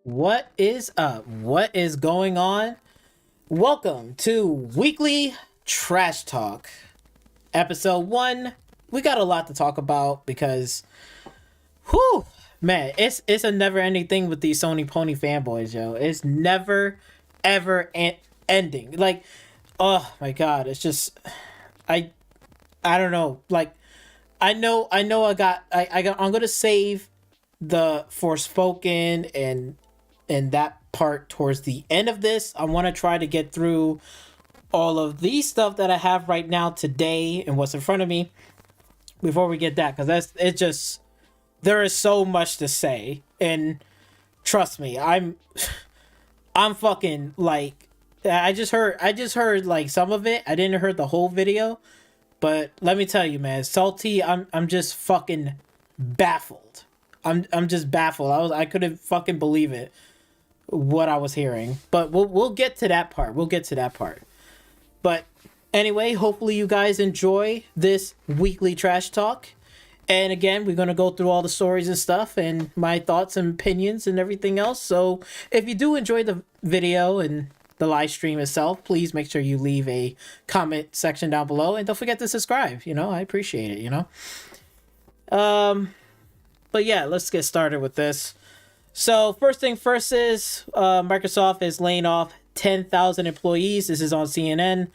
What is up? What is going on? Welcome to Weekly Trash Talk, Episode 1. We got a lot to talk about because, whew, man, it's a never ending thing with these Sony Pony fanboys, yo. It's never, ever ending. Like, oh my god, it's just, I, I don't know. Like, I'm gonna save the Forspoken and that part towards the end of this. I want to try to get through all of these stuff that I have right now today and what's in front of me before we get that, because that's it. Just there is so much to say, and trust me, I'm fucking like I just heard like some of it. I didn't heard the whole video, but let me tell you, man, Salty, I'm just fucking baffled. I'm just baffled. I couldn't fucking believe it what I was hearing. But we'll get to that part. We'll get to that part. But anyway, hopefully you guys enjoy this weekly trash talk. And again, we're gonna go through all the stories and stuff and my thoughts and opinions and everything else. So if you do enjoy the video and the live stream itself, please make sure you leave a comment section down below and don't forget to subscribe. I appreciate it. Um, but yeah, let's get started with this. So first thing first is Microsoft is laying off 10,000 employees. This is on CNN.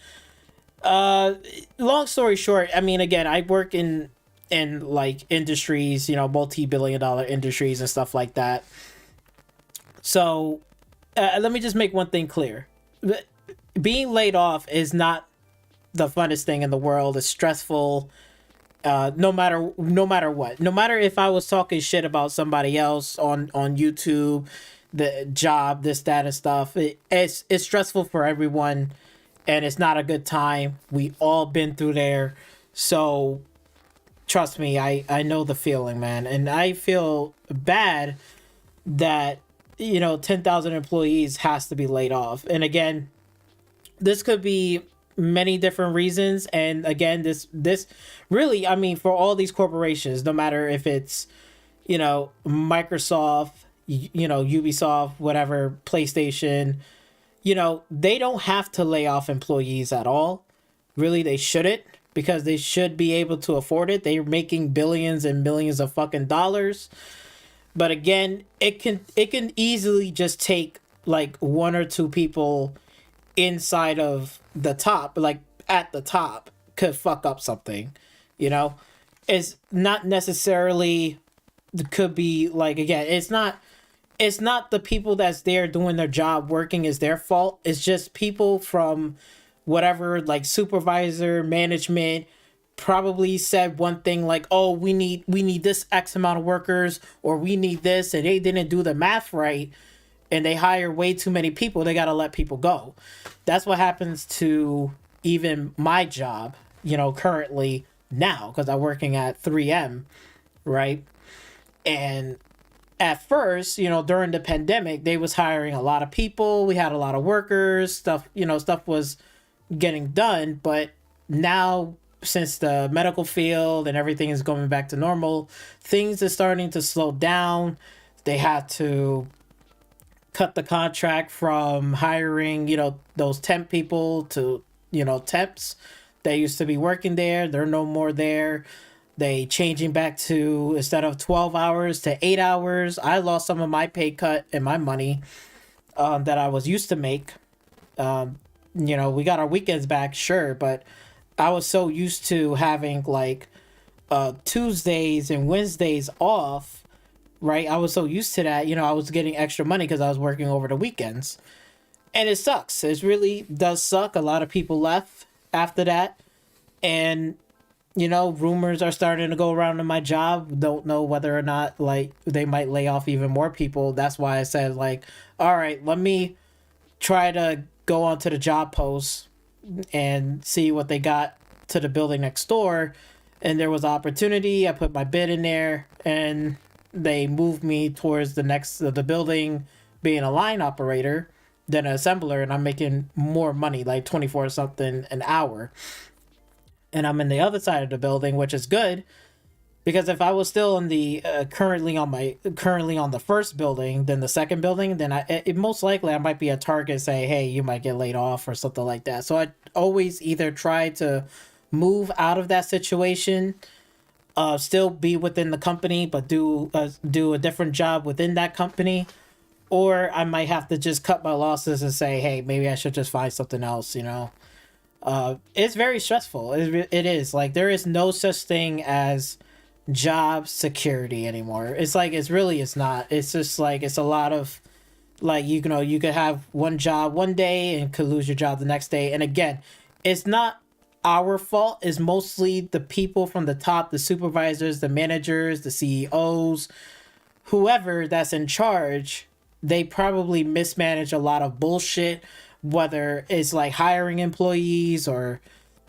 Long story short, I mean, again, I work in like industries, multi-billion-dollar industries and stuff like that. So let me just make one thing clear: being laid off is not the funnest thing in the world. It's stressful. No matter what, no matter if I was talking shit about somebody else on YouTube, the job, this, that, and stuff, it's stressful for everyone, and it's not a good time. We all been through there, so trust me, I know the feeling, man, and I feel bad that 10,000 employees has to be laid off. And again, this could be many different reasons, and again, this really, I mean, for all these corporations, no matter if it's Microsoft, Ubisoft, whatever, PlayStation, they don't have to lay off employees at all. Really, they shouldn't, because they should be able to afford it. They're making billions and millions of fucking dollars. But again, it can easily just take like one or two people inside of the top, like at the top, could fuck up something. It's not necessarily, could be like, again, it's not the people that's there doing their job working is their fault. It's just people from whatever, like supervisor, management, probably said one thing like, oh, we need this X amount of workers, or we need this, and they didn't do the math right, and they hire way too many people. They got to let people go. That's what happens to even my job, currently now, because I'm working at 3M, right? And at first, during the pandemic, they was hiring a lot of people. We had a lot of workers, stuff was getting done. But now, since the medical field and everything is going back to normal, things are starting to slow down. They had to cut the contract from hiring, those temp people to, temps. They used to be working there. They're no more there. They changing back to, instead of 12 hours to 8 hours. I lost some of my pay cut and my money that I was used to make. We got our weekends back, sure, but I was so used to having like Tuesdays and Wednesdays off, right? I was so used to that. I was getting extra money because I was working over the weekends. And it sucks. It really does suck. A lot of people left after that. And, rumors are starting to go around in my job. Don't know whether or not, like, they might lay off even more people. That's why I said, like, all right, let me try to go onto the job post and see what they got to the building next door. And there was opportunity. I put my bid in there, and they moved me towards the building, being a line operator than an assembler, and I'm making more money, like 24 something an hour. And I'm in the other side of the building, which is good. Because if I was still on the currently on the first building, then the second building, then it most likely I might be a target. Say, hey, you might get laid off or something like that. So I always either try to move out of that situation, still be within the company, but do a different job within that company, or I might have to just cut my losses and say, hey, maybe I should just find something else. It's very stressful. It is like there is no such thing as job security anymore. It's like it's not. It's just like it's a lot of like you could have one job one day and could lose your job the next day. And again, it's not our fault. It's mostly the people from the top, the supervisors, the managers, the CEOs, whoever that's in charge. They probably mismanage a lot of bullshit, whether it's like hiring employees or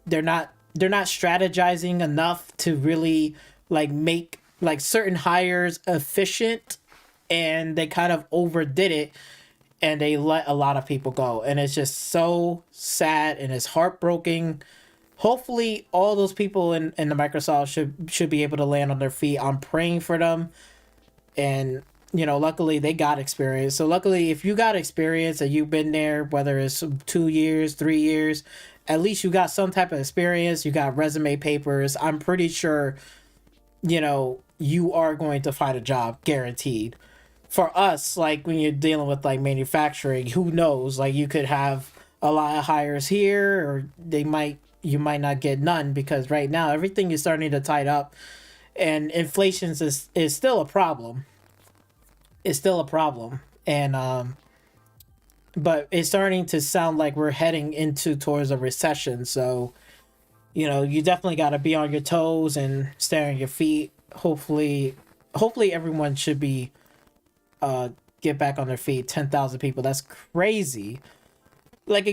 they're not strategizing enough to really like make like certain hires efficient, and they kind of overdid it and they let a lot of people go, and it's just so sad and it's heartbreaking. Hopefully all those people in the Microsoft should be able to land on their feet. I'm praying for them. And luckily they got experience. So luckily, if you got experience and you've been there, whether it's 2 years, 3 years, at least you got some type of experience. You got resume papers. I'm pretty sure you are going to find a job guaranteed. For us, like when you're dealing with like manufacturing, who knows, like you could have a lot of hires here, or you might not get none, because right now everything is starting to tide up, and inflation is still a problem. It's still a problem. And but it's starting to sound like we're heading into towards a recession. So you definitely got to be on your toes and stay on your feet. Hopefully everyone should be get back on their feet. 10,000 people, that's crazy. I'm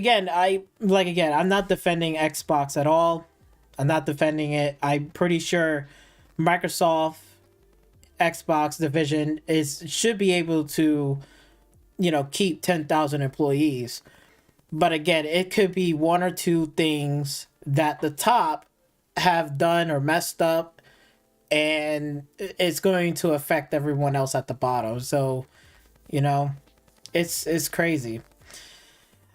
not defending Xbox at all. I'm not defending it. I'm pretty sure Microsoft Xbox division should be able to keep 10,000 employees. But again, it could be one or two things that the top have done or messed up, and it's going to affect everyone else at the bottom. So it's crazy.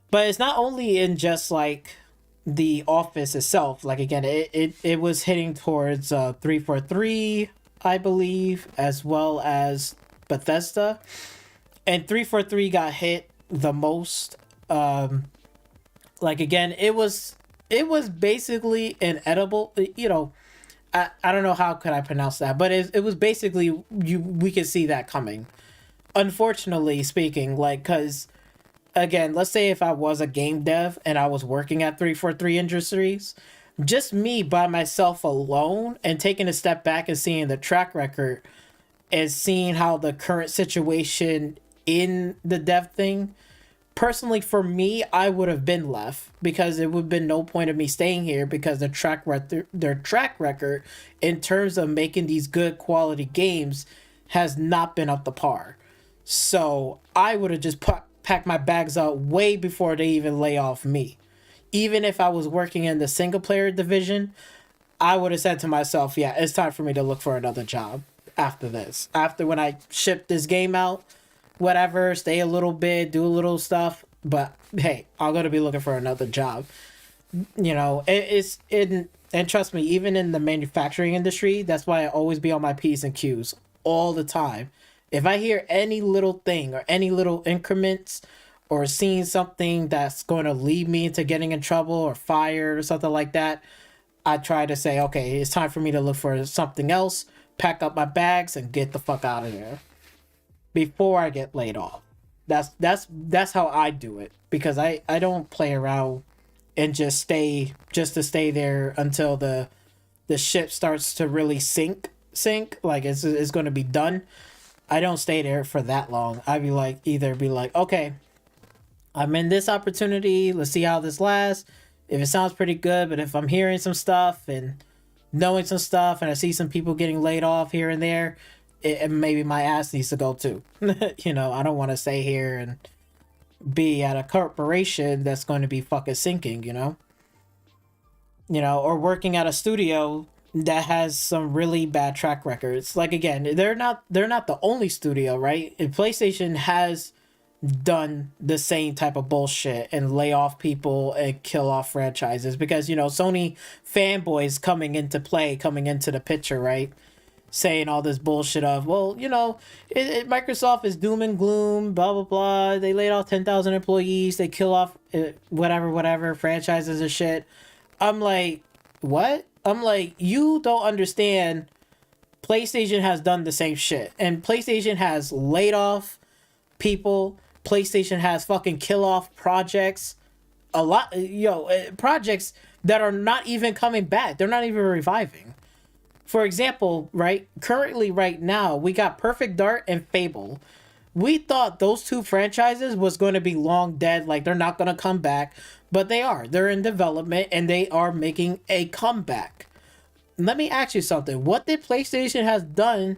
But it's not only in just like the office itself. Like again, it was hitting towards 343, I believe, as well as Bethesda. And 343 got hit the most. Like again, it was basically an edible, I don't know how could I pronounce that, but it was basically we could see that coming. Unfortunately speaking, like, cuz again, let's say if I was a game dev and I was working at 343 Industries, just me by myself alone and taking a step back and seeing the track record and seeing how the current situation in the dev thing, personally for me, I would have been left, because it would have been no point of me staying here, because their track record in terms of making these good quality games has not been up to par. So I would have just packed my bags up way before they even lay off me. Even if I was working in the single player division, I would have said to myself, yeah, it's time for me to look for another job after this. After when I ship this game out, whatever, stay a little bit, do a little stuff. But hey, I'm going to be looking for another job. And trust me, even in the manufacturing industry, that's why I always be on my P's and Q's all the time. If I hear any little thing or any little increments or seeing something that's going to lead me into getting in trouble or fired or something like that, I try to say, okay, it's time for me to look for something else, pack up my bags, and get the fuck out of there before I get laid off. That's how I do it, because I don't play around and just to stay there until the ship starts to really sink like it's going to be done. I don't stay there for that long. I'd either be like, okay, I'm in this opportunity. Let's see how this lasts. If it sounds pretty good, but if I'm hearing some stuff and knowing some stuff and I see some people getting laid off here and there, maybe my ass needs to go too. I don't want to stay here and be at a corporation that's going to be fucking sinking, or working at a studio that has some really bad track records. Like again, they're not the only studio, right? And PlayStation has done the same type of bullshit and lay off people and kill off franchises because Sony fanboys coming into the picture, right? Saying all this bullshit of, well, Microsoft is doom and gloom, blah blah blah. They laid off 10,000 employees. They kill off whatever franchises and shit. I'm like, what? I'm like, you don't understand. PlayStation has done the same shit, and PlayStation has laid off people. PlayStation has fucking kill off projects, a lot, projects that are not even coming back. They're not even reviving. For example, right, currently right now, we got Perfect Dark and Fable. We thought those two franchises was going to be long dead, like they're not going to come back, but they are. They're in development and they are making a comeback. Let me ask you something. What did PlayStation has done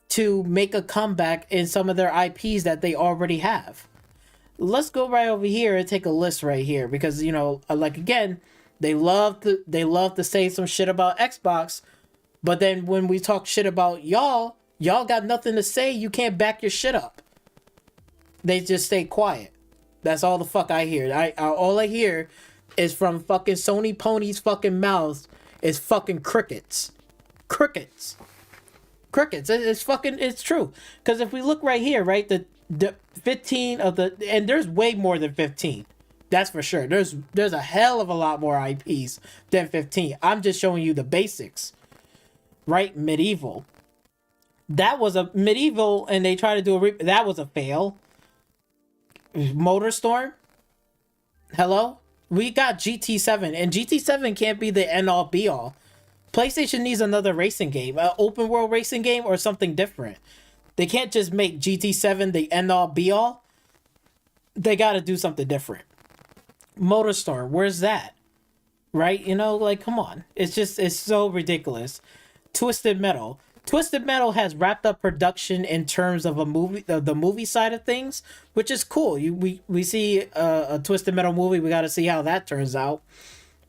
to make a comeback in some of their IPs that they already have? Let's go right over here and take a list right here because like again, they love to say some shit about Xbox. But then when we talk shit about y'all got nothing to say. You can't back your shit up. They just stay quiet. That's all the fuck I hear. All I hear is from fucking Sony ponies' fucking mouths is fucking crickets. Crickets. It's true. Because if we look right here, right, the 15 of the, and there's way more than 15. That's for sure. There's a hell of a lot more IPs than 15. I'm just showing you the basics. Right? Medieval. That was a Medieval, and they tried to do that was a fail. Motorstorm. Hello? We got GT7, and GT7 can't be the end all be all. PlayStation needs another racing game, an open world racing game or something different. They can't just make GT7 the end all be all. They got to do something different. Motorstorm, where's that? Right? Like, come on. It's so ridiculous. Twisted Metal has wrapped up production in terms of the movie side of things, which is cool. We see a Twisted Metal movie. We got to see how that turns out,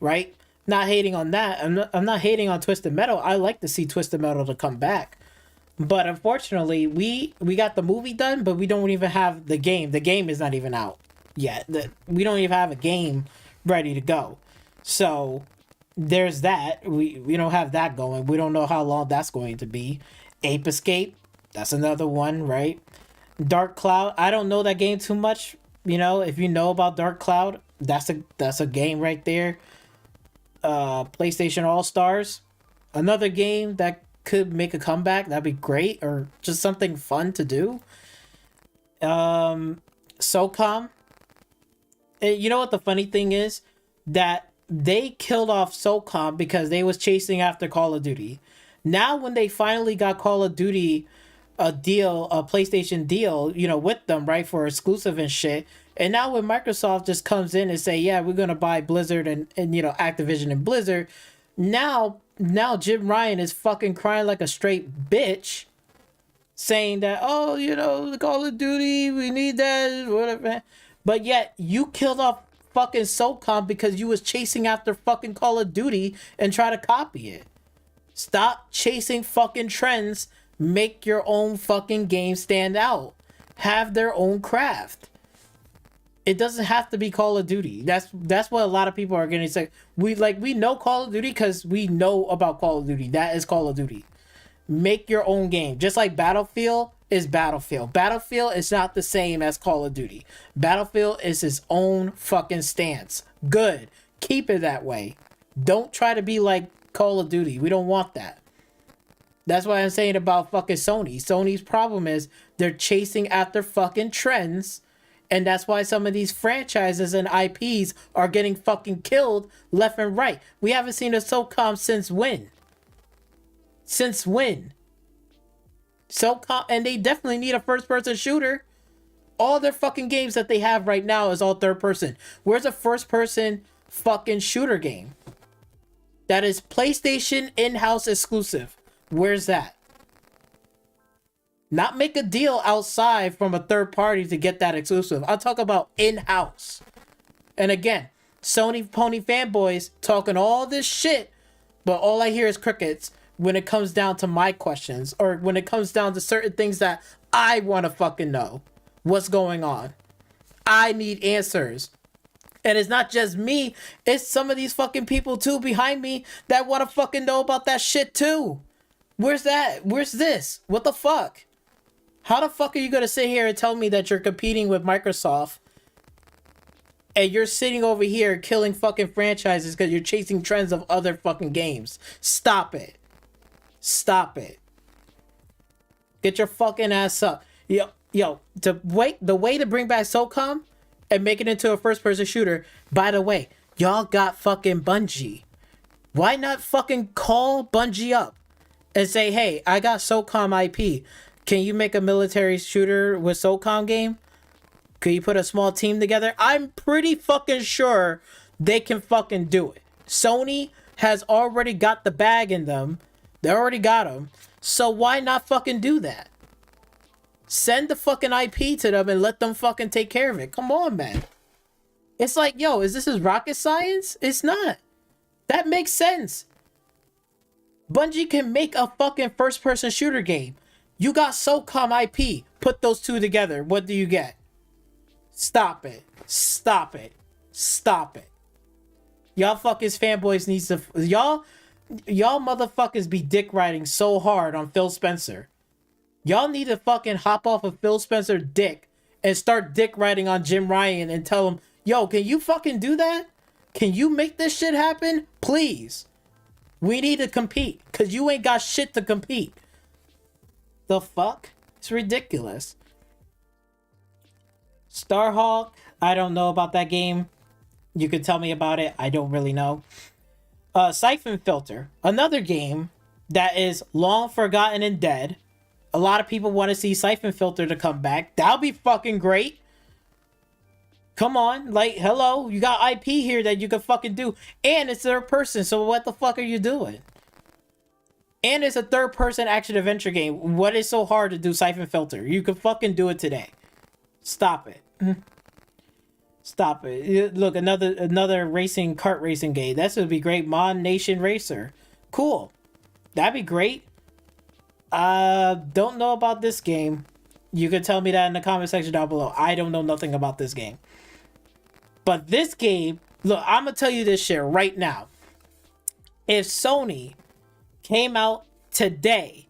right? Not hating on that. I'm not hating on Twisted Metal. I like to see Twisted Metal to come back, but unfortunately, we got the movie done, but we don't even have the game. The game is not even out yet. We don't even have a game ready to go. So there's that. We don't have that going. We don't know how long that's going to be. Ape Escape, that's another one, right? Dark Cloud, I don't know that game too much. If you know about Dark Cloud, that's a game right there. PlayStation All Stars, another game that could make a comeback. That'd be great, or just something fun to do. SOCOM. And you know what the funny thing is? That they killed off SOCOM because they was chasing after Call of Duty. Now when they finally got Call of Duty a PlayStation deal, with them, right, for exclusive and shit. And now when Microsoft just comes in and say, yeah, we're going to buy Blizzard and Activision and Blizzard. Now Jim Ryan is fucking crying like a straight bitch saying that, the Call of Duty, we need that, whatever. But yet you killed off fucking SOCOM because you was chasing after fucking Call of Duty and try to copy it. Stop chasing fucking trends. Make your own fucking game stand out. Have their own craft. It doesn't have to be Call of Duty. That's what a lot of people are going to say. We know Call of Duty because we know about Call of Duty. That is Call of Duty. Make your own game. Just like Battlefield is Battlefield. Battlefield is not the same as Call of Duty. Battlefield is its own fucking stance. Good. Keep it that way. Don't try to be like Call of Duty. We don't want that. That's what I'm saying about fucking Sony. Sony's problem is they're chasing after fucking trends, and that's why some of these franchises and IPs are getting fucking killed left and right. We haven't seen a SOCOM since when? Since when? SOCOM, and they definitely need a first-person shooter. All their fucking games that they have right now is all third-person. Where's a first-person fucking shooter game that is PlayStation in-house exclusive? Where's that? Not make a deal outside from a third party to get that exclusive. I'll talk about in-house. And again, Sony pony fanboys talking all this shit, But all I hear is crickets when it comes down to my questions, or when it comes down to certain things that I want to fucking know what's going on. I need answers. And it's not just me, it's some of these fucking people too behind me that want to fucking know about that shit too. Where's that? Where's this? What the fuck? How the fuck are you gonna sit here and tell me that you're competing with Microsoft and you're sitting over here killing fucking franchises because you're chasing trends of other fucking games? Stop it. Stop it. Get your fucking ass up. Yo, the way to bring back SOCOM and make it into a first-person shooter, by the way, y'all got fucking Bungie. Why not fucking call Bungie up and say, hey, I got SOCOM IP. Can you make a military shooter with SOCOM game? Could you put a small team together? I'm pretty fucking sure they can fucking do it. Sony has already got the bag in them. They already got them. So why not fucking do that? Send the fucking IP to them and let them fucking take care of it. Come on, man. It's like, yo, is this rocket science? It's not. That makes sense. Bungie can make a fucking first-person shooter game. You got SOCOM IP. Put those two together. What do you get? Stop it. Stop it. Stop it. Y'all fucking fanboys needs to... Y'all motherfuckers be dick riding so hard on Phil Spencer. Y'all need to fucking hop off of Phil Spencer dick and start dick riding on Jim Ryan and tell him, yo, can you fucking do that? Can you make this shit happen? Please. We need to compete because you ain't got shit to compete. The fuck? It's ridiculous. Starhawk, I don't know about that game. You could tell me about it. I don't really know. Siphon Filter, another game that is long forgotten and dead. A lot of people want to see Siphon Filter to come back. That'll be fucking great. Come on, like, hello, you got IP here that you can fucking do. And it's third person, so what the fuck are you doing? And it's a third person action adventure game. What is so hard to do Siphon Filter? You can fucking do it today. Stop it. Stop it. Look, another kart racing game. That's would be great. Mon Nation Racer. Cool. That'd be great. Don't know about this game. You can tell me that in the comment section down below. I don't know nothing about this game. But this game, look, I'm gonna tell you this shit right now. If Sony came out today,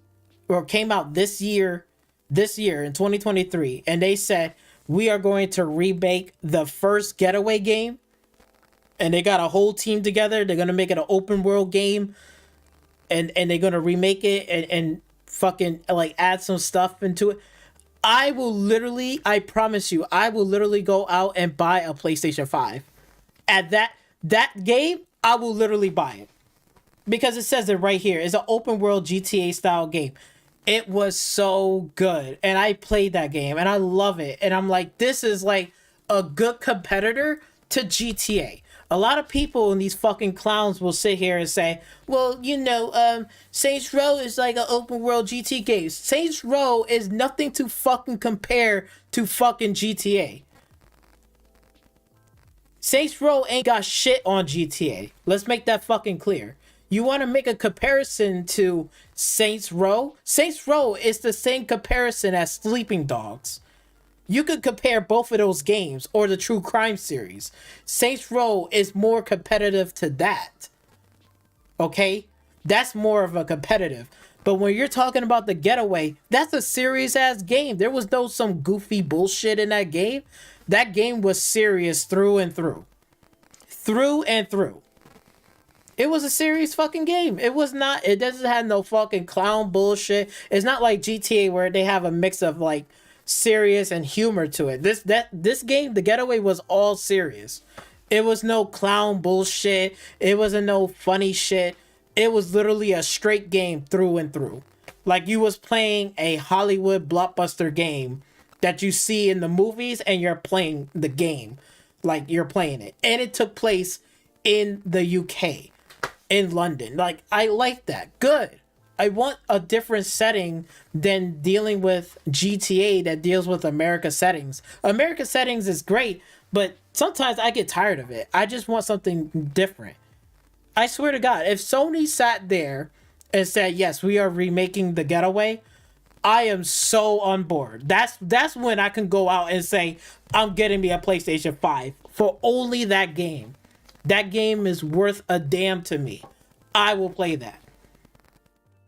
or came out this year in 2023, and they said, we are going to remake the first Getaway game, and they got a whole team together, they're gonna make it an open world game, and they're gonna remake it and fucking like add some stuff into it, I promise you, I will literally go out and buy a PlayStation 5. At that game, I will literally buy it. Because it says it right here. It's an open world GTA style game. It was so good. And I played that game and I love it. And I'm like, this is like a good competitor to GTA. A lot of people and these fucking clowns will sit here and say, well, you know, Saints Row is like an open world GT game. Saints Row is nothing to fucking compare to fucking GTA. Saints Row ain't got shit on GTA. Let's make that fucking clear. You want to make a comparison to Saints Row? Saints Row is the same comparison as Sleeping Dogs. You could compare both of those games or the True Crime series. Saints Row is more competitive to that. Okay? That's more of a competitive. But when you're talking about the Getaway, that's a serious ass game. There was no some goofy bullshit in that game. That game was serious through and through. Through and through. It was a serious fucking game. It doesn't have no fucking clown bullshit. It's not like GTA where they have a mix of like serious and humor to it. This game, the Getaway, was all serious. It was no clown bullshit. It wasn't no funny shit. It was literally a straight game through and through. Like you was playing a Hollywood blockbuster game that you see in the movies and you're playing the game. Like you're playing it. And it took place in the UK, in London. Like I like that. Good. I want a different setting than dealing with GTA that deals with America settings. America settings is great, but sometimes I get tired of it. I just want something different. I swear to God, if Sony sat there and said, yes, we are remaking The Getaway, I am so on board. That's when I can go out and say, I'm getting me a PlayStation 5 for only that game. That game is worth a damn to me. I will play that.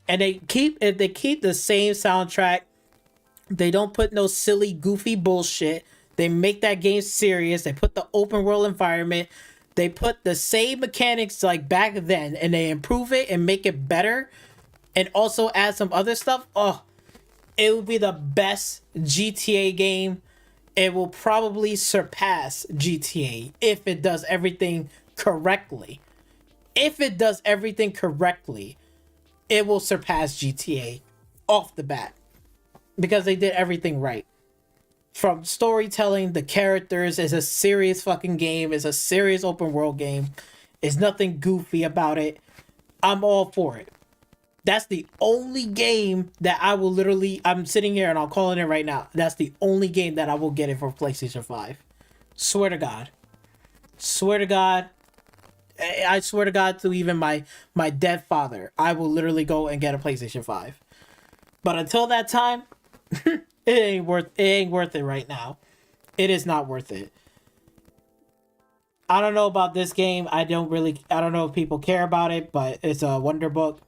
And if they keep the same soundtrack, they don't put no silly, goofy bullshit. They make that game serious. They put the open world environment. They put the same mechanics like back then, and they improve it and make it better, and also add some other stuff. Oh, it will be the best GTA game. It will probably surpass GTA if it does everything correctly. If it does everything correctly, it will surpass GTA off the bat. Because they did everything right. From storytelling, the characters, is a serious fucking game. It's a serious open world game. There's nothing goofy about it. I'm all for it. That's the only game that I will literally... I'm sitting here and I'm calling it right now. That's the only game that I will get it for PlayStation 5. Swear to God. Swear to God. I swear to God to even my dead father. I will literally go and get a PlayStation 5. But until that time... it ain't worth it right now. It is not worth it. I don't know about this game. I don't know if people care about it, but it's a Wonder Book.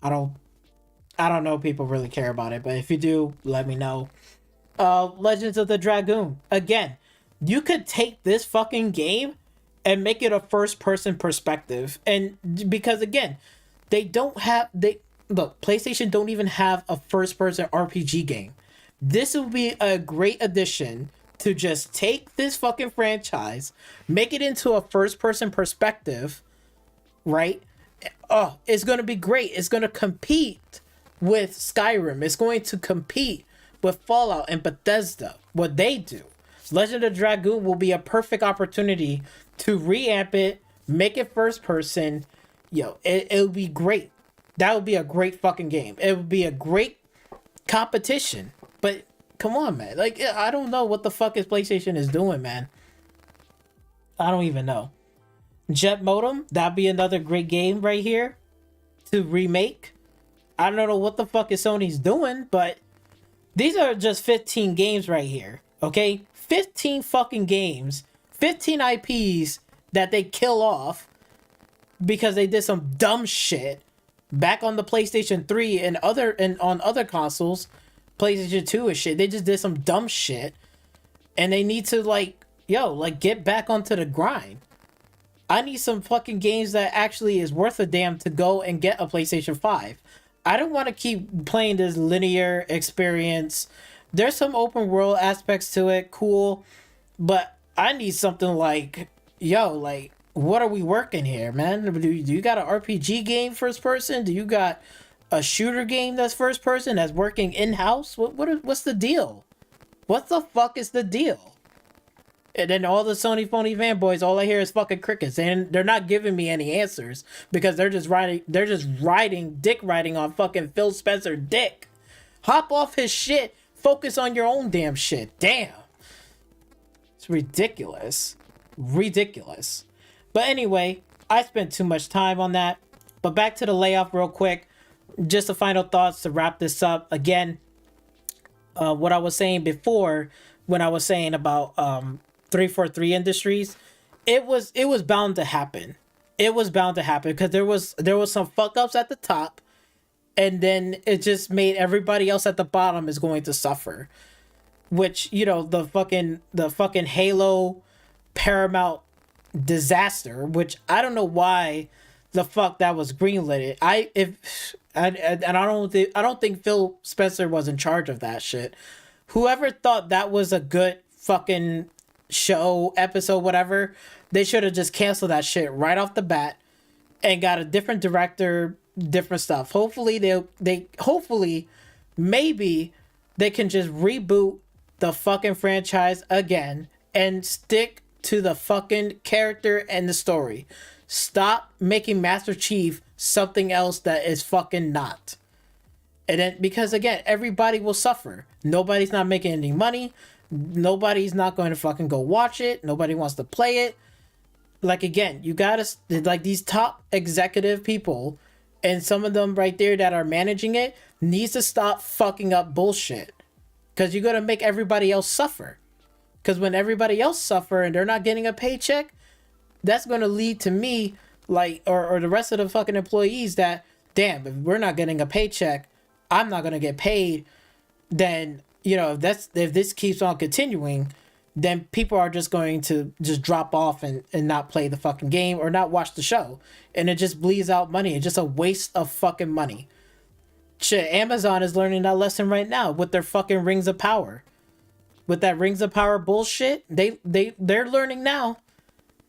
I don't know if people really care about it, but if you do, let me know. Legends of the Dragoon. Again, you could take this fucking game and make it a first person perspective. And because again, look, PlayStation don't even have a first-person RPG game. This would be a great addition to just take this fucking franchise, make it into a first-person perspective, right? Oh, it's going to be great. It's going to compete with Skyrim. It's going to compete with Fallout and Bethesda, what they do. Legend of Dragoon will be a perfect opportunity to reamp it, make it first-person. Yo, it'll be great. That would be a great fucking game. It would be a great competition. But come on, man. Like, I don't know what the fuck PlayStation is doing, man. I don't even know. Jet Modem, that'd be another great game right here to remake. I don't know what the fuck is Sony's doing, but these are just 15 games right here. Okay? 15 fucking games. 15 IPs that they kill off because they did some dumb shit. Back on the PlayStation 3 and on other consoles, PlayStation 2 and shit, they just did some dumb shit, and they need to get back onto the grind. I need some fucking games that actually is worth a damn to go and get a PlayStation 5. I don't want to keep playing this linear experience. There's some open world aspects to it, cool, but I need something like, what are we working here, man? Do you got an RPG game first person? Do you got a shooter game that's first person that's working in-house? What's the deal? What the fuck is the deal? And then all the Sony phony fanboys, all I hear is fucking crickets, and they're not giving me any answers because they're just riding dick riding on fucking Phil Spencer dick. Hop off his shit. Focus on your own damn shit. Damn. It's ridiculous. Ridiculous. But anyway, I spent too much time on that. But back to the layoff real quick. Just the final thoughts to wrap this up. Again, what I was saying before when I was saying about 343 Industries, it was bound to happen. It was bound to happen because there was some fuck ups at the top, and then it just made everybody else at the bottom is going to suffer. Which, the fucking Halo Paramount disaster, which I don't know why the fuck that was greenlit. I don't think Phil Spencer was in charge of that shit. Whoever thought that was a good fucking show, episode, whatever, they should have just canceled that shit right off the bat and got a different director, different stuff. Hopefully maybe they can just reboot the fucking franchise again and stick to the fucking character and the story. Stop making Master Chief something else that is fucking not. And then, because again, everybody will suffer. Nobody's not making any money. Nobody's not going to fucking go watch it. Nobody wants to play it. like, again, you gotta, like, these top executive people and some of them right there that are managing it needs to stop fucking up bullshit, because you're gonna make everybody else suffer. Because when everybody else suffer and they're not getting a paycheck, that's gonna lead to me, like, or the rest of the fucking employees, that, damn, if we're not getting a paycheck, I'm not gonna get paid. Then, you know, if this keeps on continuing, then people are just going to just drop off and not play the fucking game or not watch the show. And it just bleeds out money. It's just a waste of fucking money. Shit, Amazon is learning that lesson right now with their fucking Rings of Power. With that Rings of Power bullshit, they're learning now.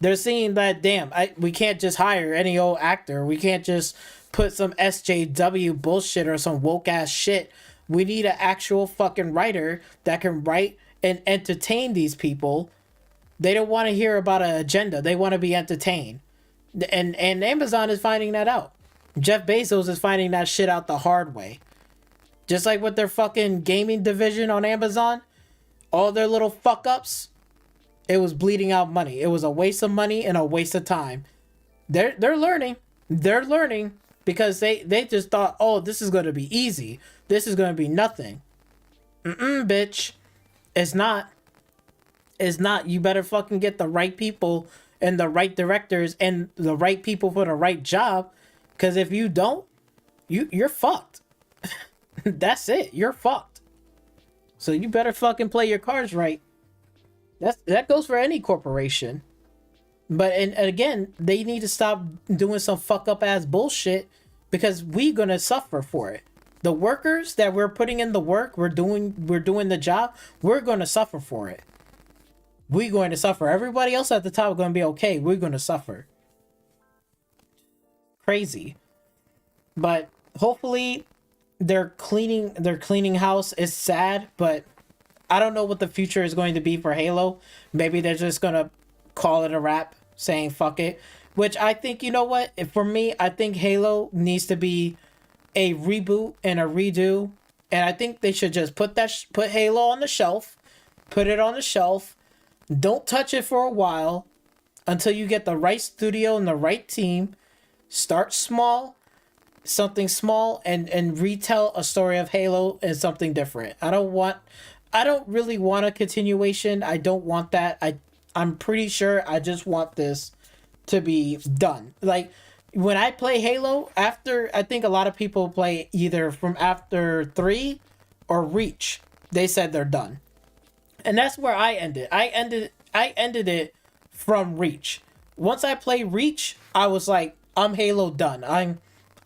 They're seeing that, damn, we can't just hire any old actor. We can't just put some SJW bullshit or some woke ass shit. We need an actual fucking writer that can write and entertain these people. They don't want to hear about an agenda. They want to be entertained. And Amazon is finding that out. Jeff Bezos is finding that shit out the hard way. Just like with their fucking gaming division on Amazon, all their little fuck ups, it was bleeding out money. It was a waste of money and a waste of time. They're learning. They're learning because they just thought, oh, this is going to be easy. This is going to be nothing. Bitch. It's not. It's not. You better fucking get the right people and the right directors and the right people for the right job. Because if you don't, you're fucked. That's it. You're fucked. So you better fucking play your cards right. That goes for any corporation. But and again, they need to stop doing some fuck up ass bullshit, because we're gonna suffer for it. The workers that we're putting in the work, we're doing the job, we're gonna suffer for it. We're going to suffer. Everybody else at the top are gonna be okay. We're gonna suffer. Crazy. But hopefully they're cleaning house. It's sad, but I don't know what the future is going to be for Halo. Maybe they're just gonna call it a wrap, saying fuck it. Which I think, you know what? For me, I think Halo needs to be a reboot and a redo. And I think they should just put Halo on the shelf. Put it on the shelf. Don't touch it for a while until you get the right studio and the right team. Start small, something small, and retell a story of Halo and something different. I don't really want a continuation. I don't want that. I'm pretty sure I just want this to be done. Like, when I play Halo, I think a lot of people play either from after 3 or Reach. They said they're done. And that's where I ended. I ended it from Reach. Once I play Reach, I was like, I'm Halo done.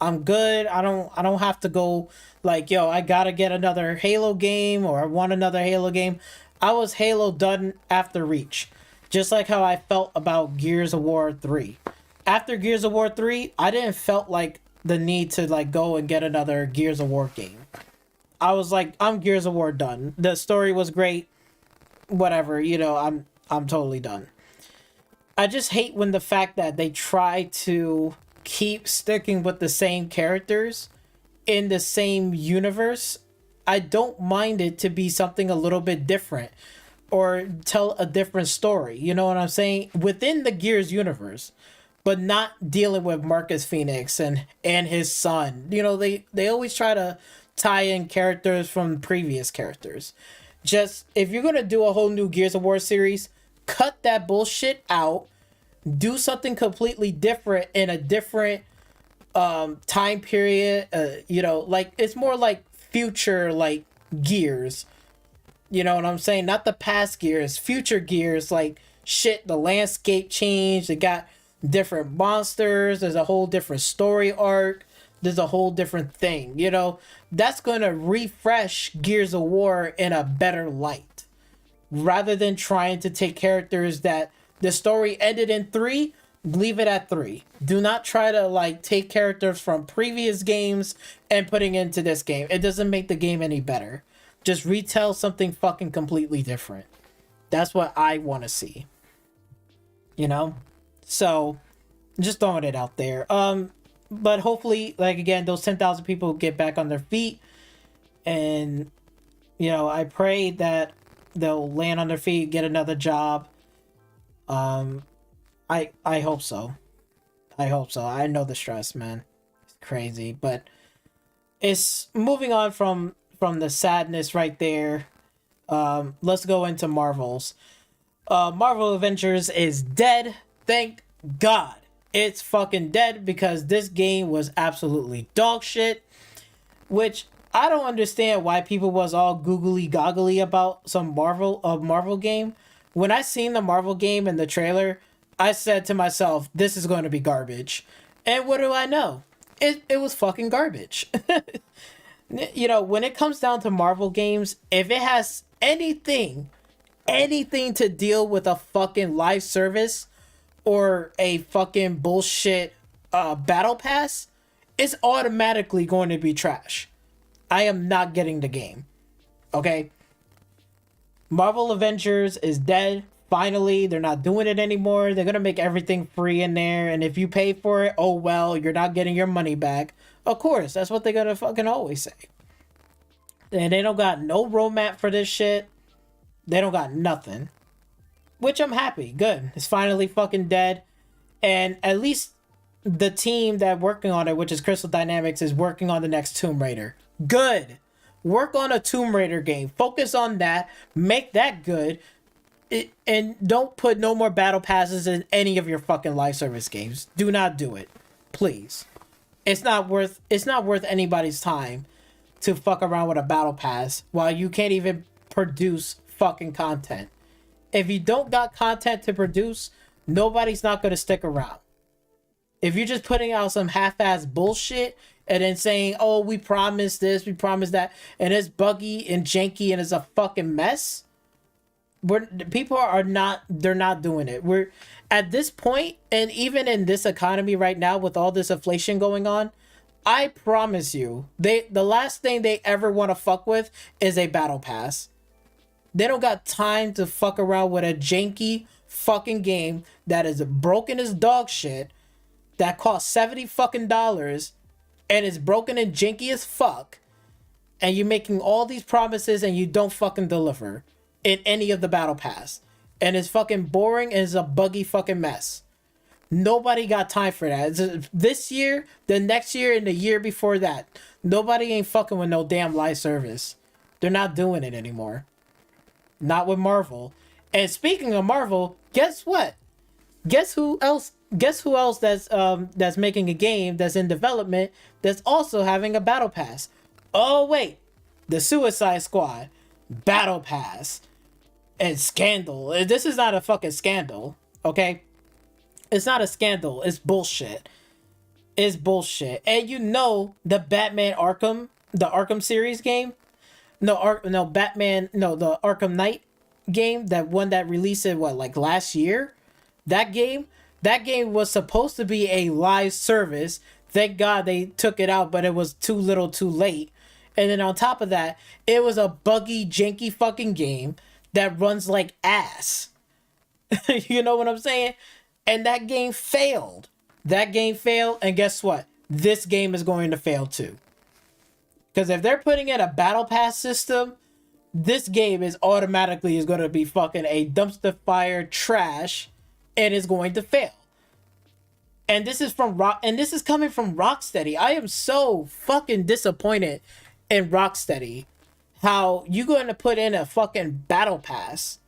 I'm good. I don't have to go like, yo, I gotta get another Halo game, or I want another Halo game. I was Halo done after Reach. Just like how I felt about Gears of War 3. After Gears of War 3, I didn't felt like the need to like go and get another Gears of War game. I was like, I'm Gears of War done. The story was great. Whatever, you know, I'm totally done. I just hate when the fact that they try to keep sticking with the same characters in the same universe. I don't mind it to be something a little bit different or tell a different story. You know what I'm saying? Within the Gears universe, but not dealing with Marcus Phoenix and his son. You know, they always try to tie in characters from previous characters. Just, if you're going to do a whole new Gears of War series, cut that bullshit out. Do something completely different in a different time period. You know, like, it's more like future, like, Gears. You know what I'm saying? Not the past Gears, future Gears. Like, shit, the landscape changed. They got different monsters. There's a whole different story arc. There's a whole different thing, you know? That's going to refresh Gears of War in a better light. Rather than trying to take characters that the story ended in 3, leave it at 3. Do not try to, like, take characters from previous games and putting into this game. It doesn't make the game any better. Just retell something fucking completely different. That's what I want to see. You know? So, just throwing it out there. But hopefully, like, again, those 10,000 people get back on their feet. And, you know, I pray that they'll land on their feet, get another job. I hope so. I hope so. I know the stress, man. It's crazy, but it's moving on from the sadness right there. Let's go into Marvel's. Marvel Avengers is dead. Thank God. It's fucking dead because this game was absolutely dog shit, which I don't understand why people was all googly goggly about some Marvel game. When I seen the Marvel game in the trailer, I said to myself, this is going to be garbage. And what do I know? It was fucking garbage. You know, when it comes down to Marvel games, if it has anything to deal with a fucking live service or a fucking bullshit battle pass, it's automatically going to be trash. I am not getting the game. Okay? Marvel Avengers is dead. Finally, they're not doing it anymore. They're gonna make everything free in there, and if you pay for it, oh well, you're not getting your money back. Of course, that's what they're gonna fucking always say. And they don't got no roadmap for this shit. They don't got nothing. Which I'm happy. Good. It's finally fucking dead. And at least the team that working on it, which is Crystal Dynamics, is working on the next Tomb Raider. Good. Work on a Tomb Raider game. Focus on that. Make that good. And don't put no more battle passes in any of your fucking live service games. Do not do it. Please. It's not worth anybody's time to fuck around with a battle pass while you can't even produce fucking content. If you don't got content to produce, nobody's not going to stick around. If you're just putting out some half-ass bullshit and then saying, oh, we promised this, we promised that, and it's buggy and janky and it's a fucking mess, people are not, they're not doing it. We're at this point, and even in this economy right now with all this inflation going on, I promise you, the last thing they ever want to fuck with is a battle pass. They don't got time to fuck around with a janky fucking game that is broken as dog shit, that costs $70 fucking dollars, and is broken and janky as fuck, and you're making all these promises and you don't fucking deliver in any of the battle pass. And it's fucking boring and it's a buggy fucking mess. Nobody got time for that. This year, the next year, and the year before that, nobody ain't fucking with no damn live service. They're not doing it anymore. Not with Marvel. And speaking of Marvel, guess what? Guess who else that's making a game that's in development that's also having a battle pass? Oh wait, the Suicide Squad battle pass. And scandal. This is not a fucking scandal, okay? It's not a scandal. It's bullshit. It's bullshit. And you know the Batman Arkham, the Arkham series game? The Arkham Knight game, that one that released it, last year? That game was supposed to be a live service. Thank God they took it out, but it was too little too late. And then on top of that, it was a buggy, janky fucking game that runs like ass. You know what I'm saying? And that game failed. And guess what? This game is going to fail too. Because if they're putting in a battle pass system, this game is going to be fucking a dumpster fire trash, and is going to fail. And this is coming from Rocksteady. I am so fucking disappointed in Rocksteady. How you going to put in a fucking battle pass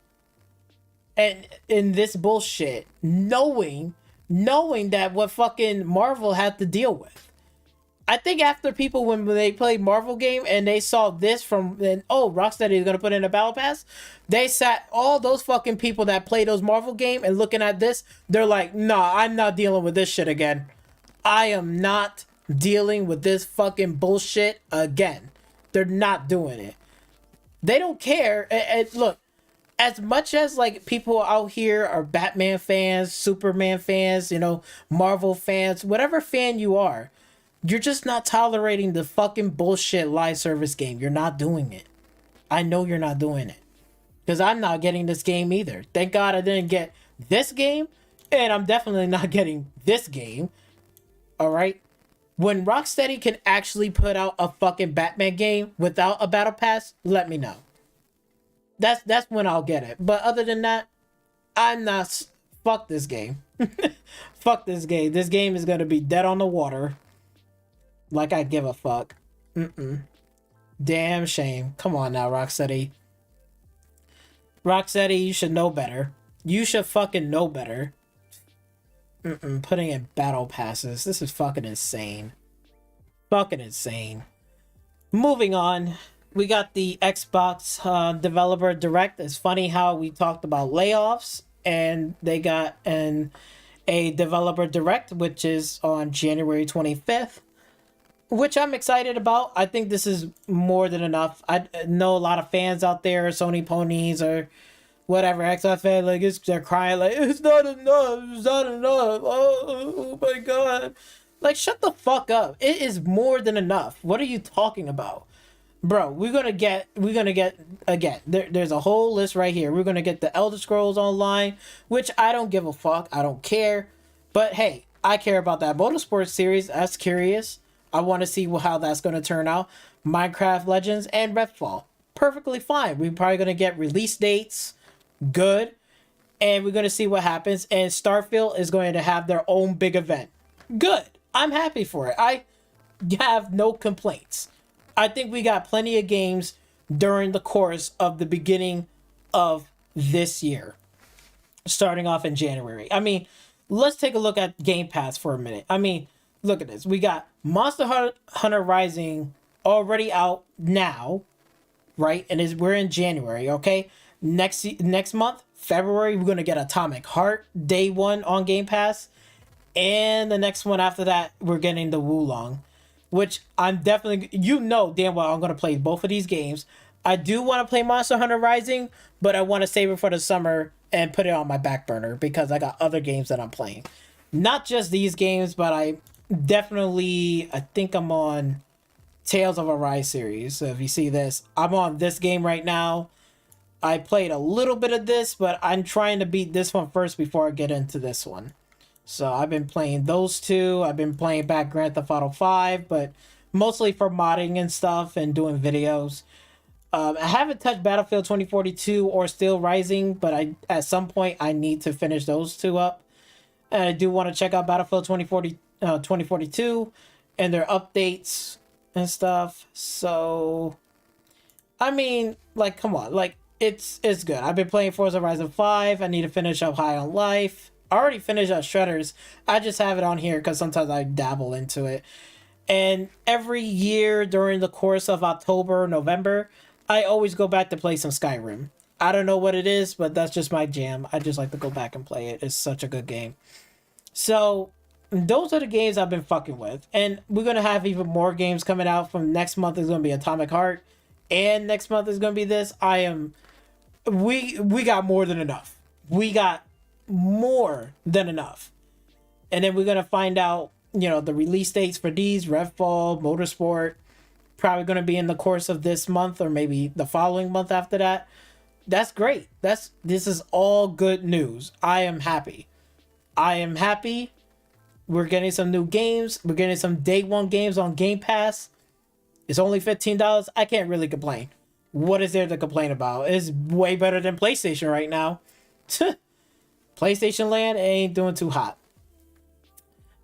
and in this bullshit, knowing that what fucking Marvel had to deal with. I think after people, when they played Marvel game and they saw this Rocksteady is gonna put in a battle pass, they sat all those fucking people that play those Marvel game and looking at this, they're like, nah, I'm not dealing with this shit again. I am not dealing with this fucking bullshit again. They're not doing it. They don't care. And look, as much as like people out here are Batman fans, Superman fans, Marvel fans, whatever fan you are, you're just not tolerating the fucking bullshit live service game. You're not doing it. I know you're not doing it. Because I'm not getting this game either. Thank God I didn't get this game. And I'm definitely not getting this game. Alright? When Rocksteady can actually put out a fucking Batman game without a battle pass, let me know. That's when I'll get it. But other than that, I'm not... Fuck this game. Fuck this game. This game is gonna be dead on the water. Like I give a fuck. Damn shame. Come on now, Rocksteady. Rocksteady, you should know better. You should fucking know better. Putting in battle passes. This is fucking insane. Fucking insane. Moving on. We got the Xbox Developer Direct. It's funny how we talked about layoffs and they got a Developer Direct, which is on January 25th. Which I'm excited about. I think this is more than enough. I know a lot of fans out there, Sony ponies or whatever, Xbox fan, like they're crying like it's not enough, it's not enough. Oh my god. Like shut the fuck up. It is more than enough. What are you talking about? Bro, we're gonna get again, there's a whole list right here. We're gonna get the Elder Scrolls Online, which I don't give a fuck. I don't care. But hey, I care about that Motorsport series. That's curious. I want to see how that's going to turn out. Minecraft Legends and Redfall. Perfectly fine. We're probably going to get release dates. Good. And we're going to see what happens. And Starfield is going to have their own big event. Good. I'm happy for it. I have no complaints. I think we got plenty of games during the course of the beginning of this year. Starting off in January. I mean, let's take a look at Game Pass for a minute. I mean, look at this. We got Monster Hunter Rising already out now, right? And we're in January, okay? Next month, February, we're going to get Atomic Heart day one on Game Pass. And the next one after that, we're getting the Wulong, which I'm definitely, damn well I'm going to play both of these games. I do want to play Monster Hunter Rising, but I want to save it for the summer and put it on my back burner because I got other games that I'm playing. Not just these games, but I think I'm on Tales of Arise series. So if you see this, I'm on this game right now. I played a little bit of this, but I'm trying to beat this one first before I get into this one. So I've been playing those two. I've been playing back Grand Theft Auto 5, but mostly for modding and stuff and doing videos. I haven't touched Battlefield 2042 or Still Rising, but at some point I need to finish those two up. And I do want to check out Battlefield 2042 and their updates and stuff. So, I mean, like, come on. Like, it's good. I've been playing Forza Horizon 5. I need to finish up High on Life. I already finished up Shredders. I just have it on here because sometimes I dabble into it. And every year during the course of October, November, I always go back to play some Skyrim. I don't know what it is, but that's just my jam. I just like to go back and play it. It's such a good game. So, those are the games I've been fucking with. And we're going to have even more games coming out. From next month is going to be Atomic Heart. And next month is going to be this. We got more than enough. We got more than enough. And then we're going to find out, the release dates for these. Redfall, Motorsport. Probably going to be in the course of this month or maybe the following month after that. That's great. This is all good news. I am happy. We're getting some new games. We're getting some day one games on Game Pass. It's only $15. I can't really complain. What is there to complain about? It's way better than PlayStation right now. PlayStation Land ain't doing too hot.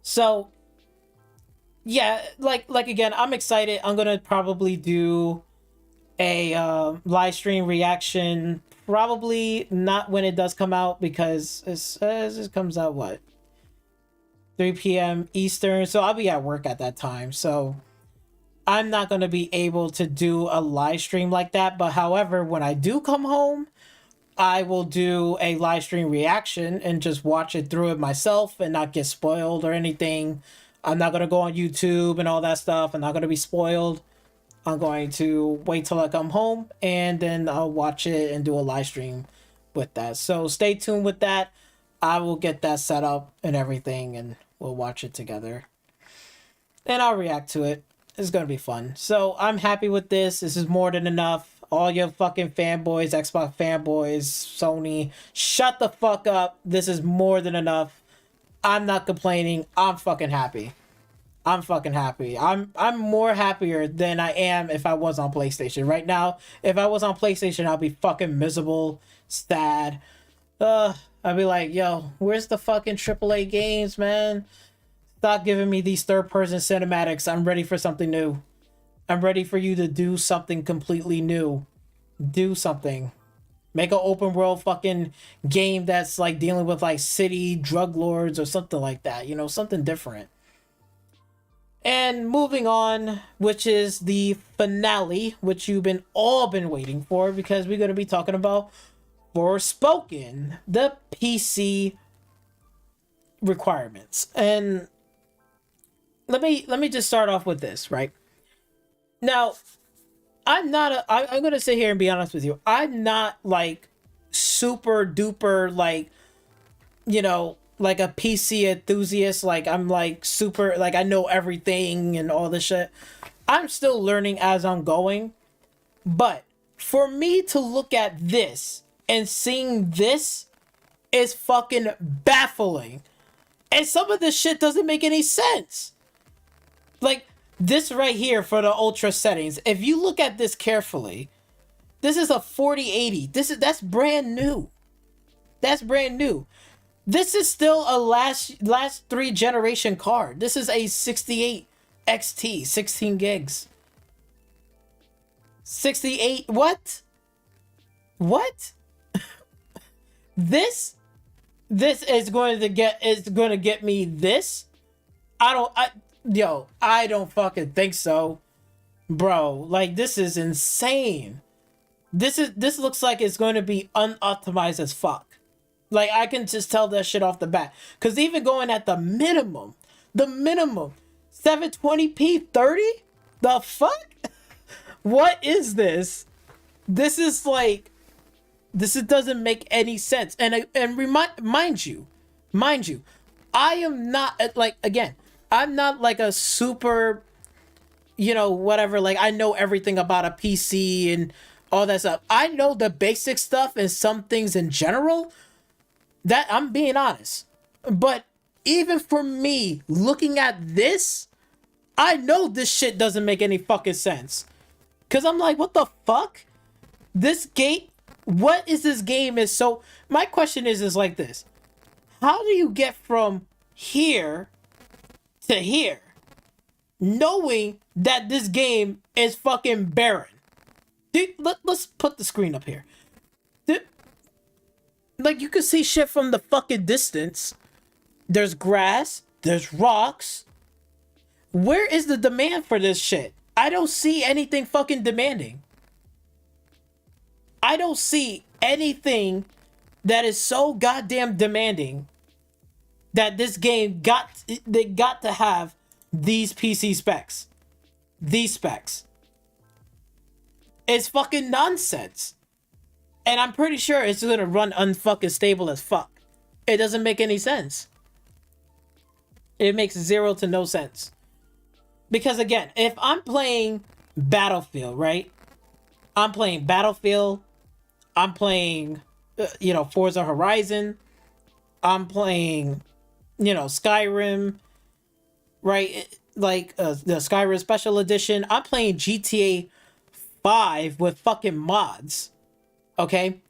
So, yeah, like again, I'm excited. I'm gonna probably do a live stream reaction. Probably not when it does come out because it comes out 3 p.m. Eastern. So I'll be at work at that time. So I'm not going to be able to do a live stream like that. But however, when I do come home, I will do a live stream reaction and just watch it through it myself and not get spoiled or anything. I'm not going to go on YouTube and all that stuff. I'm not going to be spoiled. I'm going to wait till I come home and then I'll watch it and do a live stream with that. So stay tuned with that. I will get that set up and everything and we'll watch it together. And I'll react to it. It's going to be fun. So I'm happy with this. This is more than enough. All your fucking fanboys, Xbox fanboys, Sony, shut the fuck up. This is more than enough. I'm not complaining. I'm fucking happy. I'm fucking happy. I'm more happier than I am if I was on PlayStation. Right now, if I was on PlayStation, I'll be fucking miserable, sad. I'd be like, yo, where's the fucking AAA games, man? Stop giving me these third-person cinematics. I'm ready for something new. I'm ready for you to do something completely new. Do something. Make an open world fucking game that's like dealing with like city drug lords or something like that. You know, something different. And moving on, which is the finale, which you've all been waiting for, because we're going to be talking about Forspoken, the PC requirements. And let me just start off with this, right? Now, I'm gonna sit here and be honest with you. I'm not like super duper like, you know, like a PC enthusiast. Like I'm like super, like I know everything and all this shit. I'm still learning as I'm going. But for me to look at this and seeing this is fucking baffling. And some of this shit doesn't make any sense. Like, this right here for the ultra settings, if you look at this carefully, this is a 4080. That's brand new. That's brand new. This is still a last 3 generation card. This is a 68 XT, 16 gigs. 68 what? What? This is going to get me this? I don't fucking think so, bro. Like, this is insane. This looks like it's going to be unoptimized as fuck. Like, I can just tell that shit off the bat. Because even going at the minimum 720p 30, the fuck? What is this? This doesn't make any sense. And mind you, I am not like, again, I'm not like a super, you know, whatever, like I know everything about a PC and all that stuff. I know the basic stuff and some things in general. That, I'm being honest. But even for me, looking at this, I know this shit doesn't make any fucking sense. Cause I'm like, what the fuck? This game, what is this game is so, my question is like this. How do you get from here to here, knowing that this game is fucking barren? Dude, let's put the screen up here. Dude, like, you can see shit from the fucking distance. There's grass, there's rocks. Where is the demand for this shit? I don't see anything fucking demanding. I don't see anything that is so goddamn demanding that this game got to have these PC specs. These specs. It's fucking nonsense. And I'm pretty sure it's gonna run unfucking stable as fuck. It doesn't make any sense. It makes zero to no sense. Because again, if I'm playing Battlefield, right? I'm playing Battlefield. I'm playing, Forza Horizon. I'm playing, Skyrim, right? Like the Skyrim Special Edition. I'm playing GTA 5 with fucking mods, okay?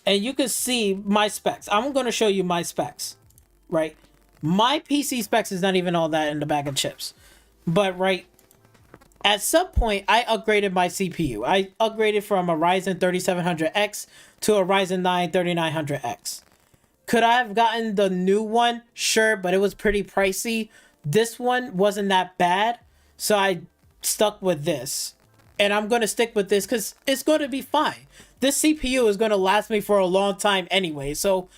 And you can see my specs. I'm going to show you my specs, right? My PC specs is not even all that in the bag of chips. But, right, at some point, I upgraded my CPU. I upgraded from a Ryzen 3700X to a Ryzen 9 3900X. Could I have gotten the new one? Sure, but it was pretty pricey. This one wasn't that bad, so I stuck with this. And I'm going to stick with this because it's going to be fine. This CPU is going to last me for a long time anyway, so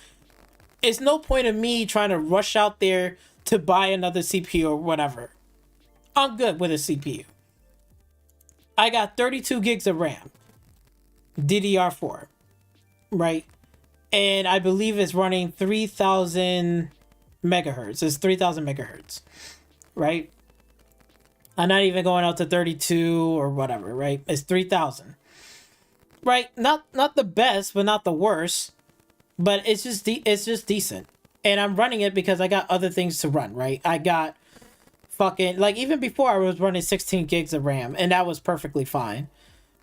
it's no point in me trying to rush out there to buy another CPU or whatever. I'm good with a CPU. I got 32 gigs of RAM, DDR4, right? And I believe it's running 3000 megahertz. It's 3000 megahertz, right? I'm not even going out to 32 or whatever, right? It's 3000, right? Not the best, but not the worst. But it's just decent. And I'm running it because I got other things to run, right? I got fucking, like, even before I was running 16 gigs of RAM, and that was perfectly fine.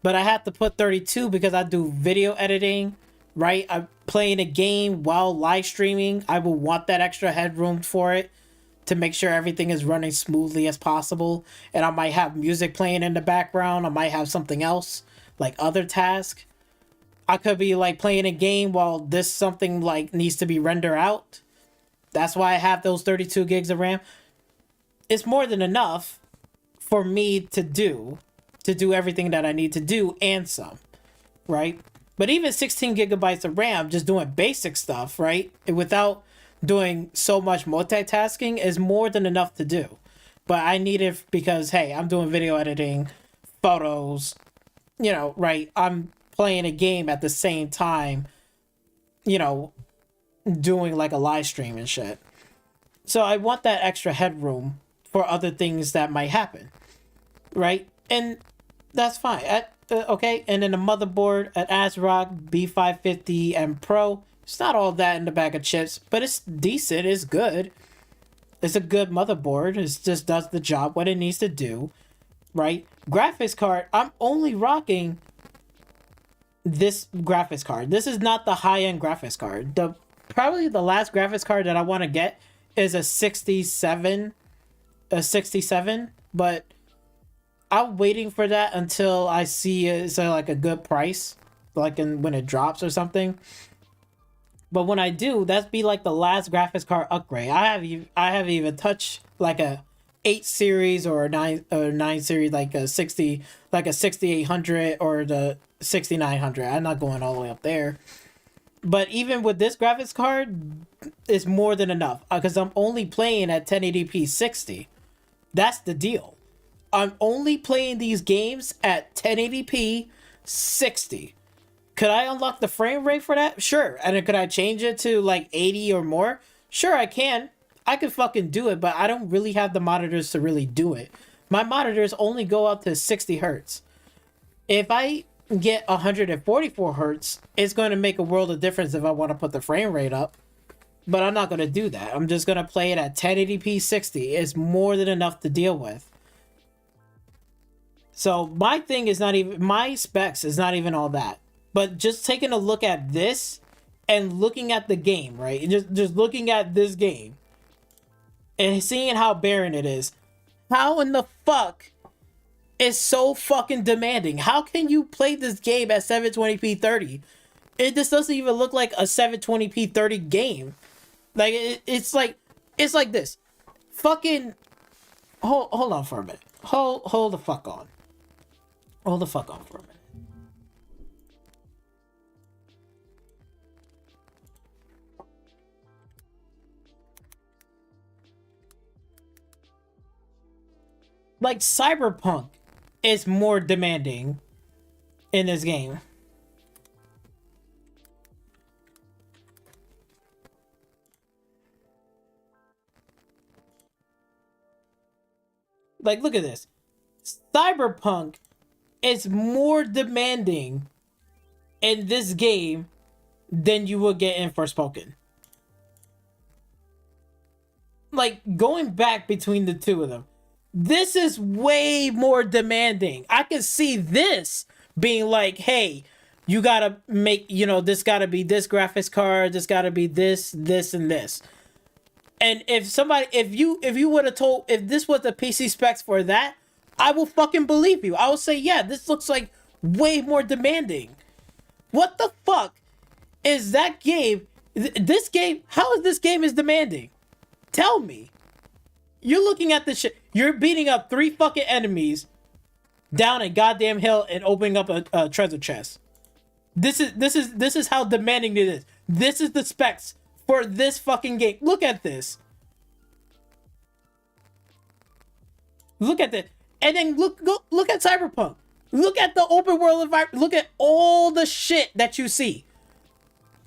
But I had to put 32 because I do video editing, right? I'm playing a game while live streaming. I will want that extra headroom for it to make sure everything is running smoothly as possible. And I might have music playing in the background. I might have something else, like other tasks. I could be like playing a game while this something like needs to be rendered out. That's why I have those 32 gigs of RAM. It's more than enough for me to do everything that I need to do and some, right? But even 16 gigabytes of RAM, just doing basic stuff, right? Without doing so much multitasking is more than enough to do. But I need it because, hey, I'm doing video editing, photos, you know, right? I'm playing a game at the same time, you know, doing like a live stream and shit. So I want that extra headroom for other things that might happen, right? And that's fine. Okay, and then the motherboard at ASRock B550M Pro. It's not all that in the bag of chips, but it's decent. It's good. It's a good motherboard. It just does the job what it needs to do, right? Graphics card. I'm only rocking this graphics card. This is not the high-end graphics card. Probably the last graphics card that I want to get is a 67, but I'm waiting for that until I see it's like a good price, like when it drops or something. But when I do, that's be like the last graphics card upgrade. I have even touched like a 8 series or a 9 series, like a 6800 or the 6900. I'm not going all the way up there. But even with this graphics card, it's more than enough because I'm only playing at 1080p 60. That's the deal. I'm only playing these games at 1080p 60. Could I unlock the frame rate for that? Sure. And then could I change it to like 80 or more? Sure, I can. I could fucking do it, but I don't really have the monitors to really do it. My monitors only go up to 60 hertz. If I get 144 hertz, it's going to make a world of difference if I want to put the frame rate up. But I'm not going to do that. I'm just going to play it at 1080p 60. It's more than enough to deal with. So my thing is not even, my specs is not even all that. But just taking a look at this and looking at the game, right? Just looking at this game and seeing how barren it is. How in the fuck is so fucking demanding? How can you play this game at 720p 30? This doesn't even look like a 720p 30 game. Like it's like this. Fucking hold on for a minute. Hold the fuck on. Hold the fuck on for a minute. Like Cyberpunk is more demanding in this game. Like, look at this. Cyberpunk is more demanding in this game than you will get in Forspoken. Like, going back between the two of them, this is way more demanding. I can see this being like, hey, you gotta make, you know, this gotta be this graphics card, this gotta be this, and this. And if you would have told, if this was the PC specs for that, I will fucking believe you. I will say, yeah, this looks like way more demanding. What the fuck is that game? This game, how is this game is demanding? Tell me. You're looking at this shit. You're beating up 3 fucking enemies down a goddamn hill and opening up a treasure chest. This is how demanding it is. This is the specs for this fucking game. Look at this. Look at this. And then look at Cyberpunk. Look at the open world environment. Look at all the shit that you see.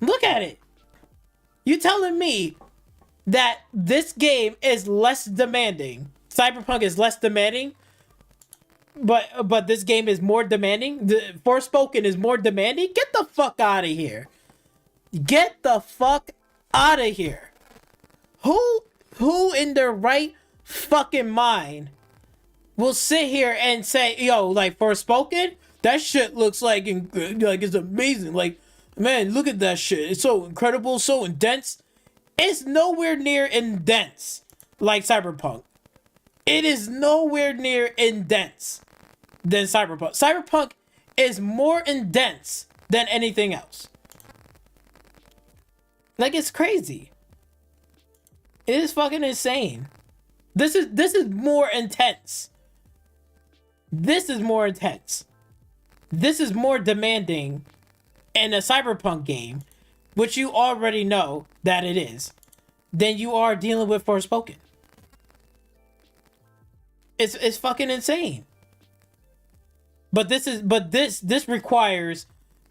Look at it. You telling me that this game is less demanding? Cyberpunk is less demanding, but this game is more demanding. The Forspoken is more demanding. Get the fuck out of here. Get the fuck out of here. Who in their right fucking mind will sit here and say, yo, like Forspoken, that shit looks like it's amazing. Like Man, look at that shit. It's so incredible, so intense. It's nowhere near intense like Cyberpunk. It is nowhere near intense than Cyberpunk. Cyberpunk is more intense than anything else. Like, it's crazy. It is fucking insane. This is more intense. This is more intense. This is more demanding in a Cyberpunk game, which you already know that it is, than you are dealing with Forspoken. It's fucking insane. But this requires,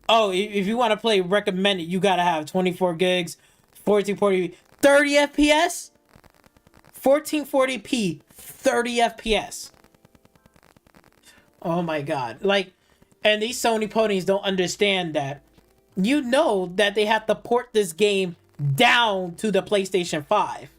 if you want to play recommended, you gotta have 24 gigs, 1440, 30 FPS, 1440p, 30 FPS. Oh my god. Like, and these Sony ponies don't understand that. You know that they have to port this game down to the PlayStation 5.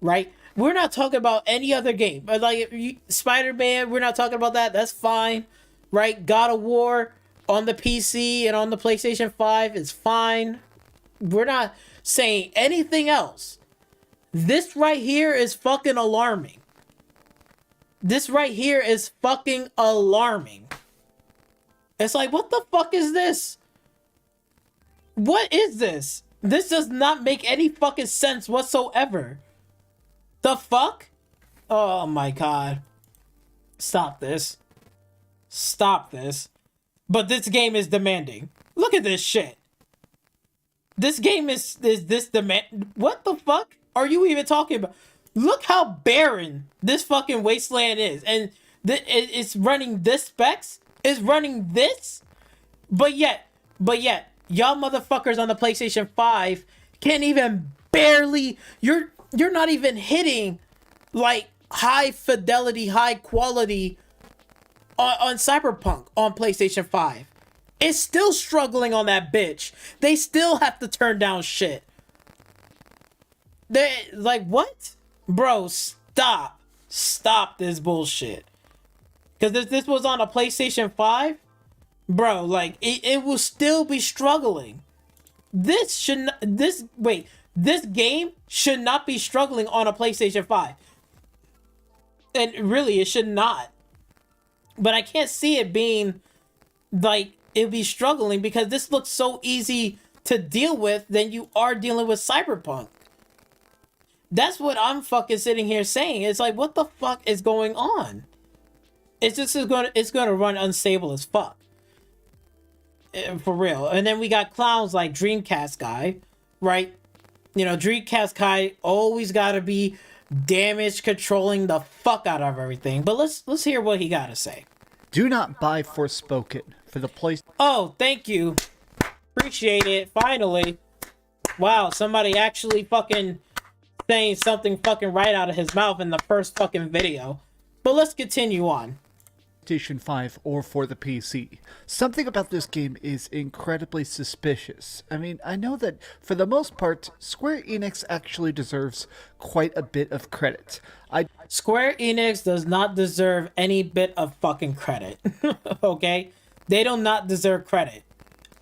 Right? We're not talking about any other game. But like Spider-Man, we're not talking about that. That's fine. Right? God of War on the PC and on the PlayStation 5 is fine. We're not saying anything else. This right here is fucking alarming. This right here is fucking alarming. It's like, what the fuck is this? What is this? This does not make any fucking sense whatsoever. The fuck? Oh my god. Stop this. Stop this. But this game is demanding. Look at this shit. This game is this demand. What the fuck are you even talking about? Look how barren this fucking wasteland is. And it's running this specs. It's running this. But yet, y'all motherfuckers on the PlayStation 5 can't even barely, you're not even hitting like high fidelity, high quality on Cyberpunk on PlayStation 5. It's still struggling on that bitch. They still have to turn down shit. They like, what? Bro, stop. Stop this bullshit. Because this was on a PlayStation 5, bro, like, it will still be struggling. This game should not be struggling on a PlayStation 5. And really, it should not. But I can't see it being, like, it'll be struggling because this looks so easy to deal with than you are dealing with Cyberpunk. That's what I'm fucking sitting here saying. It's like, what the fuck is going on? It's gonna run unstable as fuck. For real. And then we got clowns like Dreamcast guy, right? You know, Dreamcast guy always gotta be damage controlling the fuck out of everything. But let's hear what he gotta say. Do not buy Forspoken for the place. Oh, thank you. Appreciate it. Finally. Wow, somebody actually fucking saying something fucking right out of his mouth in the first fucking video. But let's continue on. PlayStation 5 or for the PC. Something about this game is incredibly suspicious. I mean, I know that for the most part, Square Enix actually deserves quite a bit of credit. Square Enix does not deserve any bit of fucking credit. Okay? They do not deserve credit.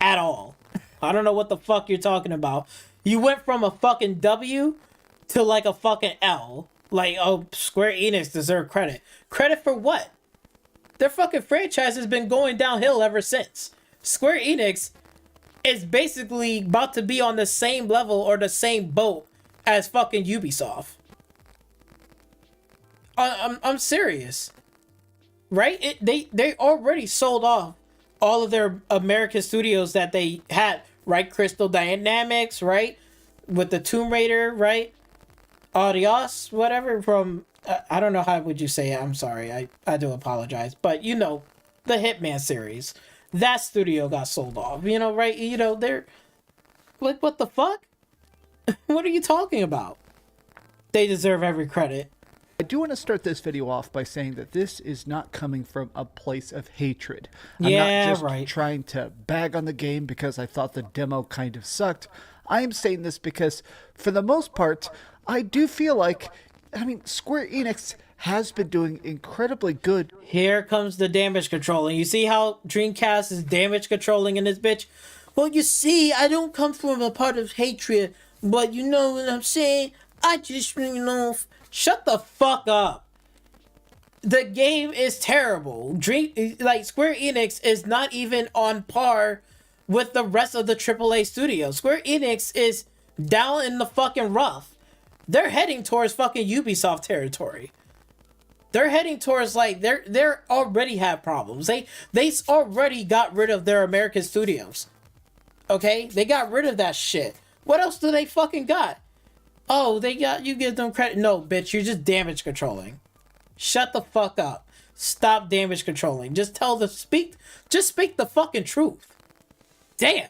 At all. I don't know what the fuck you're talking about. You went from a fucking W to like a fucking L. Like, oh, Square Enix deserve credit. Credit for what? Their fucking franchise has been going downhill ever since. Square Enix is basically about to be on the same level or the same boat as fucking Ubisoft. I'm serious. Right? They already sold off all of their American studios that they had. Right? Crystal Dynamics, right? With the Tomb Raider, right? Adios, whatever, from... I don't know how would you say it. I'm sorry. I do apologize. But, you know, the Hitman series. That studio got sold off. You know, right? You know, they're... Like, what the fuck? What are you talking about? They deserve every credit. I do want to start this video off by saying that this is not coming from a place of hatred. I'm not just trying to bag on the game because I thought the demo kind of sucked. I am saying this because, for the most part, I do feel like... I mean, Square Enix has been doing incredibly good. Here comes the damage controlling. You see how Dreamcast is damage controlling in this bitch? well, you see, I don't come from a part of hatred, but you know what I'm saying? I just, shut the fuck up. The game is terrible. Square Enix is not even on par with the rest of the AAA studios. Square Enix is down in the fucking rough. They're heading towards fucking Ubisoft territory. They're heading towards they're already have problems. They already got rid of their American studios. Okay? They got rid of that shit. What else do they fucking got? Oh, you give them credit. No, bitch, you're just damage controlling. Shut the fuck up. Stop damage controlling. Just speak the fucking truth. Damn.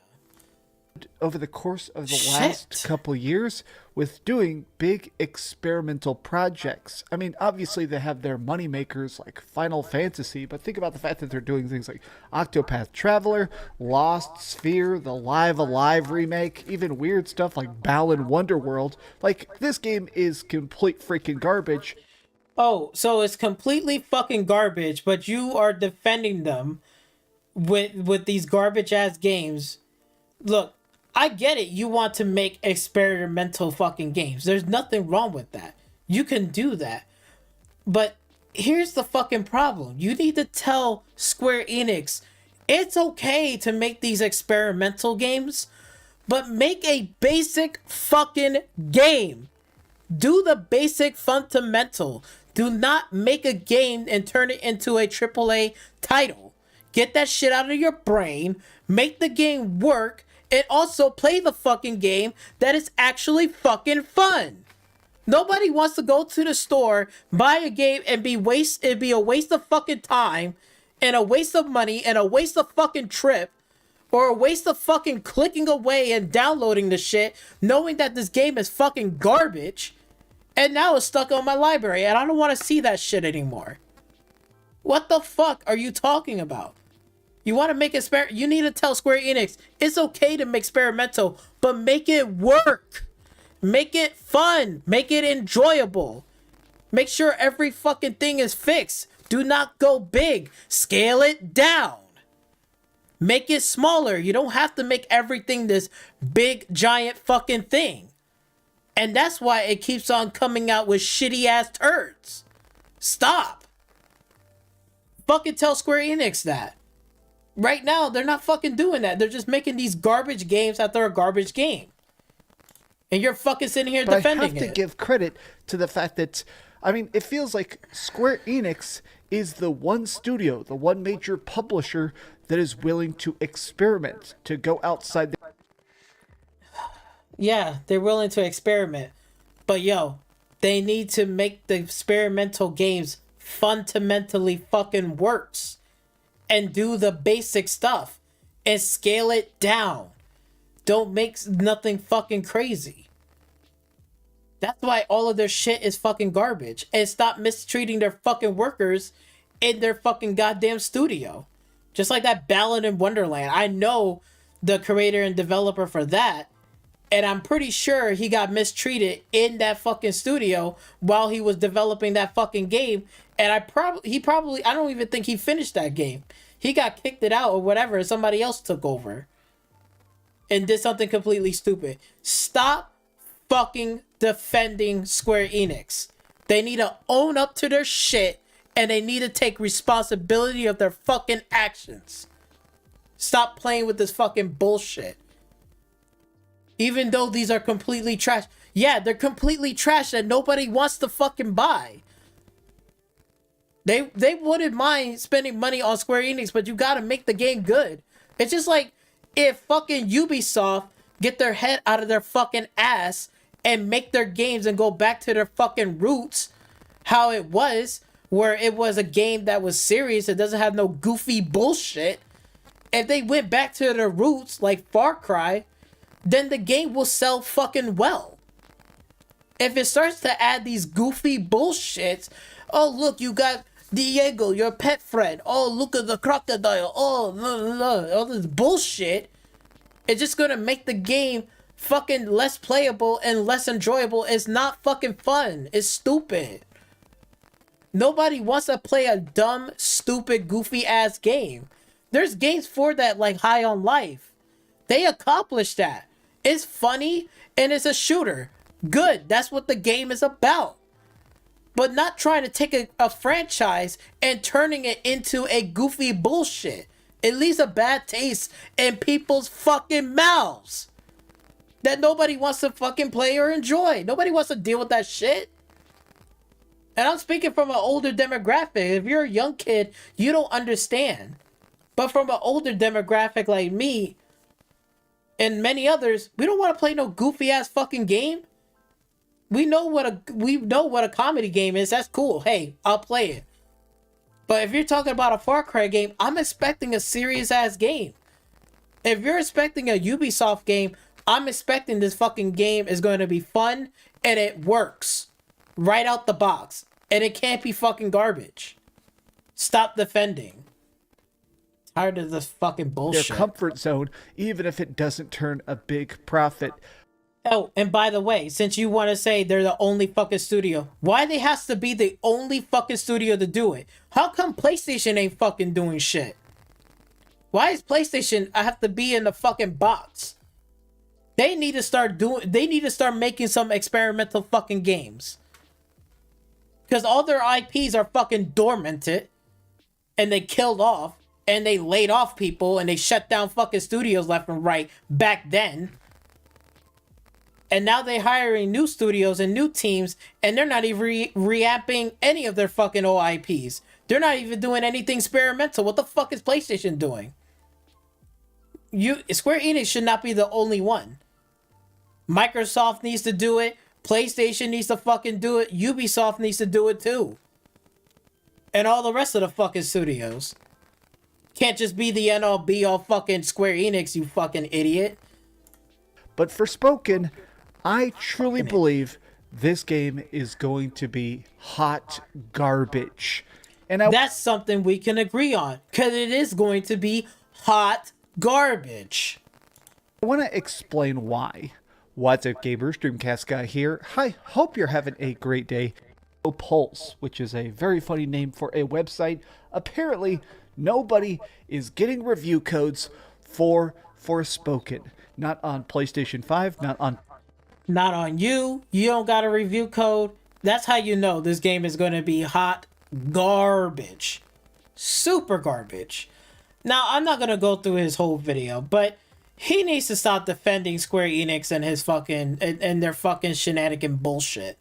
Over the course of the last couple years with doing big experimental projects. I mean, obviously they have their money makers like Final Fantasy, but think about the fact that they're doing things like Octopath Traveler, Lost Sphere, the Live Alive remake, even weird stuff like Balan Wonderworld. Like, this game is complete freaking garbage. Oh, so it's completely fucking garbage, but you are defending them with these garbage ass games. Look, I get it. You want to make experimental fucking games. There's nothing wrong with that. You can do that. But here's the fucking problem. You need to tell Square Enix it's okay to make these experimental games, but make a basic fucking game. Do the basic fundamental. Do not make a game and turn it into a AAA title. Get that shit out of your brain. Make the game work. And also play the fucking game that is actually fucking fun. Nobody wants to go to the store, buy a game, and it'd be a waste of fucking time, and a waste of money, and a waste of fucking trip, or a waste of fucking clicking away and downloading the shit, knowing that this game is fucking garbage, and now it's stuck on my library, and I don't want to see that shit anymore. What the fuck are you talking about? You want to make you need to tell Square Enix it's okay to make experimental, but make it work. Make it fun. Make it enjoyable. Make sure every fucking thing is fixed. Do not go big. Scale it down. Make it smaller. You don't have to make everything this big, giant fucking thing. And that's why it keeps on coming out with shitty ass turds. Stop. Fucking tell Square Enix that. Right now, they're not fucking doing that. They're just making these garbage games after a garbage game. And you're fucking sitting here defending it. I have to give credit to the fact that, I mean, it feels like Square Enix is the one studio, the one major publisher that is willing to experiment, to go outside the... Yeah, they're willing to experiment. But yo, they need to make the experimental games fundamentally fucking works. And do the basic stuff. And scale it down. Don't make nothing fucking crazy. That's why all of their shit is fucking garbage. And stop mistreating their fucking workers in their fucking goddamn studio. Just like that Balan in Wonderland. I know the creator and developer for that. And I'm pretty sure he got mistreated in that fucking studio while he was developing that fucking game. And I don't even think he finished that game. He got kicked it out or whatever, and somebody else took over. And did something completely stupid. Stop fucking defending Square Enix. They need to own up to their shit, and they need to take responsibility of their fucking actions. Stop playing with this fucking bullshit. Even though these are completely trash. Yeah, they're completely trash that nobody wants to fucking buy. They wouldn't mind spending money on Square Enix, but you gotta make the game good. It's just like if fucking Ubisoft get their head out of their fucking ass and make their games and go back to their fucking roots, how it was, where it was a game that was serious, it doesn't have no goofy bullshit. If they went back to their roots, like Far Cry, then the game will sell fucking well. If it starts to add these goofy bullshits, oh look, you got Diego, your pet friend. Oh, look at the crocodile. Oh, all this bullshit. It's just gonna make the game fucking less playable and less enjoyable. It's not fucking fun. It's stupid. Nobody wants to play a dumb, stupid, goofy ass game. There's games for that, like High on Life. They accomplished that. It's funny and it's a shooter. Good. That's what the game is about. But not trying to take a franchise and turning it into a goofy bullshit. It leaves a bad taste in people's fucking mouths that nobody wants to fucking play or enjoy. Nobody wants to deal with that shit. And I'm speaking from an older demographic. If you're a young kid, you don't understand. But from an older demographic like me and many others, we don't want to play no goofy ass fucking game. We know what a comedy game is. That's cool. Hey, I'll play it. But if you're talking about a Far Cry game, I'm expecting a serious ass game. If you're expecting a Ubisoft game, I'm expecting this fucking game is going to be fun and it works right out the box. And it can't be fucking garbage. Stop defending. Tired of this fucking bullshit. Their comfort zone, even if it doesn't turn a big profit. Oh, and by the way, since you want to say they're the only fucking studio, why they has to be the only fucking studio to do it? How come PlayStation ain't fucking doing shit? Why is PlayStation have to be in the fucking box? They need to start making some experimental fucking games. Because all their IPs are fucking dormanted. And they killed off. And they laid off people. And they shut down fucking studios left and right back then. And now they're hiring new studios and new teams. And they're not even reapping any of their fucking old IPs. They're not even doing anything experimental. What the fuck is PlayStation doing? Square Enix should not be the only one. Microsoft needs to do it. PlayStation needs to fucking do it. Ubisoft needs to do it too. And all the rest of the fucking studios. Can't just be the end-all be-all fucking Square Enix, you fucking idiot. But Forspoken, I truly believe this game is going to be hot garbage. And that's something we can agree on. Because it is going to be hot garbage. I want to explain why. What's up, gamers? Dreamcast Guy here. Hi, hope you're having a great day. Pulse, which is a very funny name for a website. Apparently, nobody is getting review codes for Forspoken. Not on PlayStation 5, not on you. You don't got a review code. That's how you know this game is going to be hot garbage. Super garbage. Now, I'm not going to go through his whole video, but he needs to stop defending Square Enix and his fucking and their fucking shenanigan bullshit.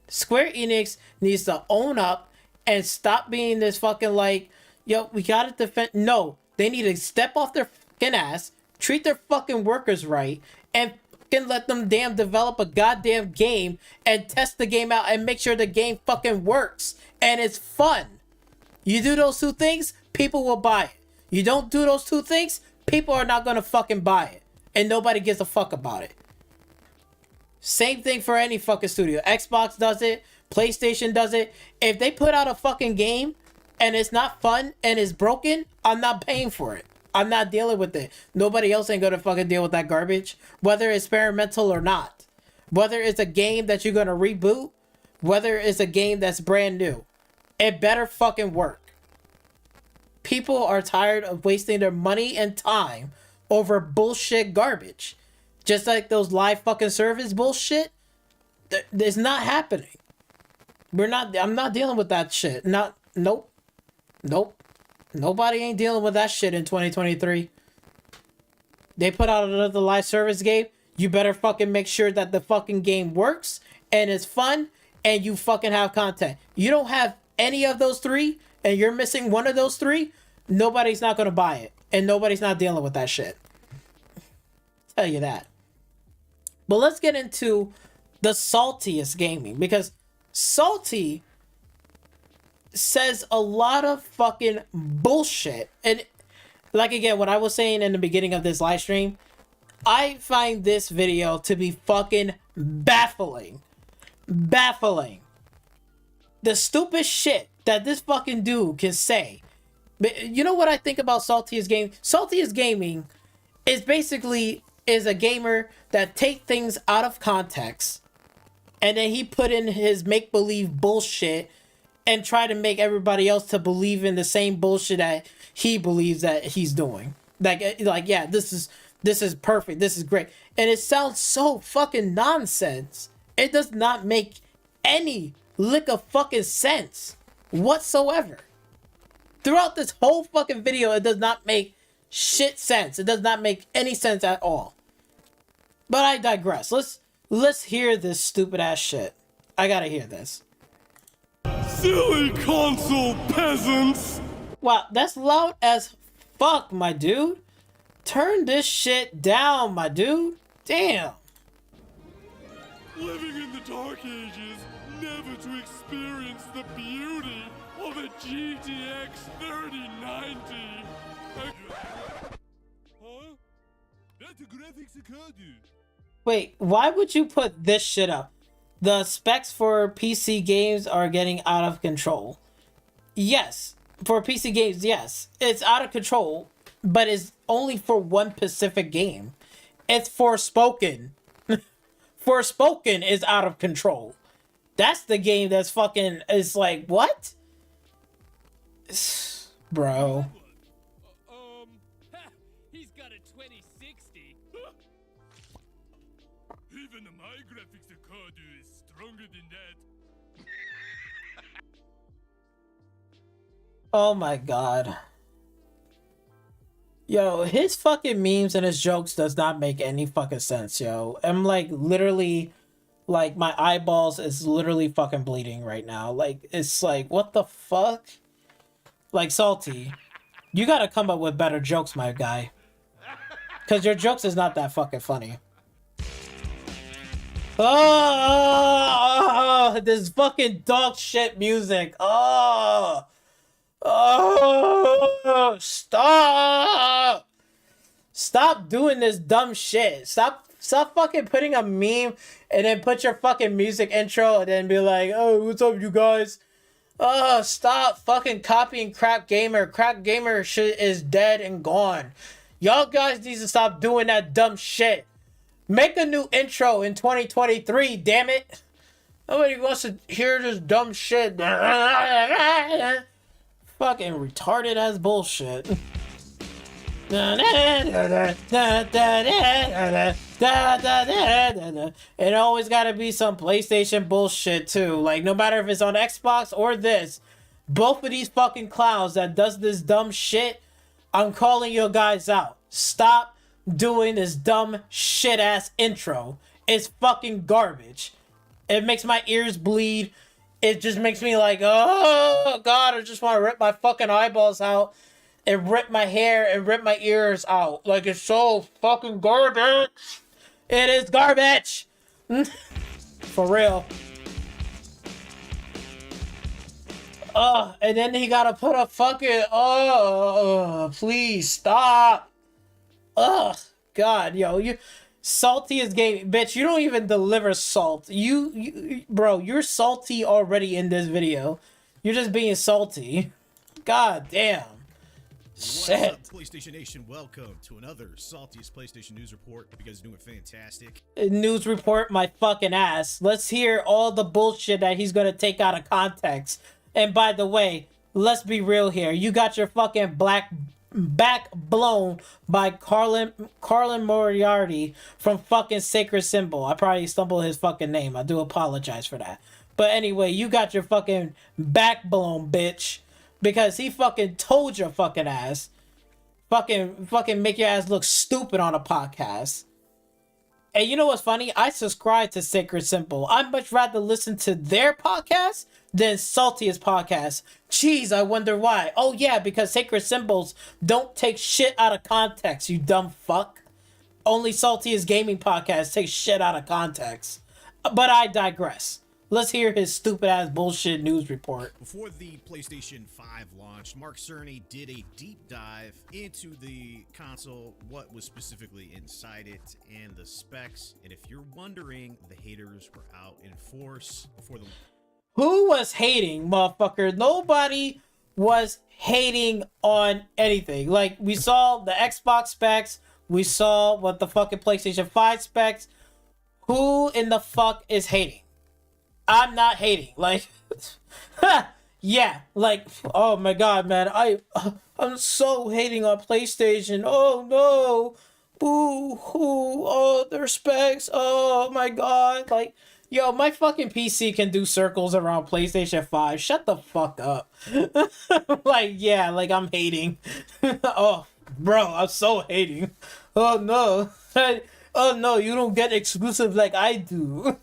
Square Enix needs to own up and stop being this fucking like, yo, we gotta defend. No, they need to step off their fucking ass, treat their fucking workers right, and fucking let them damn develop a goddamn game and test the game out and make sure the game fucking works and it's fun. You do those two things, people will buy it. You don't do those two things, people are not gonna fucking buy it. And nobody gives a fuck about it. Same thing for any fucking studio. Xbox does it. PlayStation does it. If they put out a fucking game and it's not fun and it's broken, I'm not paying for it. I'm not dealing with it. Nobody else ain't gonna fucking deal with that garbage. Whether it's experimental or not. Whether it's a game that you're gonna reboot. Whether it's a game that's brand new. It better fucking work. People are tired of wasting their money and time over bullshit garbage. Just like those live fucking service bullshit. It's not happening. I'm not dealing with that shit. Nope. Nobody ain't dealing with that shit in 2023. They put out another live service game. You better fucking make sure that the fucking game works and it's fun and you fucking have content. You don't have any of those three and you're missing one of those three, nobody's not gonna buy it. And nobody's not dealing with that shit. Tell you that. But let's get into the Saltiest gaming. Because Salty says a lot of fucking bullshit. And like again, what I was saying in the beginning of this live stream, I find this video to be fucking baffling. Baffling. The stupid shit that this fucking dude can say. But you know what I think about Saltiest Gaming? Saltiest Gaming is basically a gamer that take things out of context and then he put in his make-believe bullshit and try to make everybody else to believe in the same bullshit that he believes that he's doing. Like yeah, this This is perfect. This is great. And it sounds so fucking nonsense. It does not make any lick of fucking sense whatsoever. Throughout this whole fucking video, it does not make shit sense. It does not make any sense at all. But I digress. Let's hear this stupid ass shit. I gotta hear this. Silly console peasants! Wow, that's loud as fuck, my dude. Turn this shit down, my dude. Damn. Living in the dark ages, never to experience the beauty of a GTX 3090. Huh? That's a graphics card. Wait, why would you put this shit up? The specs for PC games are getting out of control. Yes, for PC games, yes. It's out of control, but it's only for one specific game. It's Forspoken. Forspoken is out of control. That's the game that's fucking, is like, what? Bro. He's got a 2060. Even my graphics card is stronger than that. Oh my god. Yo, his fucking memes and his jokes does not make any fucking sense, yo. I'm like literally, like my eyeballs is literally fucking bleeding right now. Like, it's like, what the fuck? Like, Salty, you gotta come up with better jokes, my guy. Cause your jokes is not that fucking funny. Oh, this fucking dog shit music. Oh, stop. Stop doing this dumb shit. Stop fucking putting a meme and then put your fucking music intro and then be like, oh, what's up, you guys? Oh, stop fucking copying Crap Gamer. Crap Gamer shit is dead and gone. Y'all guys need to stop doing that dumb shit. Make a new intro in 2023, damn it. Nobody wants to hear this dumb shit. Fucking retarded ass bullshit. It always gotta be some PlayStation bullshit too. Like, no matter if it's on Xbox or this, both of these fucking clowns that does this dumb shit, I'm calling you guys out. Stop doing this dumb shit ass intro. It's fucking garbage. It makes my ears bleed. It just makes me like, oh god, I just want to rip my fucking eyeballs out and rip my hair and rip my ears out. Like, it's so fucking garbage. It is garbage. For real. And then he gotta put a fucking, please stop. Ugh, god, yo, you Saltiest game, bitch. You don't even deliver salt. Bro, you're salty already in this video. You're just being salty. God damn. Shit. What's up, PlayStation Nation? Welcome to another Saltiest PlayStation News Report. You guys are doing fantastic. News report my fucking ass. Let's hear all the bullshit that he's gonna take out of context. And by the way, let's be real here. You got your fucking back blown by Carlin Moriarty from fucking Sacred Symbol. I probably stumbled his fucking name. I do apologize for that. But anyway, you got your fucking back blown, bitch. Because he fucking told your fucking ass. Fucking make your ass look stupid on a podcast. And you know what's funny? I subscribe to Sacred Symbol. I'd much rather listen to their podcast than Saltiest podcast. Jeez, I wonder why. Oh yeah, because Sacred Symbols don't take shit out of context, you dumb fuck. Only Saltiest gaming podcast takes shit out of context. But I digress. Let's hear his stupid ass bullshit news report. Before the PlayStation 5 launched, Mark Cerny did a deep dive into the console, what was specifically inside it, and the specs. And if you're wondering, the haters were out in force before the... Who was hating, motherfucker? Nobody was hating on anything. Like, we saw the Xbox specs. We saw what the fucking PlayStation 5 specs. Who in the fuck is hating? I'm not hating. Like, yeah, like, oh my god, man, I'm so hating on PlayStation. Oh no, oh, their specs, oh my god, like, yo, my fucking PC can do circles around PlayStation 5. Shut the fuck up. Like, yeah, like, I'm hating. Oh, bro, I'm so hating. Oh, no. Oh, no, you don't get exclusive like I do.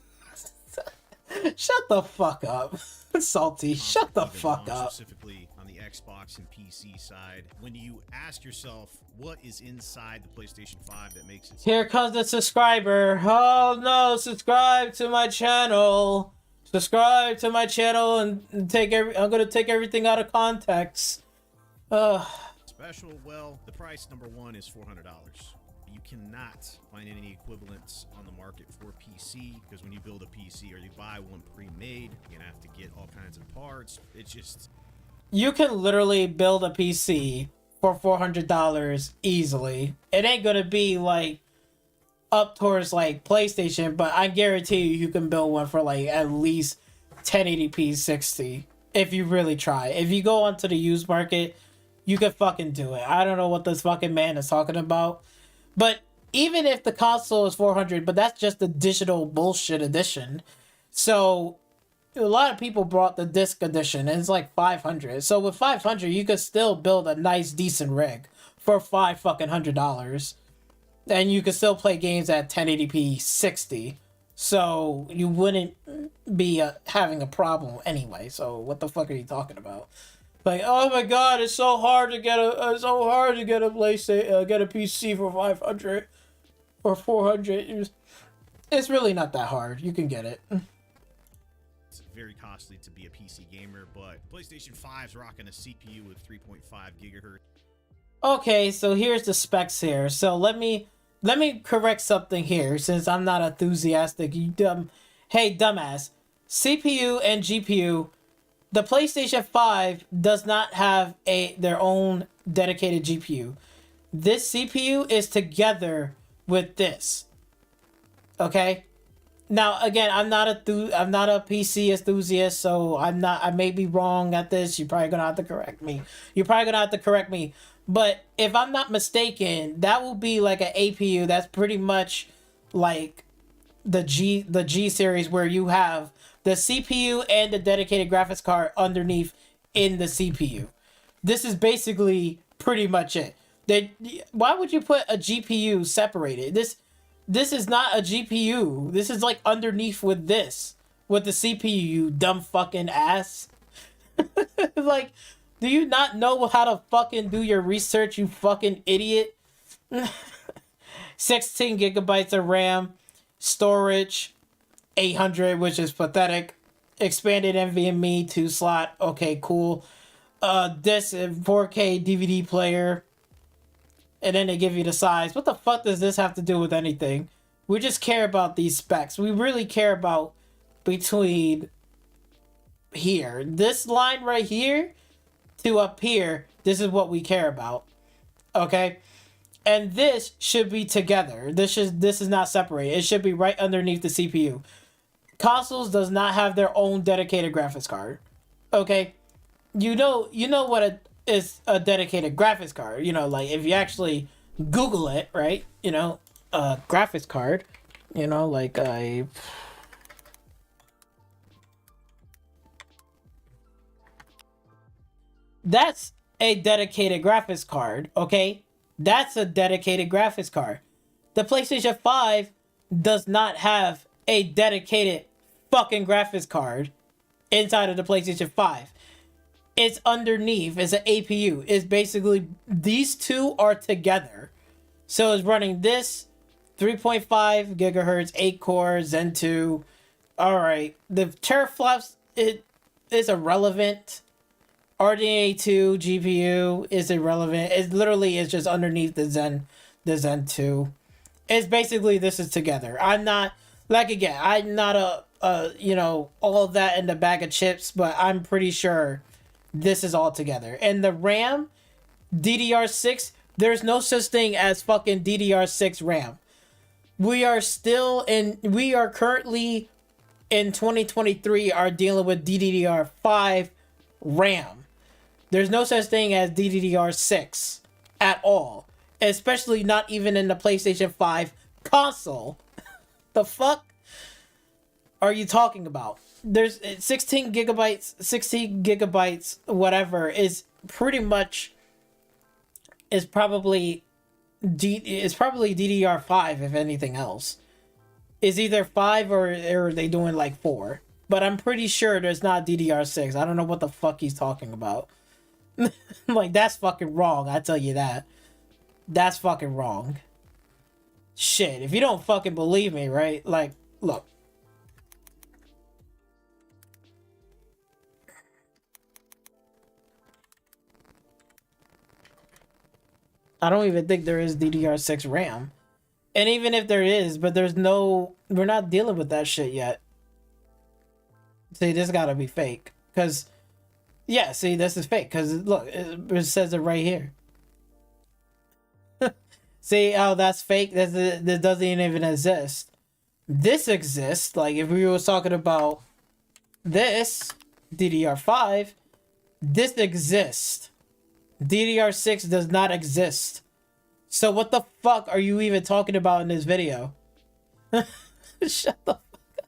Shut the fuck up. Salty, shut the fuck up. Specifically on the Xbox and PC side, when you ask yourself what is inside the PlayStation 5 that makes it... Here comes the subscriber. Oh no, subscribe to my channel. Subscribe to my channel and I'm gonna take everything out of context. Special, well, the price number one is $400. You cannot find any equivalents on the market for PC, because when you build a PC or you buy one pre-made, you're gonna have to get all kinds of parts. It's just... You can literally build a PC for $400 easily. It ain't gonna be like up towards like PlayStation, but I guarantee you can build one for like at least 1080p 60 if you really try. If you go onto the used market, you can fucking do it. I don't know what this fucking man is talking about. But even if the console is $400, but that's just the digital bullshit edition. So a lot of people brought the disc edition, and it's like $500. So with $500, you could still build a nice, decent rig for $500, and you could still play games at 1080p 60. So you wouldn't be having a problem anyway. So what the fuck are you talking about? Like, oh my god, it's so hard to get a PlayStation, get a PC for 500 or 400. It's really not that hard. You can get it. It's very costly to be a PC gamer, but PlayStation 5's rocking a CPU with 3.5 gigahertz. Okay, so here's the specs here. So let me correct something here, since I'm not enthusiastic. Hey, dumbass. CPU and GPU. The PlayStation 5 does not have their own dedicated GPU. This CPU is together with this. Okay? Now, again, I'm not a PC enthusiast, so I may be wrong at this. You're probably gonna have to correct me. But if I'm not mistaken, that will be like an APU that's pretty much like the G series, where you have the CPU and the dedicated graphics card underneath in the CPU. This is basically pretty much it. Why would you put a GPU separated? This is not a GPU. This is like underneath with the CPU, you dumb fucking ass. Like, do you not know how to fucking do your research, you fucking idiot? 16 gigabytes of RAM, storage, 800, which is pathetic. Expanded NVMe 2 slot. Okay, cool. This 4K DVD player. And then they give you the size. What the fuck does this have to do with anything? We just care about these specs. We really care about between here. This line right here to up here. This is what we care about. Okay? And this should be together. This is not separated. It should be right underneath the CPU. Consoles does not have their own dedicated graphics card. Okay? You know what is a dedicated graphics card. You know, like if you actually Google it, right? You know, graphics card. You know, like that's a dedicated graphics card, okay? That's a dedicated graphics card. The PlayStation 5 does not have a dedicated fucking graphics card inside of the PlayStation 5. It's underneath. It's an APU. It's basically, these two are together. So it's running this 3.5 gigahertz, 8 core, Zen 2. Alright. The teraflops, it is irrelevant. RDNA 2 GPU is irrelevant. It literally is just underneath the Zen 2. It's basically, this is together. I'm not, like, again, I'm not all of that in the bag of chips, but I'm pretty sure this is all together. And the RAM, DDR6, there's no such thing as fucking DDR6 RAM. We are currently in 2023 are dealing with DDR5 RAM. There's no such thing as DDR6 at all. especially not even in the PlayStation 5 console. The fuck are you talking about? There's 16 gigabytes, whatever, is pretty much, is probably DDR5, if anything else. Is either 5 or are they doing like 4? But I'm pretty sure there's not DDR6. I don't know what the fuck he's talking about. Like, that's fucking wrong, I tell you that. That's fucking wrong. Shit, if you don't fucking believe me, right? Like, look. I don't even think there is DDR6 RAM. And even if there is, but there's no... We're not dealing with that shit yet. See, this gotta be fake. Because... Yeah, see, this is fake. Because, look, it says it right here. See how that's fake? This doesn't even exist. This exists. Like, if we were talking about this, DDR5, this exists. DDR6 does not exist. So what the fuck are you even talking about in this video? Shut the fuck up.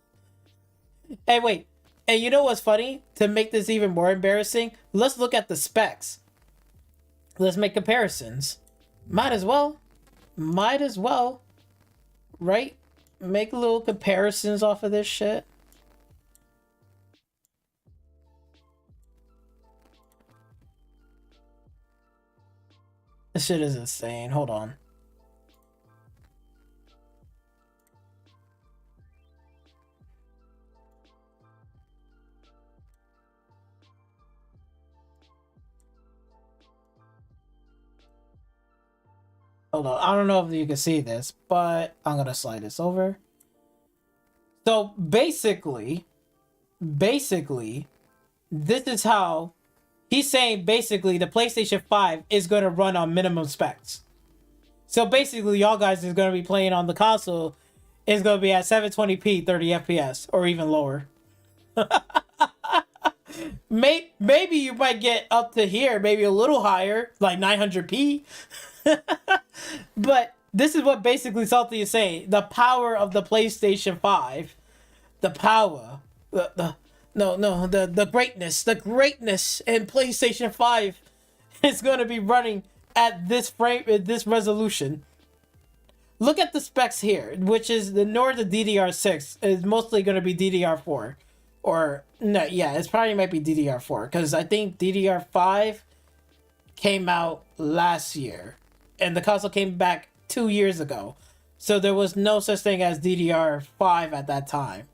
Hey, wait. And you know what's funny? To make this even more embarrassing, let's look at the specs. Let's make comparisons. Might as well. Might as well. Right? Make little comparisons off of this shit. This shit is insane. Hold on. Hold on. I don't know if you can see this, but I'm going to slide this over. So basically, this is how he's saying basically the PlayStation 5 is going to run on minimum specs. So basically, y'all guys is going to be playing on the console is going to be at 720p, 30 FPS, or even lower. Maybe you might get up to here, maybe a little higher, like 900p. But this is what basically Salty is saying. The power of the PlayStation 5, the power, the greatness in PlayStation 5 is going to be running at this frame, at this resolution. Look at the specs here, which is the DDR6 is mostly going to be DDR4. Or, no, yeah, it's probably might be DDR4. Because I think DDR5 came out last year. And the console came back 2 years ago. So there was no such thing as DDR5 at that time.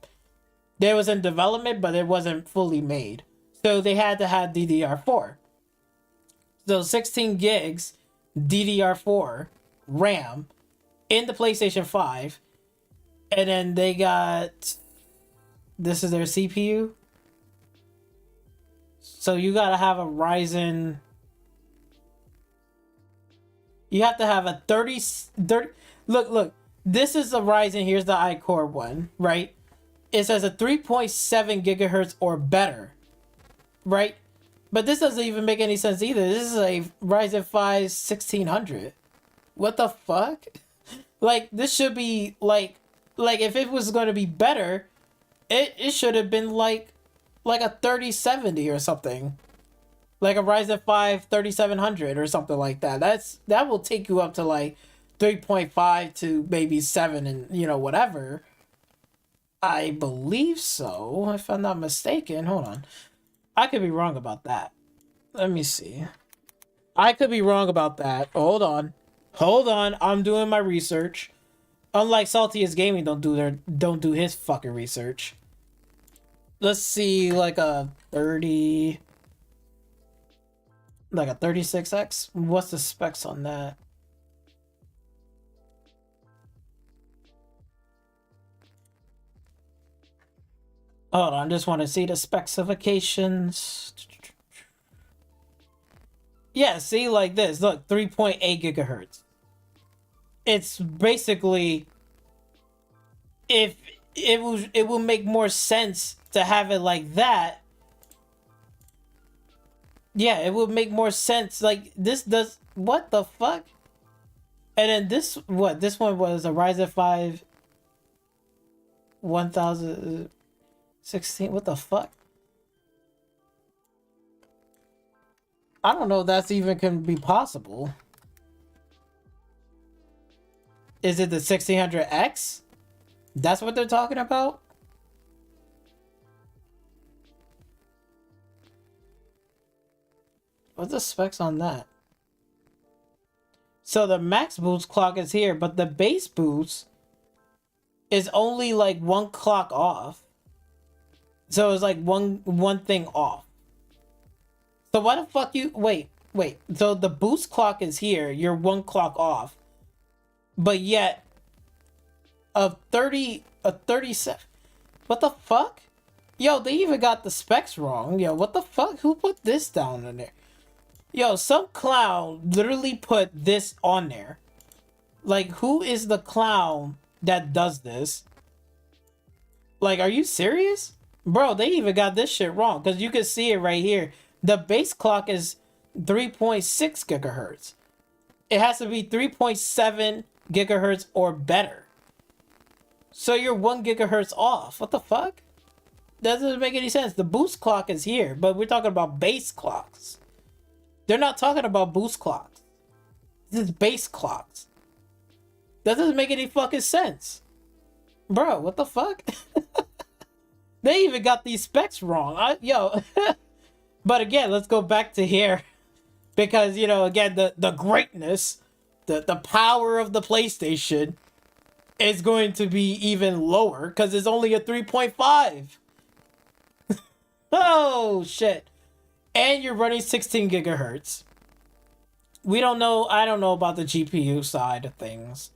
There was in development, but it wasn't fully made. So they had to have DDR4. So 16 gigs DDR4 RAM in the PlayStation 5. And then they got... This is their CPU. So you gotta have a Ryzen... You have to have a 30... Look. This is the Ryzen. Here's the iCore one, right? It says a 3.7 gigahertz or better, right? But this doesn't even make any sense either. This is a Ryzen 5 1600. What the fuck? Like, this should be, like if it was going to be better, it should have been, like a 3070 or something. Like a Ryzen 5 3700 or something like that. That will take you up to like 3.5 to maybe 7 and, you know, whatever. I believe so, if I'm not mistaken. Hold on. I could be wrong about that. Let me see. I could be wrong about that. Hold on. I'm doing my research. Unlike Saltiest Gaming don't do his fucking research. Let's see, like a 36X. What's the specs on that? Hold on, I just want to see the specifications. Yeah, see, like this. Look, 3.8 gigahertz. It's basically, if it will make more sense to have it like that. Yeah, it would make more sense. Like, this does... What the fuck? And then this one was a Ryzen 5 1016. What the fuck? I don't know if that's even can be possible. Is it the 1600X? That's what they're talking about? What's the specs on that? So the max boost clock is here, but the base boost is only like 1 clock off. So it's like one thing off. So why the fuck you wait. So the boost clock is here, you're 1 clock off. But yet a 37. What the fuck? Yo, they even got the specs wrong. Yo, what the fuck? Who put this down in there? Yo, some clown literally put this on there. Like, who is the clown that does this? Like, are you serious? Bro, they even got this shit wrong. Because you can see it right here. The base clock is 3.6 gigahertz. It has to be 3.7 gigahertz or better. So you're 1 gigahertz off. What the fuck? That doesn't make any sense. The boost clock is here, but we're talking about base clocks. They're not talking about boost clocks. This is base clocks. That doesn't make any fucking sense. Bro, what the fuck? They even got these specs wrong. Yo. But again, let's go back to here. Because, you know, again, the greatness, the power of the PlayStation is going to be even lower. Because it's only a 3.5. Oh, shit. And you're running 16 gigahertz. We don't know. I don't know about the GPU side of things.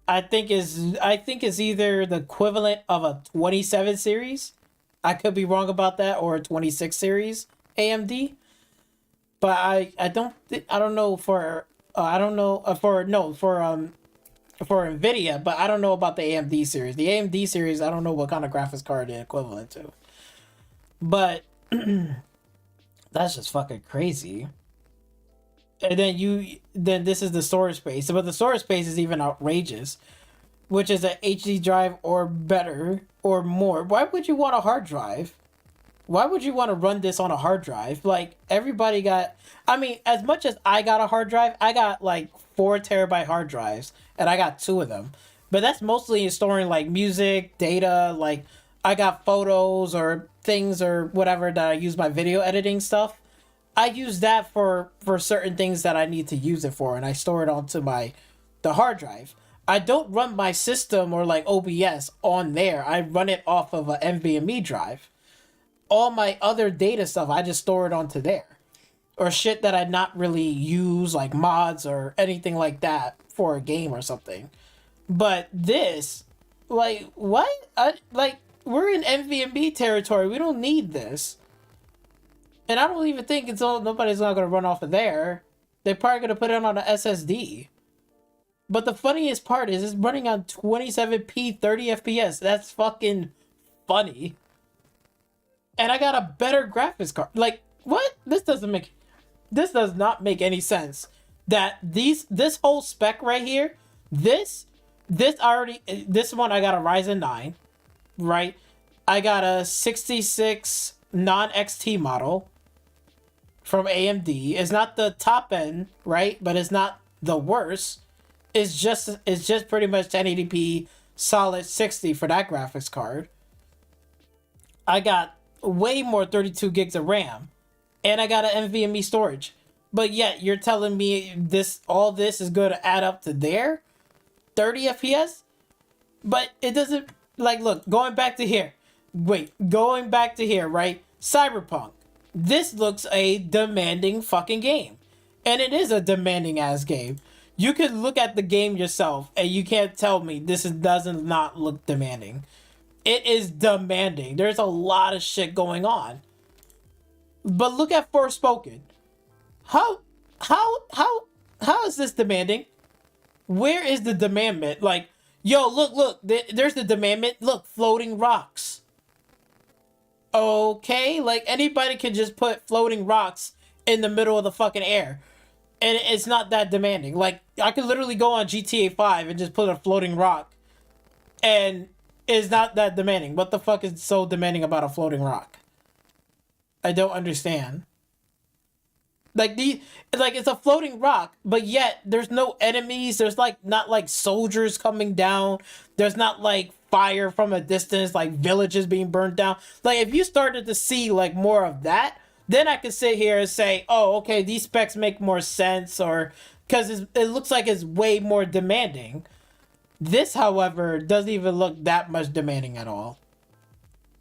I think it's either the equivalent of a 27 series. I could be wrong about that, or a 26 series AMD. But I don't know for Nvidia, but I don't know about the AMD series. The AMD series, I don't know what kind of graphics card they're equivalent to. But that's just fucking crazy. And then this is the storage space. But the storage space is even outrageous, which is an HD drive or better or more. Why would you want a hard drive? Why would you want to run this on a hard drive? Like, everybody got... I mean, as much as I got a hard drive, I got like 4 terabyte hard drives, and I got 2 of them. But that's mostly in storing like music, data, like I got photos or things or whatever that I use my video editing stuff. I use that for certain things that I need to use it for, and I store it onto the hard drive. I don't run my system or like OBS on there. I run it off of a NVMe drive. All my other data stuff, I just store it onto there. Or shit that I not really use, like mods or anything like that for a game or something. But this, like, what? We're in NVMe territory. We don't need this. And I don't even think nobody's not going to run off of there. They're probably going to put it on an SSD. But the funniest part is it's running on 27p 30 FPS. That's fucking funny. And I got a better graphics card. Like, what? This does not make any sense. That this whole spec right here, this one I got a Ryzen 9, right? I got a 66 non-XT model from AMD. It's not the top end, right? But it's not the worst. It's just pretty much 1080p solid 60 for that graphics card. I got way more 32 gigs of RAM, and I got an NVMe storage. But yet you're telling me all this is going to add up to their 30 FPS? But it doesn't, like, look, going back to here, right? Cyberpunk. This looks a demanding fucking game. And it is a demanding ass game. You can look at the game yourself and you can't tell me doesn't not look demanding. It is demanding. There's a lot of shit going on. But look at Forspoken. How is this demanding? Where is the demandment? Like, yo, look, there's the demandment. Look, floating rocks. Okay, like anybody can just put floating rocks in the middle of the fucking air. And it's not that demanding. Like, I could literally go on GTA 5 and just put a floating rock, and it's not that demanding. What the fuck is so demanding about a floating rock? I don't understand. Like, it's a floating rock, but yet there's no enemies. There's like not like soldiers coming down. There's not like fire from a distance, like villages being burned down. Like, if you started to see like more of that, then I could sit here and say, oh, okay, these specs make more sense, or because it looks like it's way more demanding. This, however, doesn't even look that much demanding at all.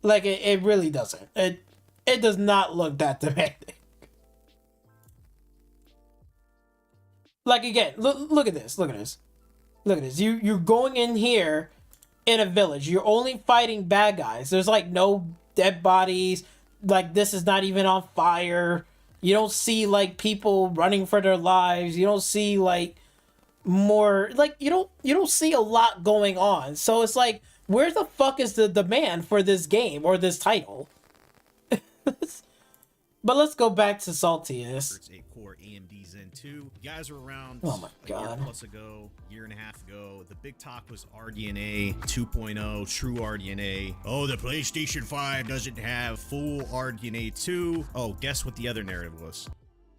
Like, it really doesn't. It does not look that demanding. Like, again, look at this. Look at this. Look at this. You're going in here in a village. You're only fighting bad guys. There's, like, no dead bodies. Like, this is not even on fire. You don't see, like, people running for their lives. You don't see, like, more... Like, you don't see a lot going on. So it's like, where the fuck is the demand for this game or this title? But let's go back to Saltiest. It's a core AMD Zen 2. You guys were around oh my a God. year plus ago, year and a half ago. The big talk was RDNA 2.0, true RDNA. Oh, the PlayStation 5 doesn't have full RDNA 2. Oh, guess what the other narrative was?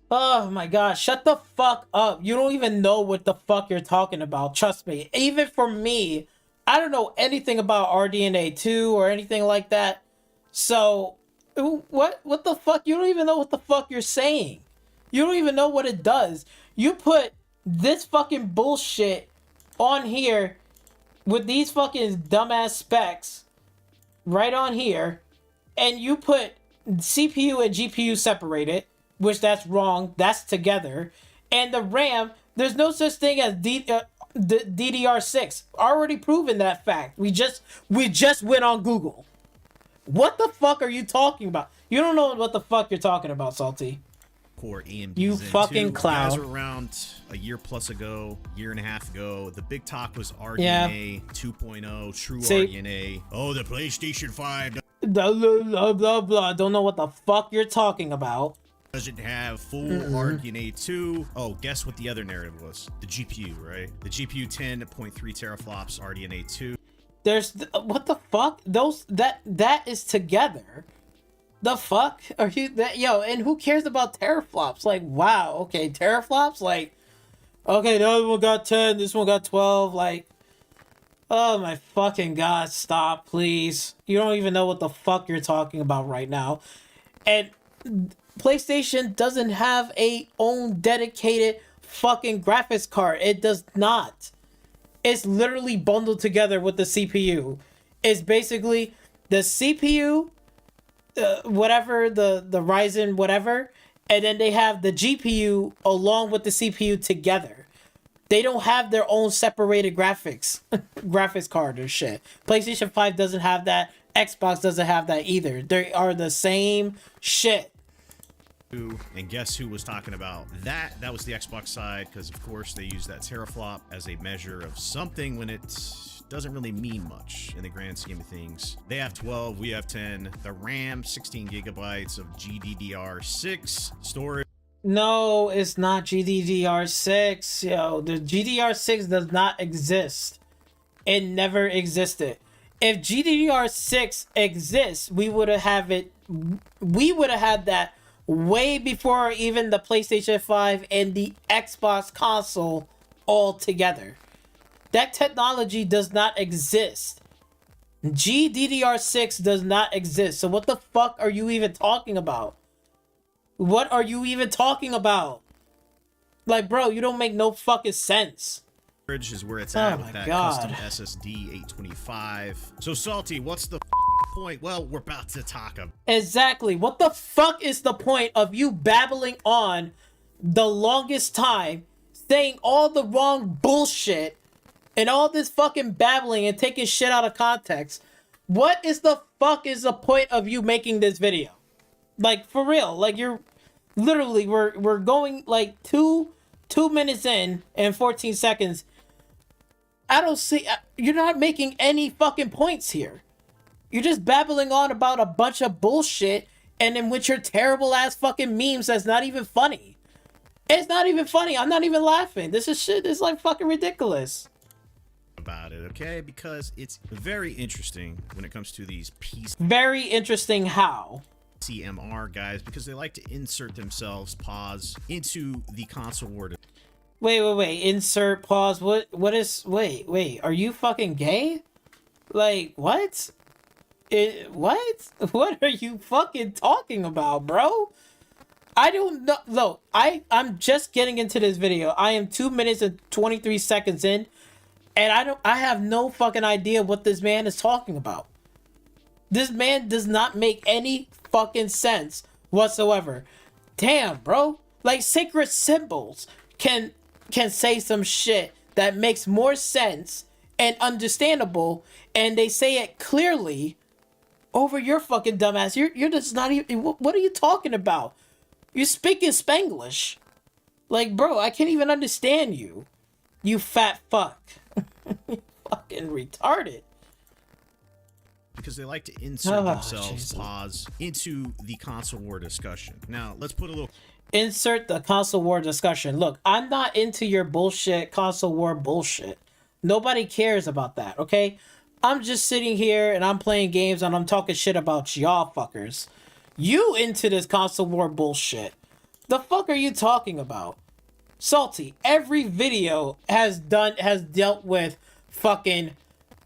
Oh my God, shut the fuck up. You don't even know what the fuck you're talking about. Trust me. Even for me, I don't know anything about RDNA 2 or anything like that. So... What the fuck? You don't even know what the fuck you're saying. You don't even know what it does. You put this fucking bullshit on here with these fucking dumbass specs right on here, and you put CPU and GPU separated, which that's wrong. That's together. And the RAM, there's no such thing as DDR6. Already proven that fact. We just went on Google. What the fuck are you talking about? You don't know what the fuck you're talking about, Salty. Core AMD you Zen fucking 2. clown. You guys were around a year plus ago, year and a half ago. The big talk was RDNA 2.0, true RDNA. Oh, the PlayStation 5 blah, blah, blah, blah. Don't know what the fuck you're talking about. Doesn't have full RDNA 2. Oh, guess what the other narrative was? The GPU, right? The GPU 10.3 teraflops RDNA 2. There's what the fuck? That is together. The fuck are you that yo? And who cares about teraflops? Like, wow, okay, teraflops. Like, okay, the other one got 10, this one got 12. Like, oh my fucking God, stop, please. You don't even know what the fuck you're talking about right now. And PlayStation doesn't have a own dedicated fucking graphics card. It does not. It's literally bundled together with the CPU. It's basically the CPU, whatever, the Ryzen whatever, and then they have the GPU along with the CPU together. They don't have their own separated graphics card or shit. PlayStation 5 doesn't have that. Xbox doesn't have that either. They are the same shit. And guess who was talking about that? That was the Xbox side, because of course they use that teraflop as a measure of something when it doesn't really mean much in the grand scheme of things. They have 12, we have 10. The RAM, 16 gigabytes of GDDR6 storage. No, it's not GDDR6. Yo, the GDDR6 does not exist. It never existed. If GDDR6 exists, we would have had that way before even the PlayStation 5 and the Xbox console all together. That technology does not exist. GDDR6 does not exist. So what the fuck are you even talking about? What are you even talking about? Like, bro, you don't make no fucking sense. Is where it's at with that custom SSD 825. So Salty, what's the point? Well, we're about to talk about. Exactly. What the fuck is the point of you babbling on the longest time, saying all the wrong bullshit and all this fucking babbling and taking shit out of context? What is the fuck is the point of you making this video? Like, for real. Like, you're literally, we're going like two minutes in and 14 seconds. I don't see, you're not making any fucking points here. You're just babbling on about a bunch of bullshit, and in which your terrible ass fucking memes that's not even funny. It's not even funny. I'm not even laughing. This is shit. It's like fucking ridiculous. About it, okay? Because it's very interesting when it comes to these Very interesting how? CMR guys, because they like to insert themselves, pause, into the console war. Wait. Insert, pause. What is, wait. Are you fucking gay? Like, what? What? What are you fucking talking about, bro? I don't know. Look, I'm just getting into this video. I am 2 minutes and 23 seconds in, and I have no fucking idea what this man is talking about. This man does not make any fucking sense whatsoever. Damn, bro. Like, sacred symbols can say some shit that makes more sense and understandable, and they say it clearly over your fucking dumbass. You're just not even. What are you talking about? You're speaking Spanglish. Like, bro, I can't even understand you. You fat fuck. Fucking retarded. Because they like to insert themselves, pause, into the console war discussion. Now, let's put a little... Insert the console war discussion. Look, I'm not into your bullshit, console war bullshit. Nobody cares about that, okay? I'm just sitting here and I'm playing games and I'm talking shit about y'all fuckers. You into this console war bullshit. The fuck are you talking about? Salty, every video has dealt with fucking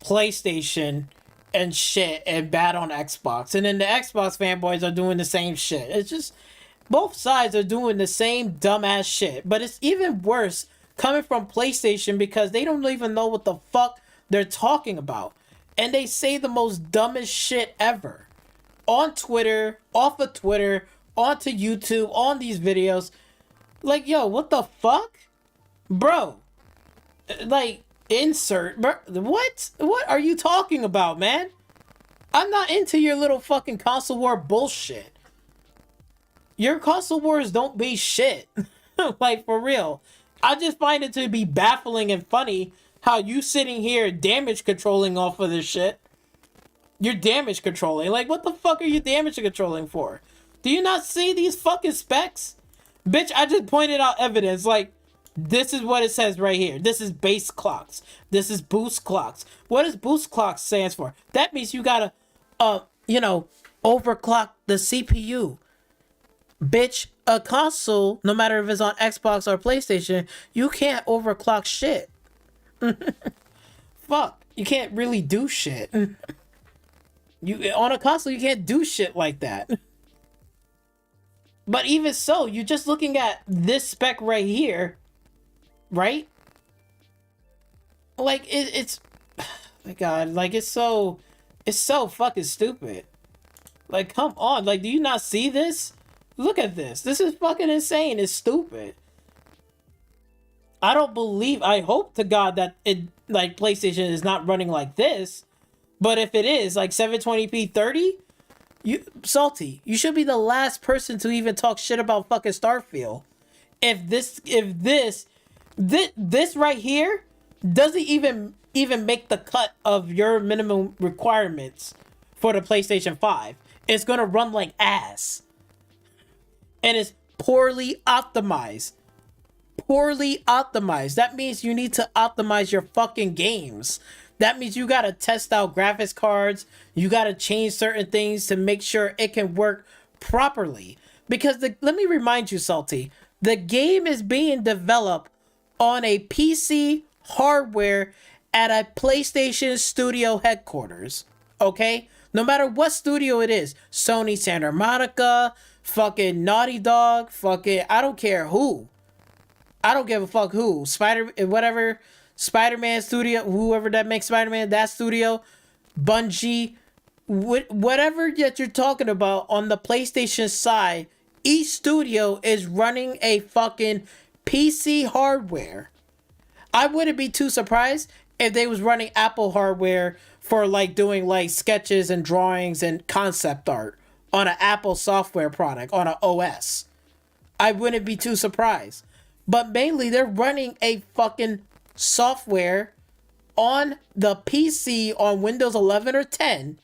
PlayStation and shit and bad on Xbox. And then the Xbox fanboys are doing the same shit. It's just, both sides are doing the same dumbass shit. But it's even worse coming from PlayStation because they don't even know what the fuck they're talking about. And they say the most dumbest shit ever. On Twitter, off of Twitter, onto YouTube, on these videos. Like, yo, what the fuck? Bro. Like, insert. Bro, what? What are you talking about, man? I'm not into your little fucking console war bullshit. Your console wars don't be shit. Like, for real. I just find it to be baffling and funny how you sitting here damage controlling off of this shit. You're damage controlling. Like, what the fuck are you damage controlling for? Do you not see these fucking specs? Bitch, I just pointed out evidence. Like, this is what it says right here. This is base clocks. This is boost clocks. What does boost clocks stands for? That means you gotta, overclock the CPU. Bitch, a console, no matter if it's on Xbox or PlayStation, you can't overclock shit. Fuck, you can't really do shit. You on a console, you can't do shit like that. But even so, you're just looking at this spec right here, right? Like it's my god, like it's so fucking stupid. Like, come on, like, do you not see this? Look at this. This is fucking insane. It's stupid. I hope to God that it, like, PlayStation is not running like this. But if it is, like 720p 30, Salty, you should be the last person to even talk shit about fucking Starfield. If this right here doesn't even make the cut of your minimum requirements for the PlayStation 5, it's gonna run like ass. And it's poorly optimized. Poorly optimized. That means you need to optimize your fucking games. That means you gotta test out graphics cards. You gotta change certain things to make sure it can work properly. Because let me remind you, Salty, the game is being developed on a PC hardware at a PlayStation studio headquarters. Okay? No matter what studio it is. Sony, Santa Monica, fucking Naughty Dog, fucking, I don't care who. I don't give a fuck who. Spider-Man studio, whoever that makes Spider-Man, that studio, Bungie, whatever that you're talking about on the PlayStation side, each studio is running a fucking PC hardware. I wouldn't be too surprised if they was running Apple hardware for like doing like sketches and drawings and concept art on an Apple software product, on an OS. I wouldn't be too surprised. But mainly they're running a fucking software on the PC on Windows 11 or 10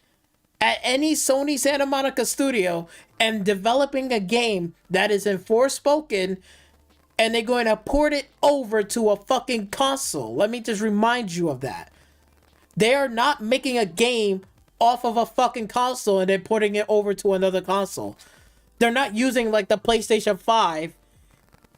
at any Sony Santa Monica studio and developing a game that is in Forspoken and they're going to port it over to a fucking console. Let me just remind you of that. They are not making a game off of a fucking console and then porting it over to another console. They're not using like the PlayStation 5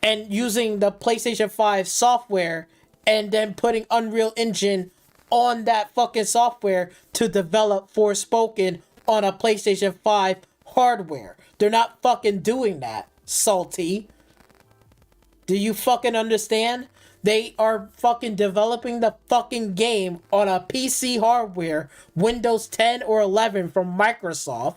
and using the PlayStation 5 software and then putting Unreal Engine on that fucking software to develop Forspoken on a PlayStation 5 hardware. They're not fucking doing that, Salty. Do you fucking understand? They are fucking developing the fucking game on a PC hardware, Windows 10 or 11 from Microsoft.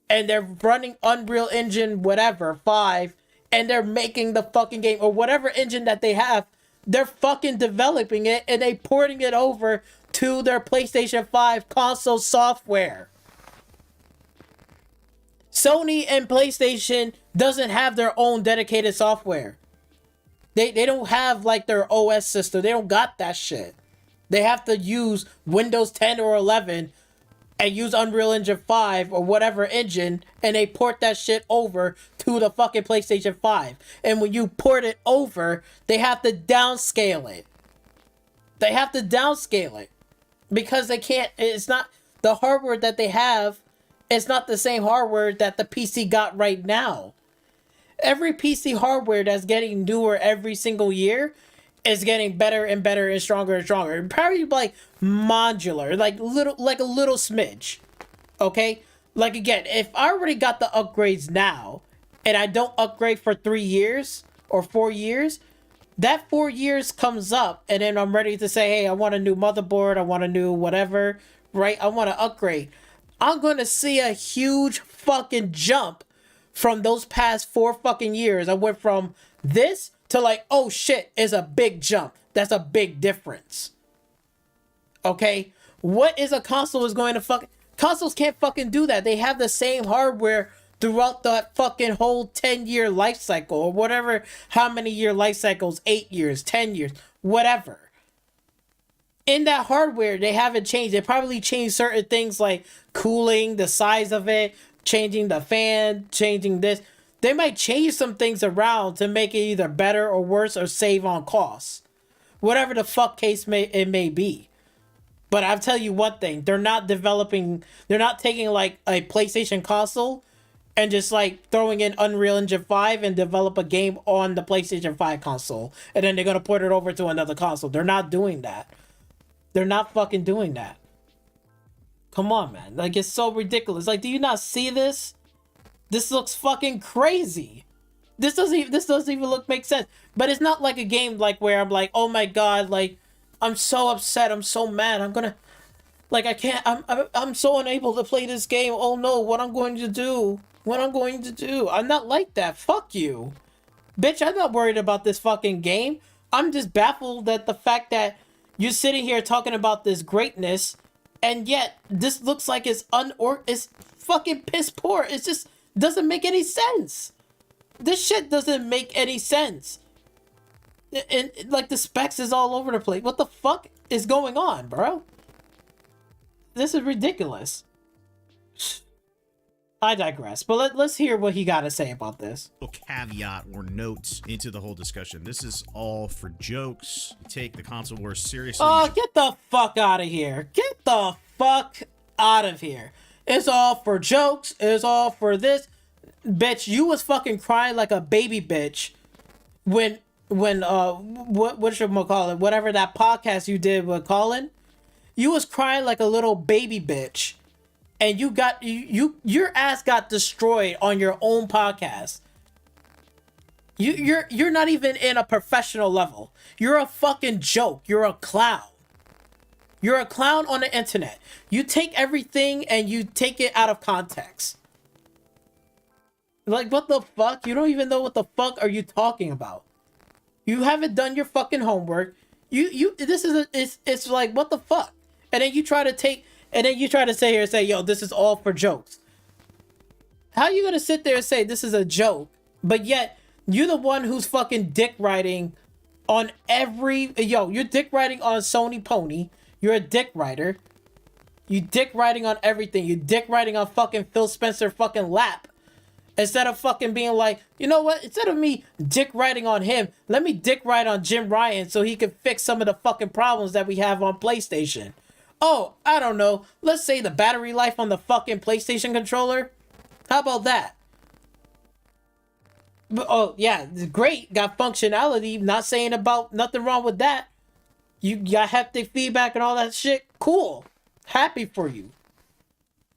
And they're running Unreal Engine, whatever, 5. And they're making the fucking game, or whatever engine that they have. They're fucking developing it and they porting it over to their PlayStation 5 console software. Sony and PlayStation doesn't have their own dedicated software. They don't have like their OS system. They don't got that shit. They have to use Windows 10 or 11 and use Unreal Engine 5 or whatever engine, and they port that shit over to the fucking PlayStation 5. And when you port it over, they have to downscale it. They have to downscale it because they can't, it's not, the hardware that they have, it's not the same hardware that the PC got right now. Every PC hardware that's getting newer every single year is getting better and better and stronger. Probably like modular, like a little smidge. Okay? Like again, if I already got the upgrades now and I don't upgrade for 3 years or 4 years, that 4 years comes up and then I'm ready to say, hey, I want a new motherboard, I want a new whatever, right? I want to upgrade. I'm going to see a huge fucking jump from those past 4 fucking years. I went from this to like, oh shit, is a big jump. That's a big difference. Okay? What is a console is going to fucking... Consoles can't fucking do that. They have the same hardware throughout that fucking whole 10-year life cycle or whatever, how many year life cycles, 8 years, 10 years, whatever. In that hardware, they haven't changed. They probably changed certain things like cooling, the size of it, changing the fan, changing this. They might change some things around to make it either better or worse or save on costs. Whatever the fuck case it may be. But I'll tell you one thing. They're not taking like a PlayStation console and just like throwing in Unreal Engine 5 and develop a game on the PlayStation 5 console. And then they're going to port it over to another console. They're not doing that. They're not fucking doing that. Come on, man. Like, it's so ridiculous. Like, do you not see this? This looks fucking crazy. This doesn't even make sense. But it's not like a game like where I'm like, oh my god, like, I'm so upset, I'm so mad, I'm gonna, like, I'm so unable to play this game. Oh no, what I'm going to do. I'm not like that. Fuck you. Bitch, I'm not worried about this fucking game. I'm just baffled at the fact that you're sitting here talking about this greatness, and yet this looks like it's fucking piss poor. It just doesn't make any sense. This shit doesn't make any sense. And like the specs is all over the place. What the fuck is going on, bro? This is ridiculous. I digress, but let's hear what he got to say about this. Caveat or notes into the whole discussion. This is all for jokes. Take the console wars seriously. Oh, get the fuck out of here. Get the fuck out of here. It's all for jokes. It's all for this. Bitch, you was fucking crying like a baby bitch when what should I call it? Whatever that podcast you did with Colin. You was crying like a little baby bitch. And your ass got destroyed on your own podcast. You're not even in a professional level. You're a fucking joke. You're a clown. You're a clown on the internet. You take everything and you take it out of context. Like, what the fuck? You don't even know what the fuck are you talking about. You haven't done your fucking homework. It's like, what the fuck? And then you try to sit here and say, yo, this is all for jokes. How are you gonna sit there and say this is a joke, but yet you're the one who's fucking dick riding on you're dick riding on Sony Pony. You're a dick rider. You dick riding on everything. You dick riding on fucking Phil Spencer fucking lap. Instead of fucking being like, you know what? Instead of me dick riding on him, let me dick ride on Jim Ryan so he can fix some of the fucking problems that we have on PlayStation. Oh, I don't know. Let's say the battery life on the fucking PlayStation controller. How about that? Oh, yeah, great. Got functionality. Not saying about nothing wrong with that. You got haptic feedback and all that shit. Cool. Happy for you.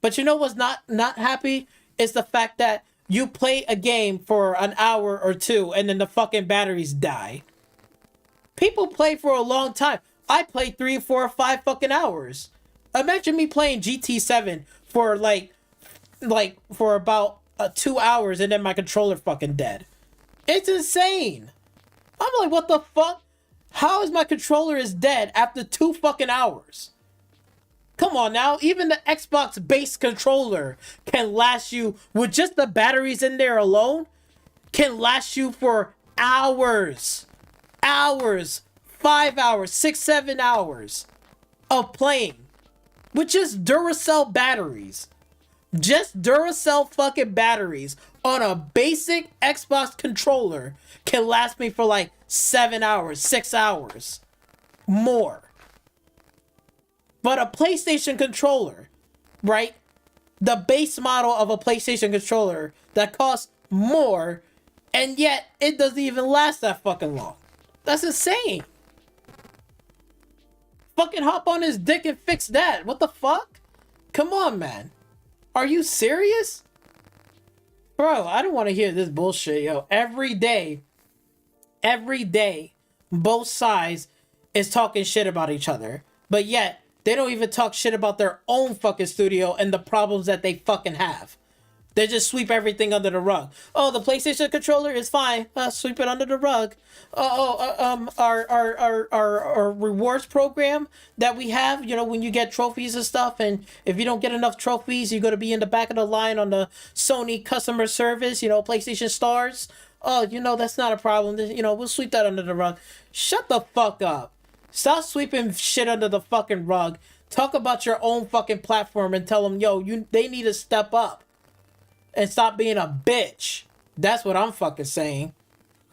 But you know what's not happy? It's the fact that you play a game for an hour or two and then the fucking batteries die. People play for a long time. I played 3, 4, 5 fucking hours. Imagine me playing GT7 for for about 2 hours and then my controller fucking dead. It's insane. I'm like, what the fuck? How is my controller is dead after 2 fucking hours? Come on now, even the Xbox base controller can last you, with just the batteries in there alone, can last you for hours. Hours. 5 hours, 6, 7 hours of playing. With just Duracell batteries. Just Duracell fucking batteries on a basic Xbox controller can last me for like 7 hours, 6 hours. More. But a PlayStation controller, right? The base model of a PlayStation controller that costs more, and yet it doesn't even last that fucking long. That's insane. Fucking hop on his dick and fix that. What the fuck? Come on, man. Are you serious? Bro, I don't want to hear this bullshit, yo. Every day, both sides is talking shit about each other. But yet, they don't even talk shit about their own fucking studio and the problems that they fucking have. They just sweep everything under the rug. Oh, the PlayStation controller is fine. Sweep it under the rug. Our rewards program that we have, you know, when you get trophies and stuff, and if you don't get enough trophies, you're going to be in the back of the line on the Sony customer service, you know, PlayStation Stars. Oh, you know, that's not a problem. You know, we'll sweep that under the rug. Shut the fuck up. Stop sweeping shit under the fucking rug. Talk about your own fucking platform and tell them, yo, they need to step up and stop being a bitch. That's what I'm fucking saying.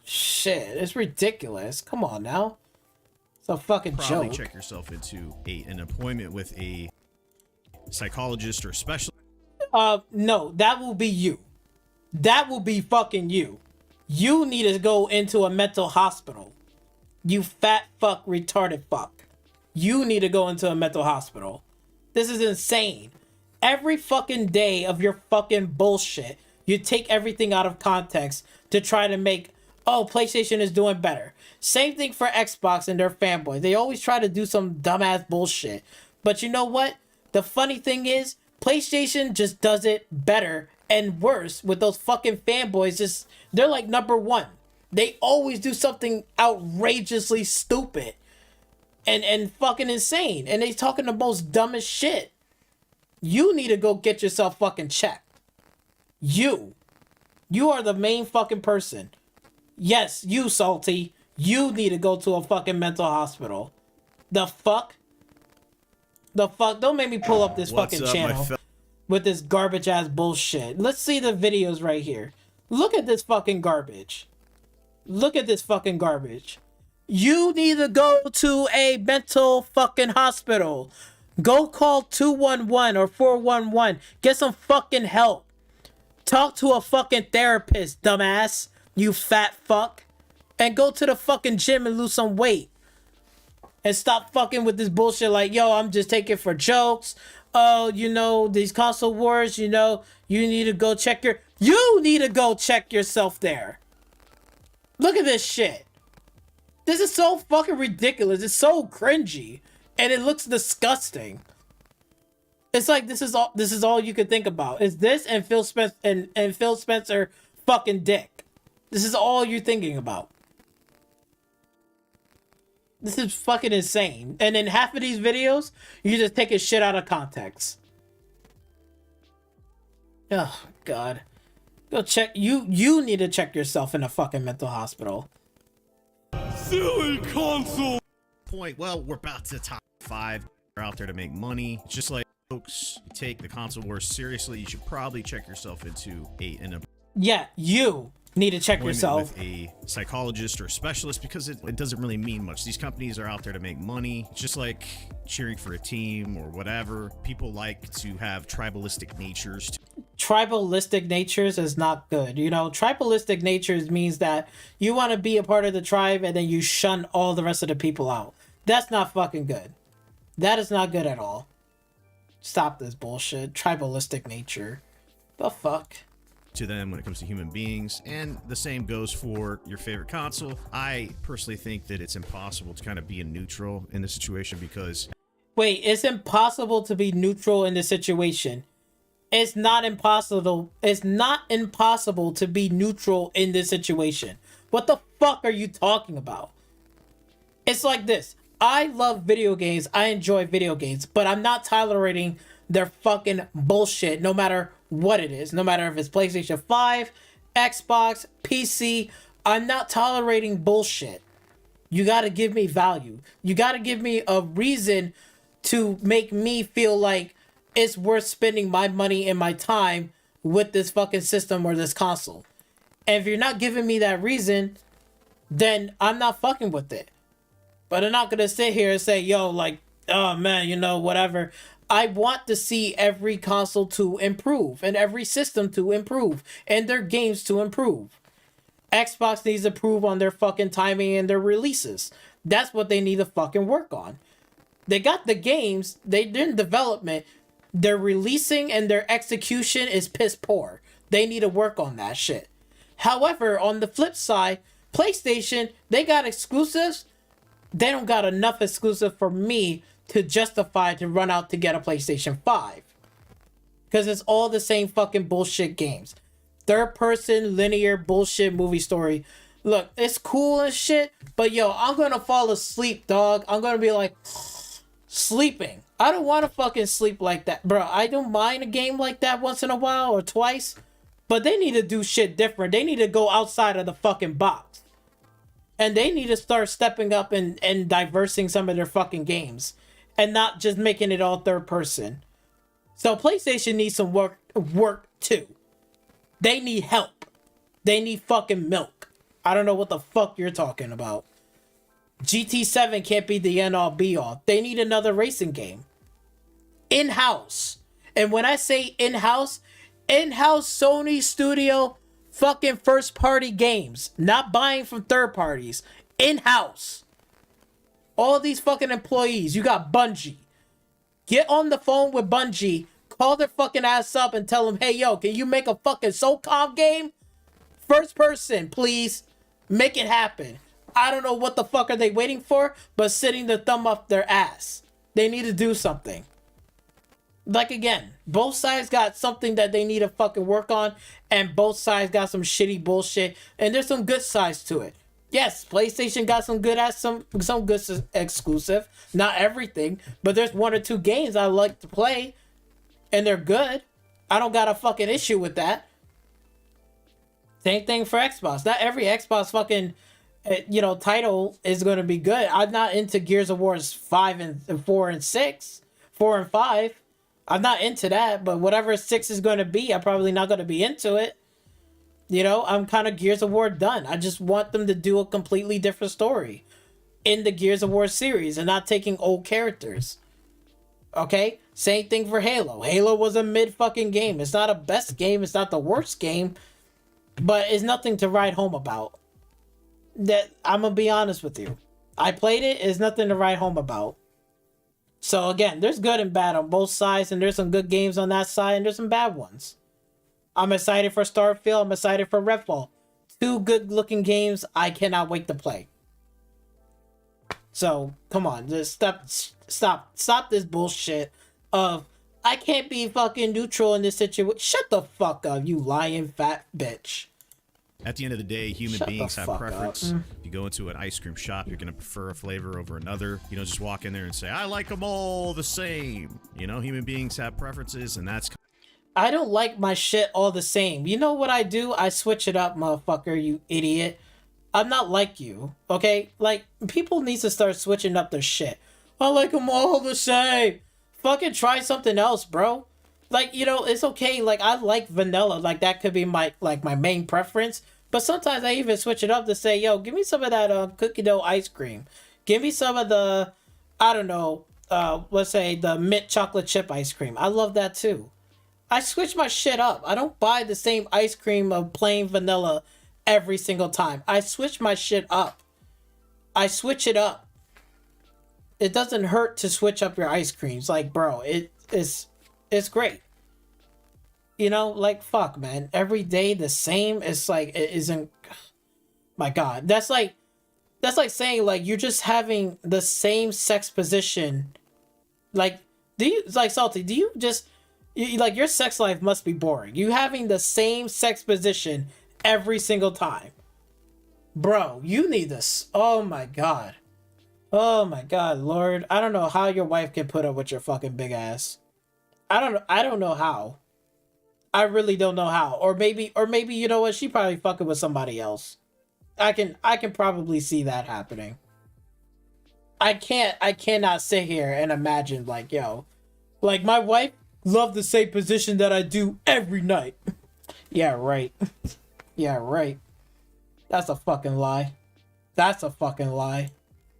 Shit, it's ridiculous. Come on now. It's a fucking Probably joke. Check yourself into an appointment with a psychologist or specialist. No, that will be you. That will be fucking you. You need to go into a mental hospital. You fat fuck, retarded fuck. You need to go into a mental hospital. This is insane. Every fucking day of your fucking bullshit, you take everything out of context to try to make, oh, PlayStation is doing better. Same thing for Xbox and their fanboys. They always try to do some dumbass bullshit. But you know what? The funny thing is, PlayStation just does it better and worse with those fucking fanboys. They're like number one. They always do something outrageously stupid and fucking insane. And they talking the most dumbest shit. You need to go get yourself fucking checked. You are the main fucking person. Yes, you, Salty. You need to go to a fucking mental hospital. The fuck? Don't make me pull up this fucking channel with this garbage ass bullshit. Let's see the videos right here. Look at this fucking garbage. Look at this fucking garbage. You need to go to a mental fucking hospital. Go call 211 or 411. Get some fucking help. Talk to a fucking therapist, dumbass. You fat fuck. And go to the fucking gym and lose some weight. And stop fucking with this bullshit like, yo, I'm just taking for jokes. Oh, you know, these console wars, you know, you need to go check yourself there. Look at this shit. This is so fucking ridiculous. It's so cringy. And it looks disgusting. It's like this is all you can think about. It's this and Phil Spencer and Phil Spencer fucking dick. This is all you're thinking about. This is fucking insane. And in half of these videos, you just taking shit out of context. Oh God. Go check you need to check yourself in a fucking mental hospital. Silly console. Point. Well, we're about to top 5. They're out there to make money. Just like folks take the console wars seriously, you should probably check yourself into Yeah, you need to check yourself. With a psychologist or a specialist, because it doesn't really mean much. These companies are out there to make money. It's just like cheering for a team or whatever. People like to have tribalistic natures. Tribalistic natures is not good. You know, tribalistic natures means that you want to be a part of the tribe and then you shun all the rest of the people out. That's not fucking good. That is not good at all. Stop this bullshit. Tribalistic nature. The fuck? To them when it comes to human beings, and the same goes for your favorite console. I personally think that it's impossible to kind of be a neutral in this situation because... Wait, it's impossible to be neutral in this situation. It's not impossible. It's not impossible to be neutral in this situation. What the fuck are you talking about? It's like this. I love video games. I enjoy video games, but I'm not tolerating their fucking bullshit no matter what it is. No matter if it's PlayStation 5, Xbox, PC, I'm not tolerating bullshit. You gotta give me value. You gotta give me a reason to make me feel like it's worth spending my money and my time with this fucking system or this console. And if you're not giving me that reason, then I'm not fucking with it. But I'm not gonna sit here and say, yo, like, oh man, you know, whatever. I want to see every console to improve and every system to improve and their games to improve. Xbox needs to improve on their fucking timing and their releases. That's what they need to fucking work on. They got the games, they're in development, their releasing and their execution is piss poor. They need to work on that shit. However, on the flip side, PlayStation, they got exclusives. They don't got enough exclusive for me to justify to run out to get a PlayStation 5. Because it's all the same fucking bullshit games. Third person, linear bullshit movie story. Look, it's cool and shit, but yo, I'm gonna fall asleep, dog. I'm gonna be like, sleeping. I don't want to fucking sleep like that. Bro, I don't mind a game like that once in a while or twice, but they need to do shit different. They need to go outside of the fucking box. And they need to start stepping up and diversing some of their fucking games. And not just making it all third person. So PlayStation needs some work too. They need help. They need fucking milk. I don't know what the fuck you're talking about. GT7 can't be the end all be all. They need another racing game. In-house. And when I say in-house Sony studio fucking first party games. Not buying from third parties. In-house. All these fucking employees. You got Bungie. Get on the phone with Bungie. Call their fucking ass up and tell them, hey, yo, can you make a fucking SOCOM game? First person, please. Make it happen. I don't know what the fuck are they waiting for, but sitting the thumb up their ass. They need to do something. Like, again, both sides got something that they need to fucking work on, and both sides got some shitty bullshit, and there's some good sides to it. Yes, PlayStation got some good exclusive. Not everything, but there's one or two games I like to play, and they're good. I don't got a fucking issue with that. Same thing for Xbox. Not every Xbox fucking, title is going to be good. I'm not into Gears of War 5 and 4 and 6. 4 and 5. I'm not into that, but whatever 6 is going to be, I'm probably not going to be into it. You know, I'm kind of Gears of War done. I just want them to do a completely different story in the Gears of War series and not taking old characters. Okay? Same thing for Halo. Halo was a mid fucking game. It's not a best game. It's not the worst game. But it's nothing to write home about. That I'm going to be honest with you. I played it. It's nothing to write home about. So again, there's good and bad on both sides. And there's some good games on that side. And there's some bad ones. I'm excited for Starfield. I'm excited for Redfall. Two good-looking games I cannot wait to play. So, come on. Just stop this bullshit of, I can't be fucking neutral in this situation. Shut the fuck up, you lying fat bitch. At the end of the day, human beings have preference. If you go into an ice cream shop, you're going to prefer a flavor over another. You don't just walk in there and say, I like them all the same. You know, human beings have preferences, and that's... I don't like my shit all the same. You know what I do? I switch it up, motherfucker, you idiot. I'm not like you, okay? Like, people need to start switching up their shit. I like them all the same. Fucking try something else, bro. Like, you know, it's okay. Like, I like vanilla. Like, that could be my main preference. But sometimes I even switch it up to say, yo, give me some of that cookie dough ice cream. Give me some of the, I don't know, let's say the mint chocolate chip ice cream. I love that too. I switch my shit up. I don't buy the same ice cream of plain vanilla every single time. I switch my shit up. I switch it up. It doesn't hurt to switch up your ice creams. Like, bro, it's great. You know, like, fuck, man. Every day the same. It's like, it isn't. My God, that's like saying like you're just having the same sex position. Like, do you like Salty? Do you just like your sex life must be boring? You having the same sex position every single time, bro. You need this. Oh my God. Oh my God, Lord. I don't know how your wife can put up with your fucking big ass. I don't know how. I really don't know how. Or maybe you know what? She probably fucking with somebody else. I can probably see that happening. I cannot sit here and imagine like, yo, like my wife loved the same position that I do every night. Yeah, right. Yeah, right. That's a fucking lie. That's a fucking lie.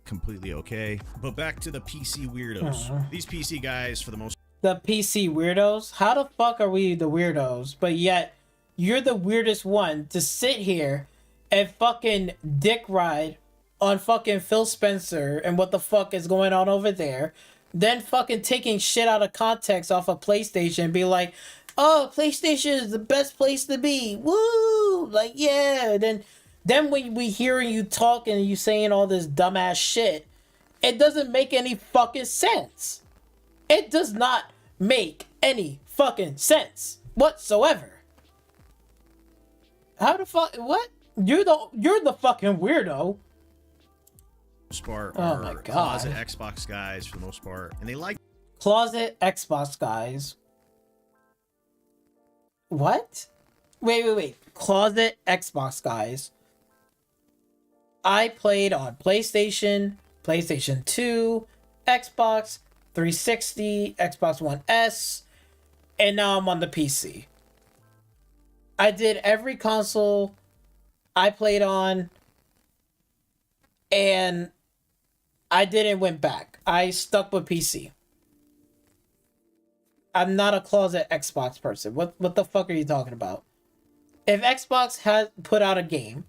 Completely okay. But back to the PC weirdos. These PC guys, for the most The PC weirdos? How the fuck are we the weirdos? But yet, you're the weirdest one to sit here and fucking dick ride on fucking Phil Spencer and what the fuck is going on over there. Then fucking taking shit out of context off of PlayStation and be like, oh, PlayStation is the best place to be. Woo! Like, yeah. Then when we hearing you talking and you saying all this dumbass shit, it doesn't make any fucking sense. It does not make any fucking sense whatsoever. How the fuck? What? You're the fucking weirdo. most part Oh are my God. closet Xbox guys for the most part, and they like Closet Xbox guys. What? Wait. Closet Xbox guys. I played on PlayStation, PlayStation 2, Xbox 360, Xbox One S, and now I'm on the PC. I did every console I played on, and I didn't went back. I stuck with PC. I'm not a closet Xbox person. What the fuck are you talking about? If Xbox has put out a game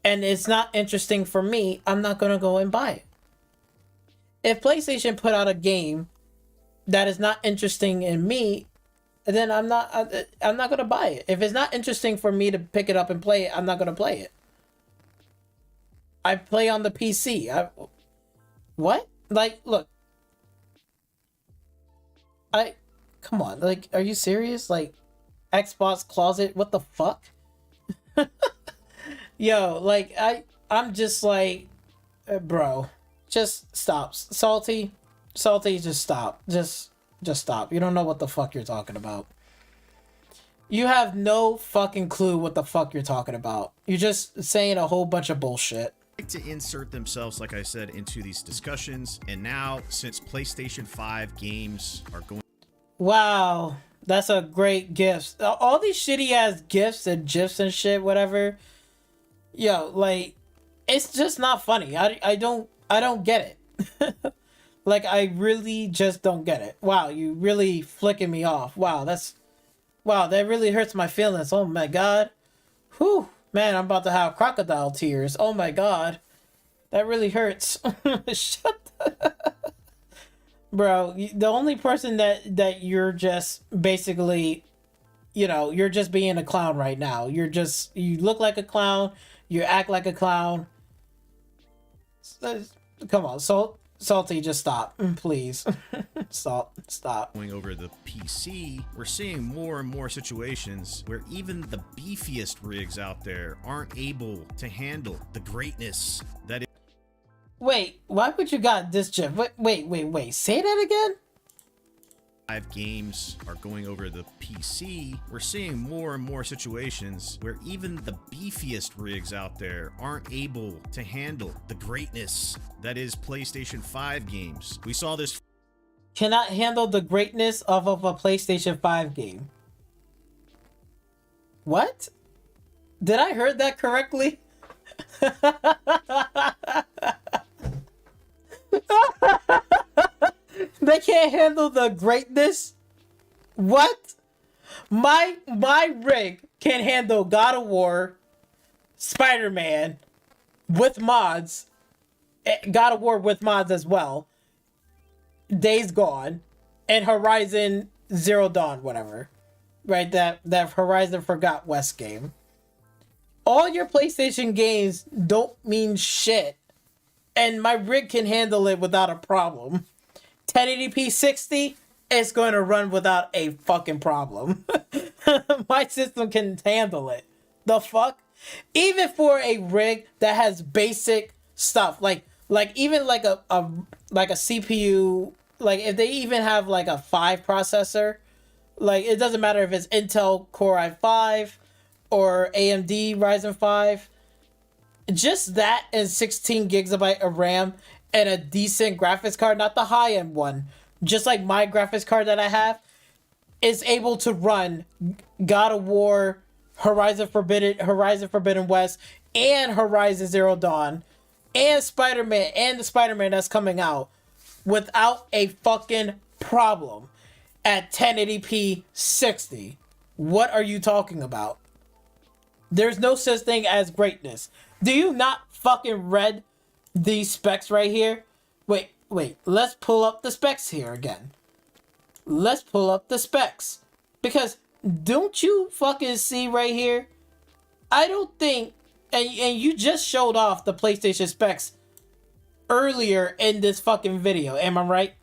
and it's not interesting for me, I'm not gonna go and buy it. If PlayStation put out a game that is not interesting in me, then I'm not gonna buy it. If it's not interesting for me to pick it up and play it, I'm not gonna play it. I play on the PC. What? Like, look. Come on. Like, are you serious? Like, Xbox closet? What the fuck? Yo, like, I'm just like, bro, just stop. Salty, just stop. Just stop. You don't know what the fuck you're talking about. You have no fucking clue what the fuck you're talking about. You're just saying a whole bunch of bullshit. to insert themselves, like I said, into these discussions. And now, since PlayStation 5 games are going... Wow, that's a great gift. All these shitty ass gifts and gifs and shit, whatever. Yo, like, it's just not funny. I don't get it. Like, I really just don't get it. Wow, you really flicking me off. Wow, that really hurts my feelings. Oh my God. Whew, man, I'm about to have crocodile tears. Oh my God. That really hurts. Shut the... Bro, the only person that you're just basically, you know, you're just being a clown right now. You look like a clown. You act like a clown. Come on, Salty, just stop, please. Stop. Going over the PC, we're seeing more and more situations where even the beefiest rigs out there aren't able to handle the greatness that is... Wait, why would you got this gif? Wait. Say that again? 5 games are going over the PC. We're seeing more and more situations where even the beefiest rigs out there aren't able to handle the greatness that is PlayStation 5 games. We saw this cannot handle the greatness of a PlayStation 5 game. What? Did I heard that correctly? They can't handle the greatness? What? My rig can handle God of War, Spider-Man with mods, God of War with mods as well, Days Gone, and Horizon Zero Dawn, whatever. Right, that Horizon Forgot West game. All your PlayStation games don't mean shit, and my rig can handle it without a problem. 1080p 60, it's going to run without a fucking problem. My system can handle it. The fuck? Even for a rig that has basic stuff, like even like a CPU, like if they even have like a 5 processor, like it doesn't matter if it's Intel Core i5 or AMD Ryzen 5, just that and 16 gigabyte of RAM and a decent graphics card, not the high-end one, just like my graphics card that I have, is able to run God of War, Horizon Forbidden West, and Horizon Zero Dawn, and Spider-Man, and the Spider-Man that's coming out without a fucking problem at 1080p 60. What are you talking about? There's no such thing as greatness. Do you not fucking read these specs right here? Wait, let's pull up the specs here again. Let's pull up the specs. Because don't you fucking see right here? I don't think, and you just showed off the PlayStation specs earlier in this fucking video, am I right?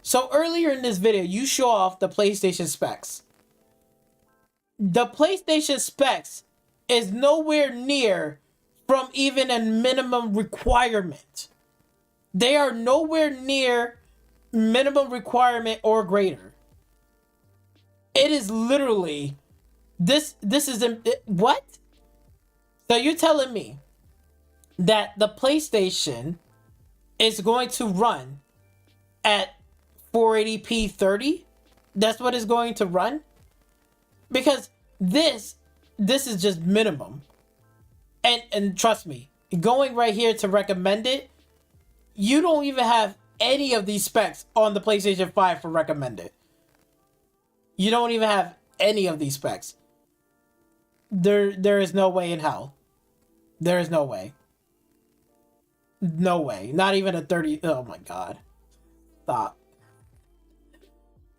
So earlier in this video, you show off the PlayStation specs. The PlayStation specs is nowhere near from even a minimum requirement. They are nowhere near minimum requirement or greater. It is literally this is what? So you're telling me that the PlayStation is going to run at 480p 30? That's what it's going to run? Because this is just minimum. And trust me, going right here to recommend it, you don't even have any of these specs on the PlayStation 5 for recommended. You don't even have any of these specs. There is no way in hell. There is no way. No way. Not even a 30. Oh my god. Stop.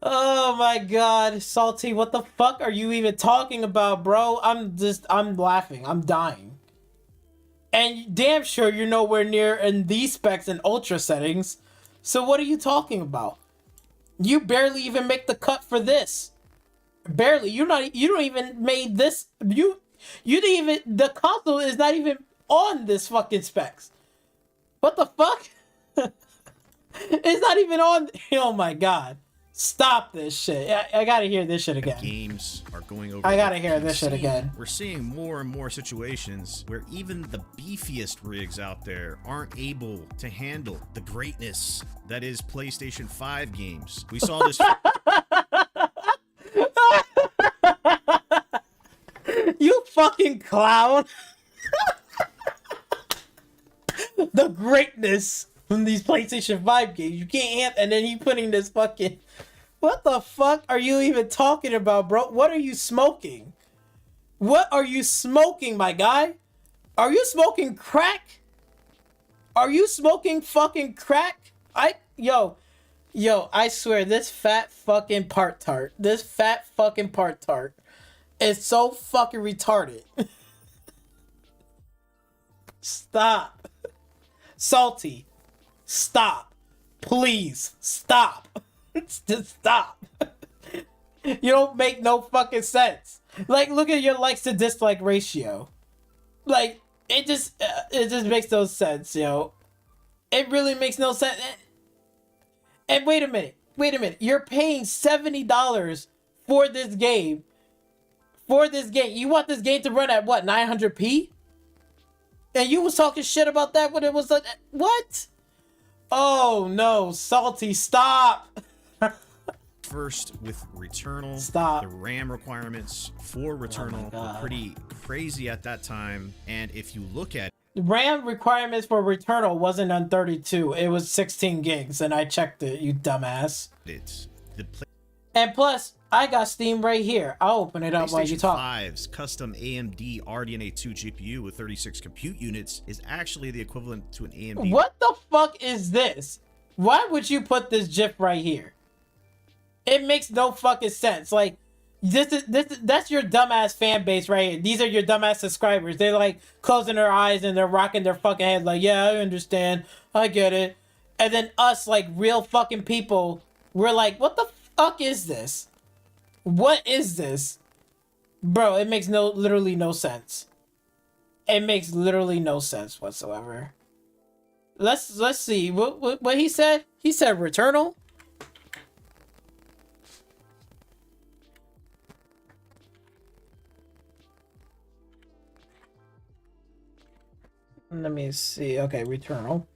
Oh my god. Salty, what the fuck are you even talking about, bro? I'm laughing. I'm dying. And damn sure you're nowhere near in these specs and ultra settings. So what are you talking about? You barely even make the cut for this. Barely. You don't even made this. You didn't even, the console is not even on this fucking specs. What the fuck? It's not even on. Oh my god. Stop this shit. I gotta hear this shit again. Games are going over. I gotta hear this shit again. We're seeing more and more situations where even the beefiest rigs out there aren't able to handle the greatness that is PlayStation 5 games. We saw this. You fucking clown. The greatness from these PlayStation 5 games. You can't, and then you putting this fucking... What the fuck are you even talking about, bro? What are you smoking? What are you smoking, my guy? Are you smoking crack? Are you smoking fucking crack? Yo, I swear, this fat fucking part-tart is so fucking retarded. Stop. Salty. Stop. Please. Stop. Just stop. You don't make no fucking sense. Like, look at your likes to dislike ratio. Like, it just makes no sense, yo. It really makes no sense. And wait a minute. You're paying $70 for this game. You want this game to run at what, 900p? And you was talking shit about that when it was like, what? Oh no, Salty, stop! First, with Returnal, Stop. the RAM requirements for Returnal were pretty crazy at that time. And if you look at RAM requirements for Returnal wasn't on 32. It was 16 gigs, and I checked it, you dumbass. it, And plus, I got Steam right here. I'll open it up while you talk. PlayStation 5's custom AMD RDNA 2 GPU with 36 compute units is actually the equivalent to an AMD. What the fuck is this? Why would you put this GIF right here? It makes no fucking sense. Like, that's your dumbass fan base right here. These are your dumbass subscribers. They're like closing their eyes and they're rocking their fucking head like, yeah, I understand. I get it. And then us, like real fucking people, we're like, what the fuck is this? What is this? Bro, it makes literally no sense. It makes literally no sense whatsoever. Let's see. What he said? He said Returnal. Let me see. Okay, Returnal.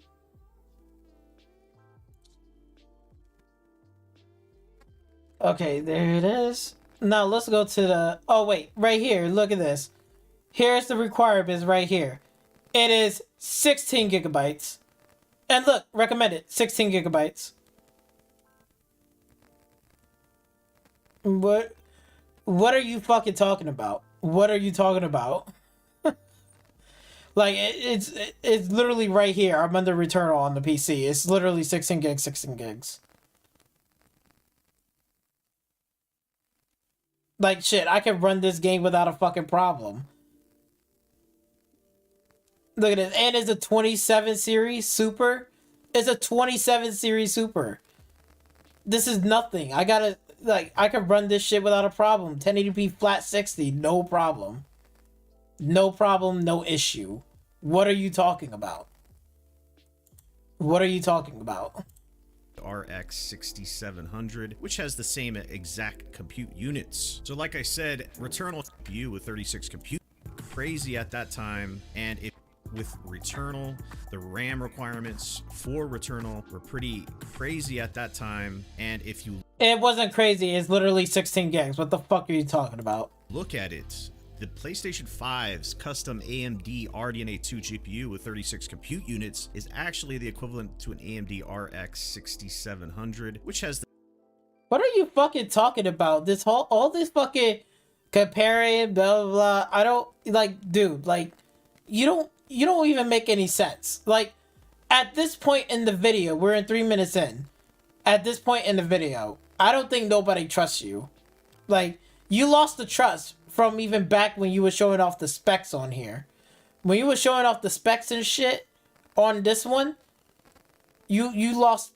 Okay, there it is. Now let's go to the... Oh, wait. Right here. Look at this. Here's the requirements right here. It is 16 gigabytes. And look, recommended. 16 gigabytes. What are you fucking talking about? What are you talking about? Like, it's literally right here. I'm under Returnal on the PC. It's literally 16 gigs, 16 gigs. Like, shit, I can run this game without a fucking problem. Look at this. And it's a 27 series Super. It's a 27 series Super. This is nothing. I gotta, like, I can run this shit without a problem. 1080p flat 60, no problem. No problem, no issue. What are you talking about? What are you talking about? RX 6700, which has the same exact compute units. So like I said, Returnal GPU with 36 compute, crazy at that time. And with Returnal, the RAM requirements for Returnal were pretty crazy at that time. And if you... It wasn't crazy, it's literally 16 gigs. What the fuck are you talking about? Look at it. The PlayStation 5's custom AMD RDNA 2 GPU with 36 compute units is actually the equivalent to an AMD RX 6700, which has the... What are you fucking talking about? All this fucking comparing, blah, blah, blah. I don't, like, dude, like, you don't even make any sense. Like, at this point in the video, we're in 3 minutes in. At this point in the video, I don't think nobody trusts you. Like, you lost the trust from even back when you were showing off the specs on here. When you were showing off the specs and shit on this one, you lost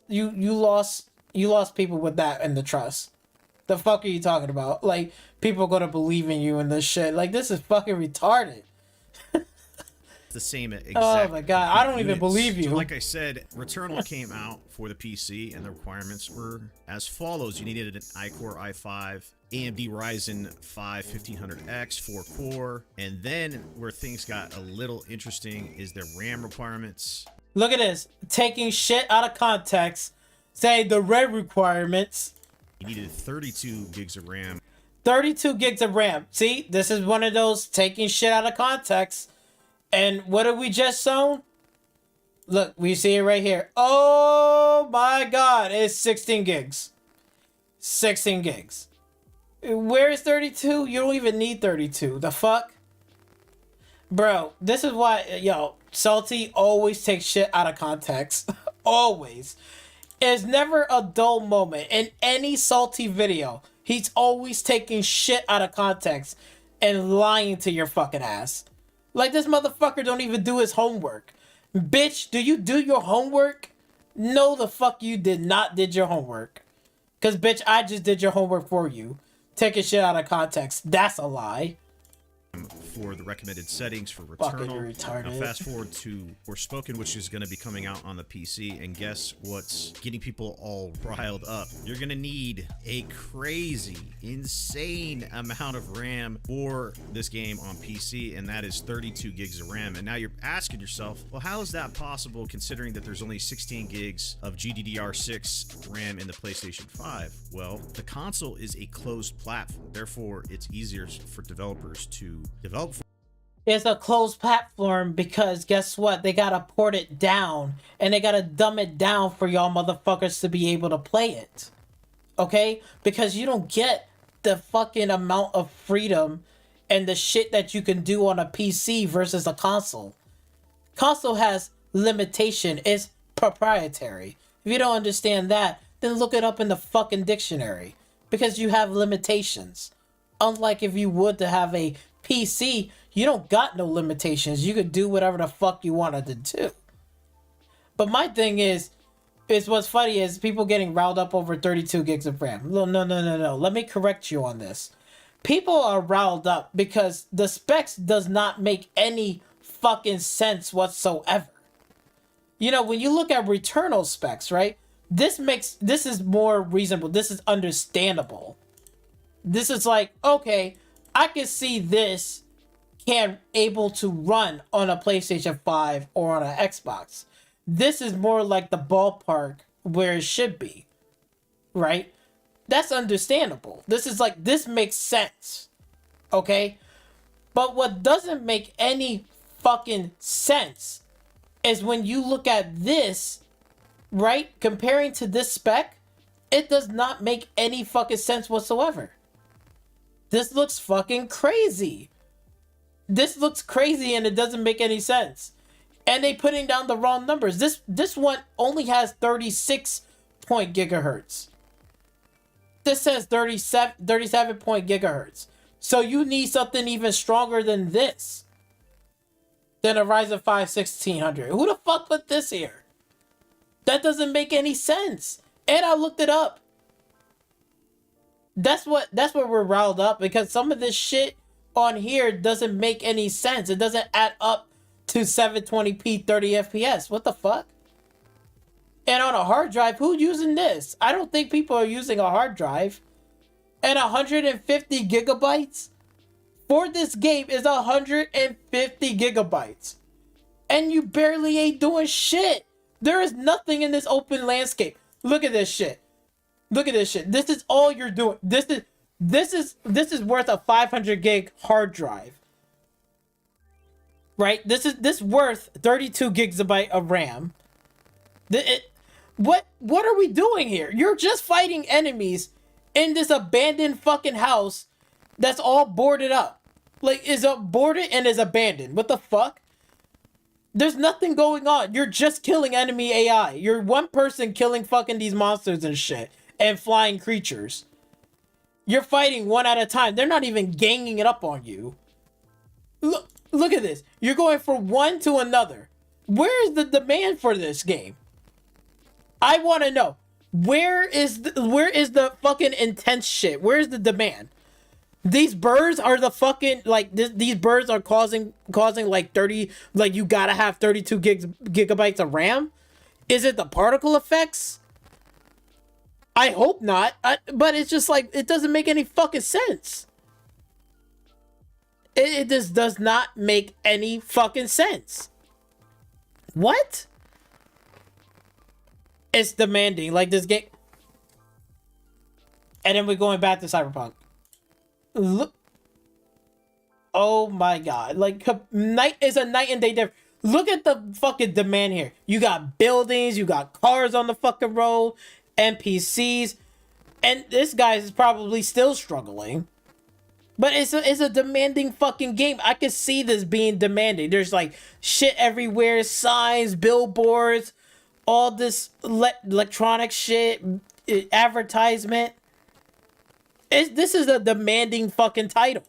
people with that and the trust. The fuck are you talking about? Like, people gonna believe in you and this shit. Like, this is fucking retarded. The same exact... Oh my god, I don't even believe you. So like I said, Returnal came out for the PC, and the requirements were as follows. You needed an iCore i5, AMD Ryzen 5 1500X 4-core, and then where things got a little interesting is the RAM requirements. Look at this. Taking shit out of context, saying the RAM requirements. You needed 32 gigs of RAM. 32 gigs of RAM. See, this is one of those taking shit out of context. And what have we just shown? Look, we see it right here. Oh my god, it's 16 gigs. 16 gigs. Where is 32? You don't even need 32. The fuck? Bro, this is why, yo, Salty always takes shit out of context. Always. There's never a dull moment in any Salty video. He's always taking shit out of context and lying to your fucking ass. Like, this motherfucker don't even do his homework. Bitch, do you do your homework? No, the fuck you did not did your homework. Because, bitch, I just did your homework for you. Taking shit out of context. That's a lie. for the recommended settings for Returnal. Retarded. Now fast forward to Forspoken, which is going to be coming out on the PC, and guess what's getting people all riled up? You're going to need a crazy, insane amount of RAM for this game on PC, and that is 32 gigs of RAM. And now you're asking yourself, well, how is that possible considering that there's only 16 gigs of GDDR6 RAM in the PlayStation 5? Well, the console is a closed platform, therefore it's easier for developers to develop. It's a closed platform because guess what? They gotta port it down and they gotta dumb it down for y'all motherfuckers to be able to play it. Okay? Because you don't get the fucking amount of freedom and the shit that you can do on a PC versus a console. Console has limitation. It's proprietary. If you don't understand that, then look it up in the fucking dictionary. Because you have limitations. Unlike if you would to have a PC, you don't got no limitations. You could do whatever the fuck you wanted to do. But my thing is what's funny is people getting riled up over 32 gigs of RAM. No. Let me correct you on this. People are riled up because the specs does not make any fucking sense whatsoever. You know, when you look at Returnal specs, right? This is more reasonable. This is understandable. This is like, okay, I can see this can able to run on a PlayStation 5 or on an Xbox. This is more like the ballpark where it should be, right? That's understandable. This is like, this makes sense, okay? But what doesn't make any fucking sense is when you look at this, right? Comparing to this spec, it does not make any fucking sense whatsoever. This looks fucking crazy. This looks crazy and it doesn't make any sense. And they putting down the wrong numbers. This one only has 36 point gigahertz. This says 37 point gigahertz. So you need something even stronger than this. Than a Ryzen 5 1600. Who the fuck put this here? That doesn't make any sense. And I looked it up. That's what we're riled up because some of this shit on here doesn't make any sense. It doesn't add up to 720p 30 FPS. What the fuck? And on a hard drive, who's using this? I don't think people are using a hard drive. And 150 gigabytes for this game is 150 gigabytes. And you barely ain't doing shit. There is nothing in this open landscape. Look at this shit. Look at this shit. This is all you're doing. This is worth a 500 gig hard drive. Right? This worth 32 gigabyte of RAM. What are we doing here? You're just fighting enemies in this abandoned fucking house that's all boarded up. Like, is boarded and is abandoned. What the fuck? There's nothing going on. You're just killing enemy AI. You're one person killing fucking these monsters and shit. And flying creatures. You're fighting one at a time. They're not even ganging it up on you. Look at this. You're going from one to another. Where is the demand for this game? I want to know. Where is the fucking intense shit? Where's the demand? These birds are the fucking, like, these birds are causing like 30, like, you gotta have 32 gigabytes of RAM? Is it the particle effects? I hope not, but it's just like, it doesn't make any fucking sense. It just does not make any fucking sense. What? It's demanding, like this game. And then we're going back to Cyberpunk. Look. Oh my god. Like, night is a night and day difference. Look at the fucking demand here. You got buildings, you got cars on the fucking road, NPCs, and this guy is probably still struggling. But it's a demanding fucking game. I can see this being demanding. There's like shit everywhere, signs, billboards, all this electronic shit, advertisement. This is a demanding fucking title.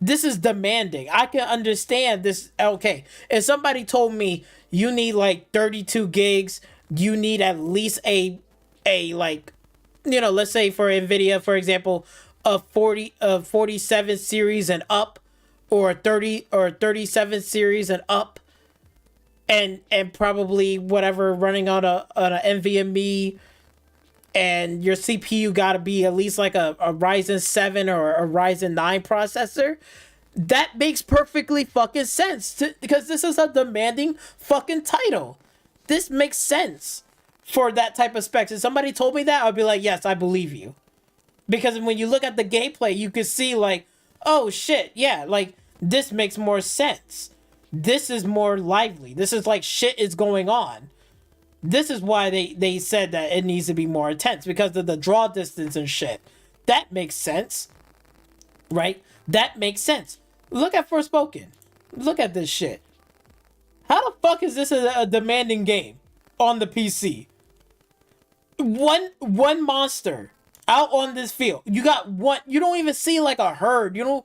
This is demanding. I can understand this. Okay, if somebody told me you need like 32 gigs, you need at least a like, you know, let's say for NVIDIA, for example, a 47 series and up, or a 30 or 37 series and up, and probably whatever running on a NVMe, and your CPU got to be at least like a Ryzen 7 or a Ryzen 9 processor, that makes perfectly fucking sense because this is a demanding fucking title. This makes sense for that type of specs. If somebody told me that, I'd be like, yes, I believe you. Because when you look at the gameplay, you can see like, oh shit, yeah, like this makes more sense. This is more lively. This is like shit is going on. This is why they said that it needs to be more intense because of the draw distance and shit. That makes sense. Right? That makes sense. Look at Forspoken. Look at this shit. How the fuck is this a demanding game on the PC? One monster out on this field. You got one. You don't even see like a herd. You know,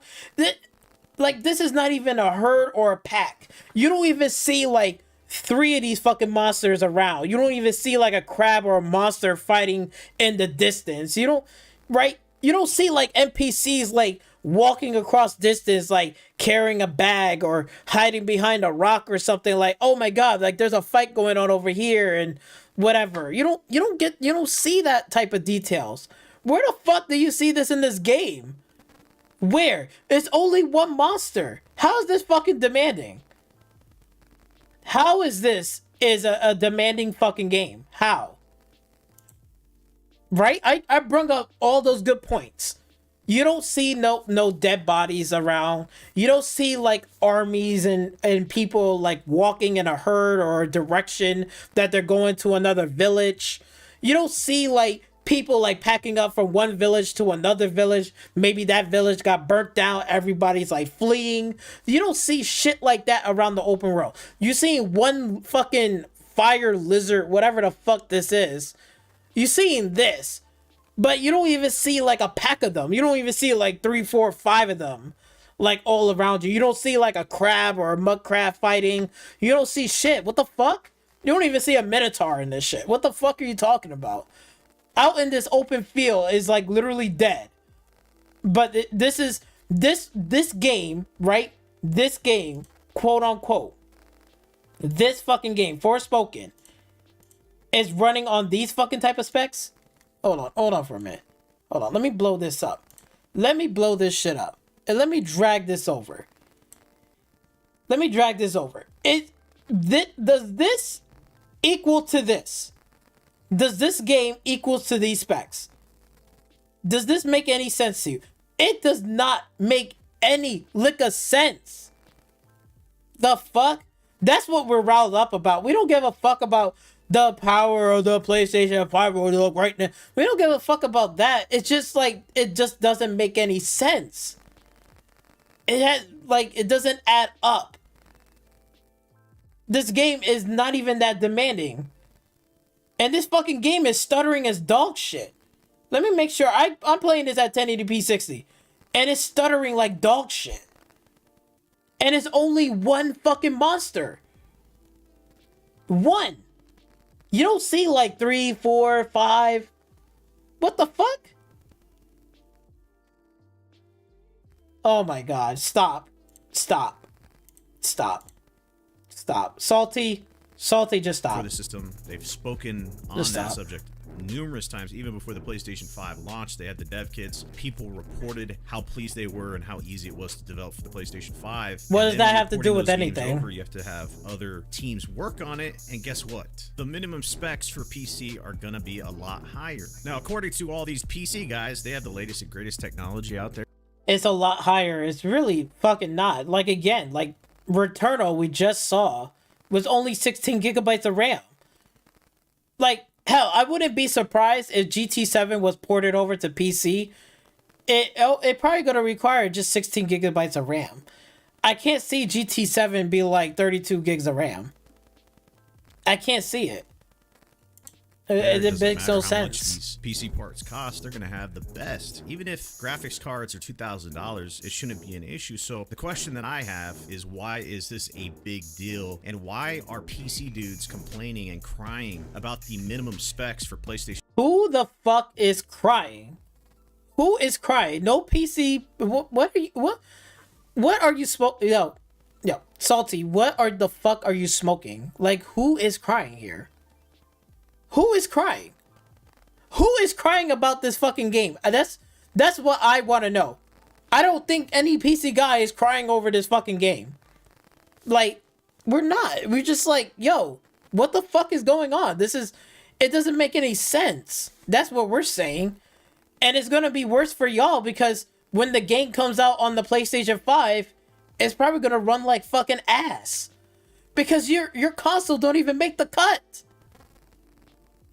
like this is not even a herd or a pack. You don't even see like 3 of these fucking monsters around. You don't even see like a crab or a monster fighting in the distance. You don't, right? You don't see like NPCs like walking across distance, like carrying a bag or hiding behind a rock or something like, oh my god, like there's a fight going on over here and whatever. You don't see that type of details. Where the fuck do you see this in this game? Where? It's only one monster. How is this fucking demanding? How is this a demanding fucking game? How? Right? I brung up all those good points. You don't see no dead bodies around. You don't see like armies and people like walking in a herd or a direction that they're going to another village. You don't see like people like packing up from one village to another village. Maybe that village got burnt down. Everybody's like fleeing. You don't see shit like that around the open world. You see one fucking fire lizard, whatever the fuck this is. You seeing this, but you don't even see like a pack of them. You don't even see like 3, 4, 5 of them like all around you. You don't see like a crab or a mud crab fighting. You don't see shit. What the fuck? You don't even see a minotaur in this shit. What the fuck are you talking about? Out in this open field is like literally dead. But this game, right? This game, quote unquote, this fucking game, Forspoken, is running on these fucking type of specs. Hold on for a minute. Hold on, let me blow this up. Let me blow this shit up. And let me drag this over. Does this equal to this? Does this game equals to these specs? Does this make any sense to you? It does not make any lick of sense. The fuck? That's what we're riled up about. We don't give a fuck about the power of the PlayStation 5 or the greatness. We don't give a fuck about that. It's just like, it just doesn't make any sense. It doesn't add up. This game is not even that demanding. And this fucking game is stuttering as dog shit. Let me make sure. I'm playing this at 1080p 60. And it's stuttering like dog shit. And it's only one fucking monster. One. You don't see like 3, 4, 5. What the fuck? Oh my god. Stop. Salty, just stop. For the system, they've spoken on that subject numerous times. Even before the PlayStation 5 launched, they had the dev kits. People reported how pleased they were and how easy it was to develop for the PlayStation 5. What does that have to do with anything? You have to have other teams work on it, and guess what? The minimum specs for PC are gonna be a lot higher. Now, according to all these PC guys, they have the latest and greatest technology out there. It's a lot higher. It's really fucking not. Like, again, like Returnal we just saw was only 16 gigabytes of RAM. Like, hell, I wouldn't be surprised if GT7 was ported over to PC. It probably gonna require just 16 gigabytes of RAM. I can't see GT7 be like 32 gigs of RAM. I can't see it. It makes no sense. These PC parts cost, they're going to have the best. Even if graphics cards are $2,000, it shouldn't be an issue. So the question that I have is, why is this a big deal? And why are PC dudes complaining and crying about the minimum specs for PlayStation? Who the fuck is crying? Who is crying? No PC. What are you? what are you smoking? Yo, Salty, what are the fuck are you smoking? Like, who is crying here? Who is crying? Who is crying about this fucking game? That's what I want to know. I don't think any PC guy is crying over this fucking game. Like, we're not. We're just like, yo, what the fuck is going on? It doesn't make any sense. That's what we're saying. And it's going to be worse for y'all because when the game comes out on the PlayStation 5, it's probably going to run like fucking ass. Because your console don't even make the cut.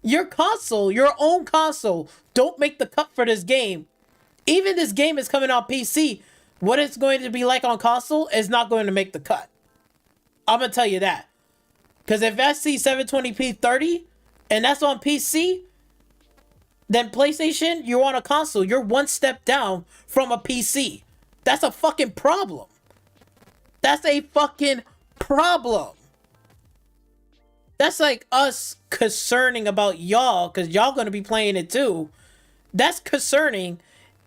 Your console, your own console, don't make the cut for this game. Even this game is coming on PC. What it's going to be like on console is not going to make the cut. I'm going to tell you that. Because if I see 720p 30 and that's on PC, then PlayStation, you're on a console. You're one step down from a PC. That's a fucking problem. That's a fucking problem. That's like us concerning about y'all, because y'all going to be playing it too. That's concerning,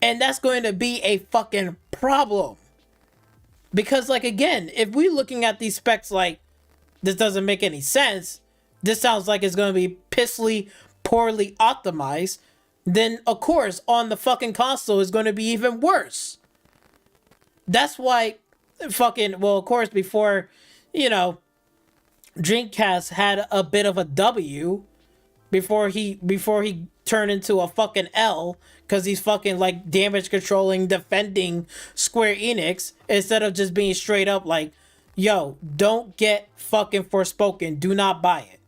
and that's going to be a fucking problem. Because, like, again, if we're looking at these specs like, this doesn't make any sense, this sounds like it's going to be pissly, poorly optimized, then, of course, on the fucking console is going to be even worse. That's why fucking, well, of course, before, Dreamcast had a bit of a W before he turned into a fucking L because he's fucking like damage controlling, defending Square Enix instead of just being straight up like, yo, don't get fucking Forspoken. Do not buy it.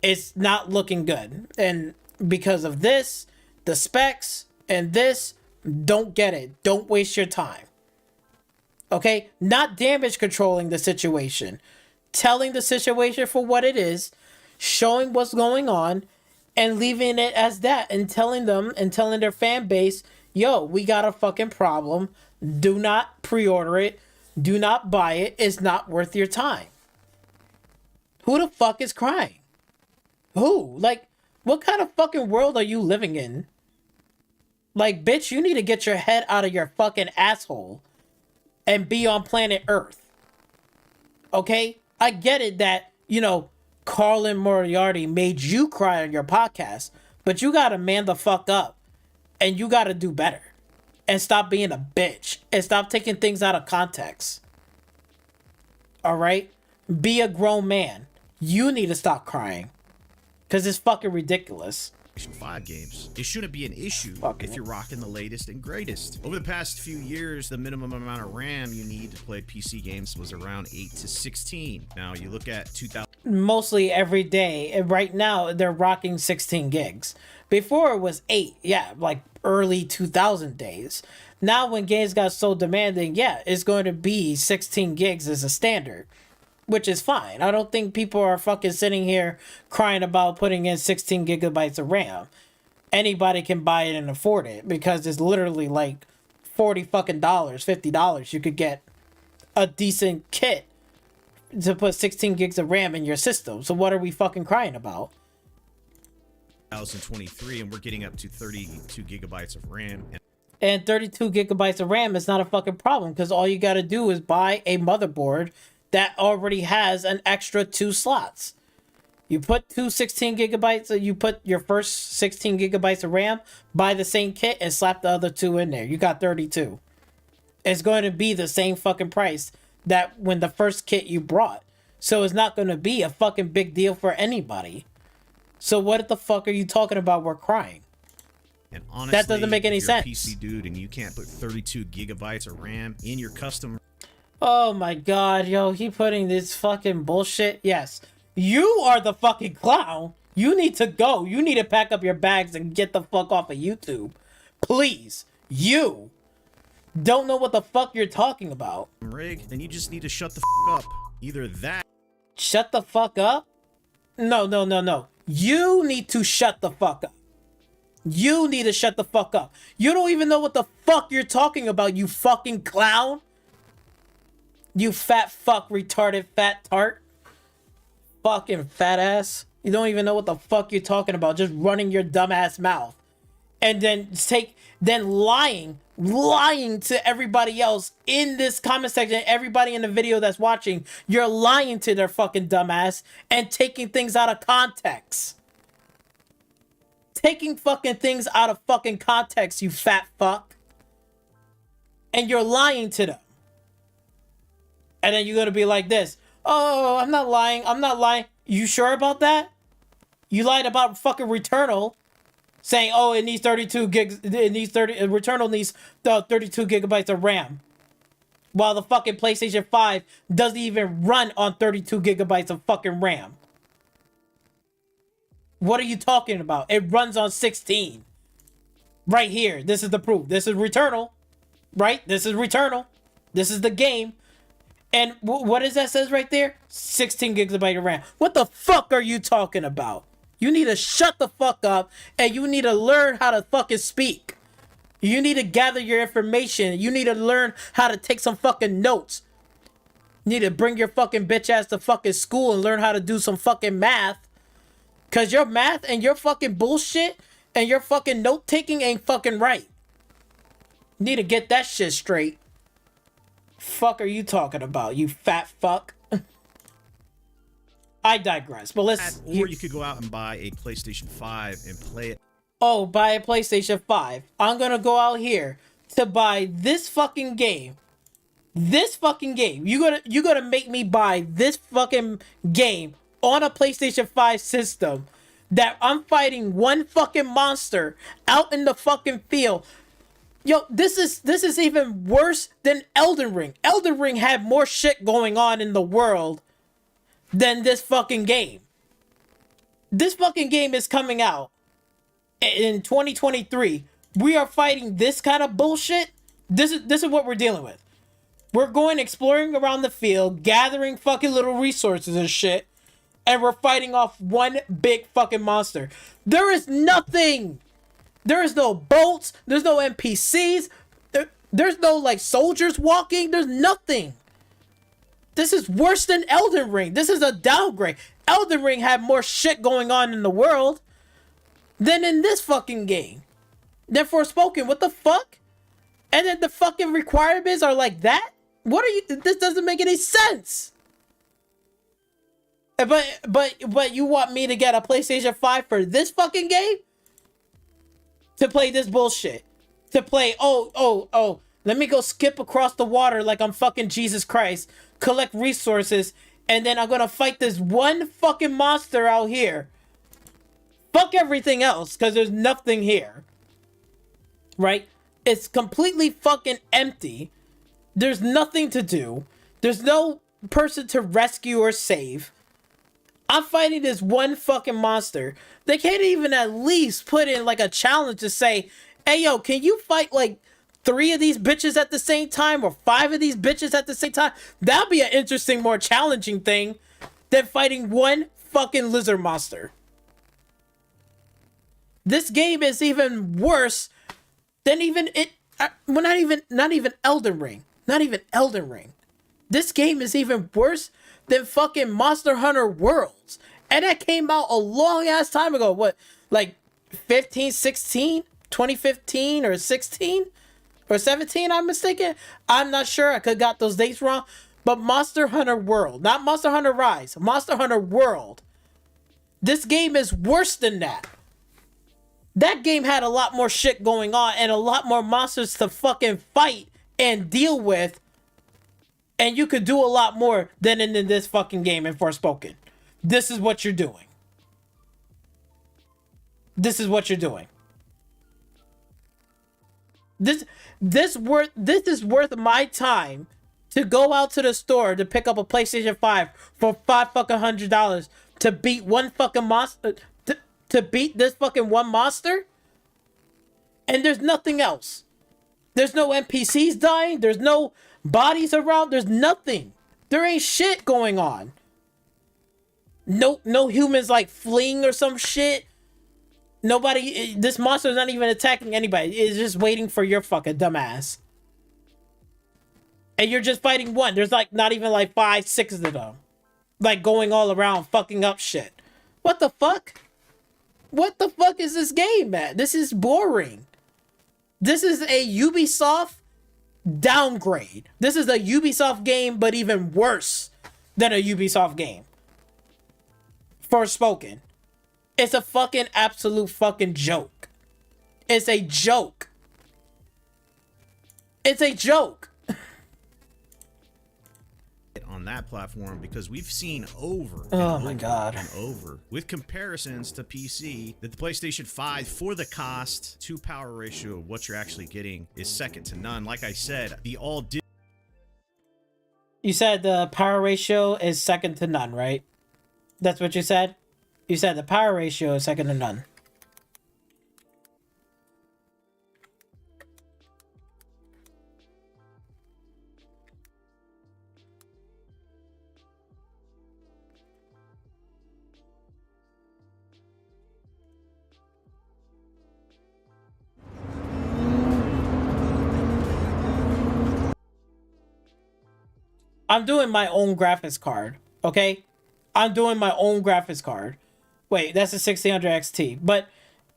It's not looking good. And because of this, the specs and this, don't get it. Don't waste your time. Okay? Not damage controlling the situation. Telling the situation for what it is, showing what's going on, and leaving it as that, and telling them and telling their fan base, yo, we got a fucking problem. Do not pre-order it. Do not buy it. It's not worth your time. Who the fuck is crying? Who? Like, what kind of fucking world are you living in? Like, bitch, you need to get your head out of your fucking asshole and be on planet Earth. Okay? I get it that, Carlin Moriarty made you cry on your podcast, but you gotta man the fuck up and you gotta do better and stop being a bitch and stop taking things out of context. All right? Be a grown man. You need to stop crying because it's fucking ridiculous. 5 games. It shouldn't be an issue if you're rocking the latest and greatest. Over the past few years, the minimum amount of RAM you need to play PC games was around 8 to 16. Now you look at 2000. Mostly every day. And right now, they're rocking 16 gigs. Before it was 8. Yeah, like early 2000 days. Now when games got so demanding, yeah, it's going to be 16 gigs as a standard. Which is fine. I don't think people are fucking sitting here crying about putting in 16 gigabytes of RAM. Anybody can buy it and afford it because it's literally like $40 fucking $50. You could get a decent kit to put 16 gigs of RAM in your system. So what are we fucking crying about? 2023, and we're getting up to 32 gigabytes of RAM. And 32 gigabytes of RAM is not a fucking problem because all you got to do is buy a motherboard that already has an extra 2 slots. You put 16 gigabytes, you put your first 16 gigabytes of RAM, buy the same kit, and slap the other 2 in there. You got 32. It's going to be the same fucking price that when the first kit you brought. So it's not going to be a fucking big deal for anybody. So what the fuck are you talking about? We're crying. And honestly, that doesn't make any sense. If you're a PC dude and you can't put 32 gigabytes of RAM in your custom. Oh my god, yo, he putting this fucking bullshit. Yes, you are the fucking clown. You need to go. You need to pack up your bags and get the fuck off of YouTube. Please. You don't know what the fuck you're talking about. Rig, then you just need to shut the fuck up. Either that. Shut the fuck up? No. You need to shut the fuck up. You need to shut the fuck up. You don't even know what the fuck you're talking about, you fucking clown. You fat fuck, retarded fat tart. Fucking fat ass. You don't even know what the fuck you're talking about. Just running your dumbass mouth. And then lying lying to everybody else in this comment section, everybody in the video that's watching. You're lying to their fucking dumbass and taking things out of context. Taking fucking things out of fucking context, you fat fuck. And you're lying to them. And then you're gonna be like this. Oh, I'm not lying. I'm not lying. You sure about that? You lied about fucking Returnal, saying, oh, it needs 32 gigs. It needs Returnal needs the 32 gigabytes of RAM. While the fucking PlayStation 5 doesn't even run on 32 gigabytes of fucking RAM. What are you talking about? It runs on 16. Right here. This is the proof. This is Returnal. Right? This is Returnal. This is the game. And what is that says right there? 16 gigabyte of RAM. What the fuck are you talking about? You need to shut the fuck up and you need to learn how to fucking speak. You need to gather your information. You need to learn how to take some fucking notes. You need to bring your fucking bitch ass to fucking school and learn how to do some fucking math. Cause your math and your fucking bullshit and your fucking note taking ain't fucking right. You need to get that shit straight. Fuck are you talking about, you fat fuck? I digress, but let's... Or you could go out and buy a PlayStation 5 and play it. Oh, buy a PlayStation 5. I'm gonna go out here to buy this fucking game. This fucking game. You gonna make me buy this fucking game on a PlayStation 5 system that I'm fighting one fucking monster out in the fucking field. Yo, this is even worse than Elden Ring. Elden Ring had more shit going on in the world than this fucking game. This fucking game is coming out in 2023. We are fighting this kind of bullshit. This is what we're dealing with. We're going exploring around the field, gathering fucking little resources and shit, and we're fighting off one big fucking monster. There is nothing. There is no boats. There's no NPCs. There's no, like, soldiers walking. There's nothing. This is worse than Elden Ring. This is a downgrade. Elden Ring had more shit going on in the world than in this fucking game. Than Forspoken. What the fuck? And then the fucking requirements are like that? What are you... This doesn't make any sense. But you want me to get a PlayStation 5 for this fucking game? To play this bullshit. To play, let me go skip across the water like I'm fucking Jesus Christ. Collect resources. And then I'm gonna fight this one fucking monster out here. Fuck everything else. Because there's nothing here. Right? It's completely fucking empty. There's nothing to do. There's no person to rescue or save. I'm fighting this one fucking monster. They can't even at least put in like a challenge to say, hey yo, can you fight like 3 of these bitches at the same time or 5 of these bitches at the same time? That'd be an interesting, more challenging thing than fighting one fucking lizard monster. This game is even worse than even it. Well, not even Elden Ring. Not even Elden Ring. This game is even worse than fucking Monster Hunter Worlds. And that came out a long ass time ago. What, like 15, 16? 2015 or 16? Or 17, I'm mistaken? I'm not sure. I could have got those dates wrong. But Monster Hunter World. Not Monster Hunter Rise. Monster Hunter World. This game is worse than that. That game had a lot more shit going on and a lot more monsters to fucking fight and deal with. And you could do a lot more than in this fucking game in Forspoken. This is what you're doing. This is what you're doing. This is worth my time to go out to the store to pick up a PlayStation 5 for $500 to beat one fucking monster. To beat this fucking one monster? And there's nothing else. There's no NPCs dying. There's no bodies around. There's nothing. There ain't shit going on. No humans like fleeing or some shit. Nobody. This monster's not even attacking anybody. It's just waiting for your fucking dumbass. And you're just fighting one. There's like not even like 5, 6 of them. Like going all around fucking up shit. What the fuck? What the fuck is this game, man? This is boring. This is a Ubisoft downgrade. This is a Ubisoft game, but even worse than a Ubisoft game. Forspoken. It's a fucking absolute fucking joke. It's a joke. It's a joke. On that platform, because we've seen over and over with comparisons to PC that the PlayStation 5, for the cost to power ratio of what you're actually getting, is second to none. Like I said, the all did. You said the power ratio is second to none, right? That's what you said? You said the power ratio is second to none. I'm doing my own graphics card, okay? I'm doing my own graphics card. Wait, that's a 1600 XT. But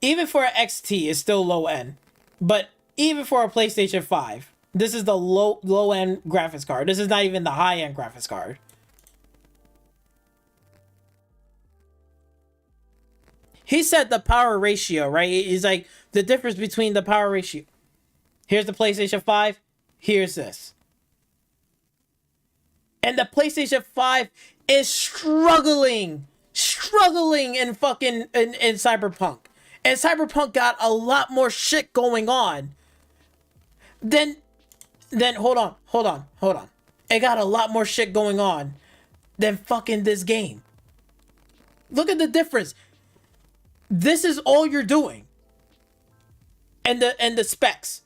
even for an XT, it's still low end. But even for a PlayStation 5, this is the low end graphics card. This is not even the high end graphics card. He said the power ratio, right? It's like the difference between the power ratio. Here's the PlayStation 5. Here's this. And the PlayStation 5 is struggling in fucking in Cyberpunk. And Cyberpunk got a lot more shit going on than hold on. It got a lot more shit going on than fucking this game. Look at the difference. This is all you're doing. And the specs.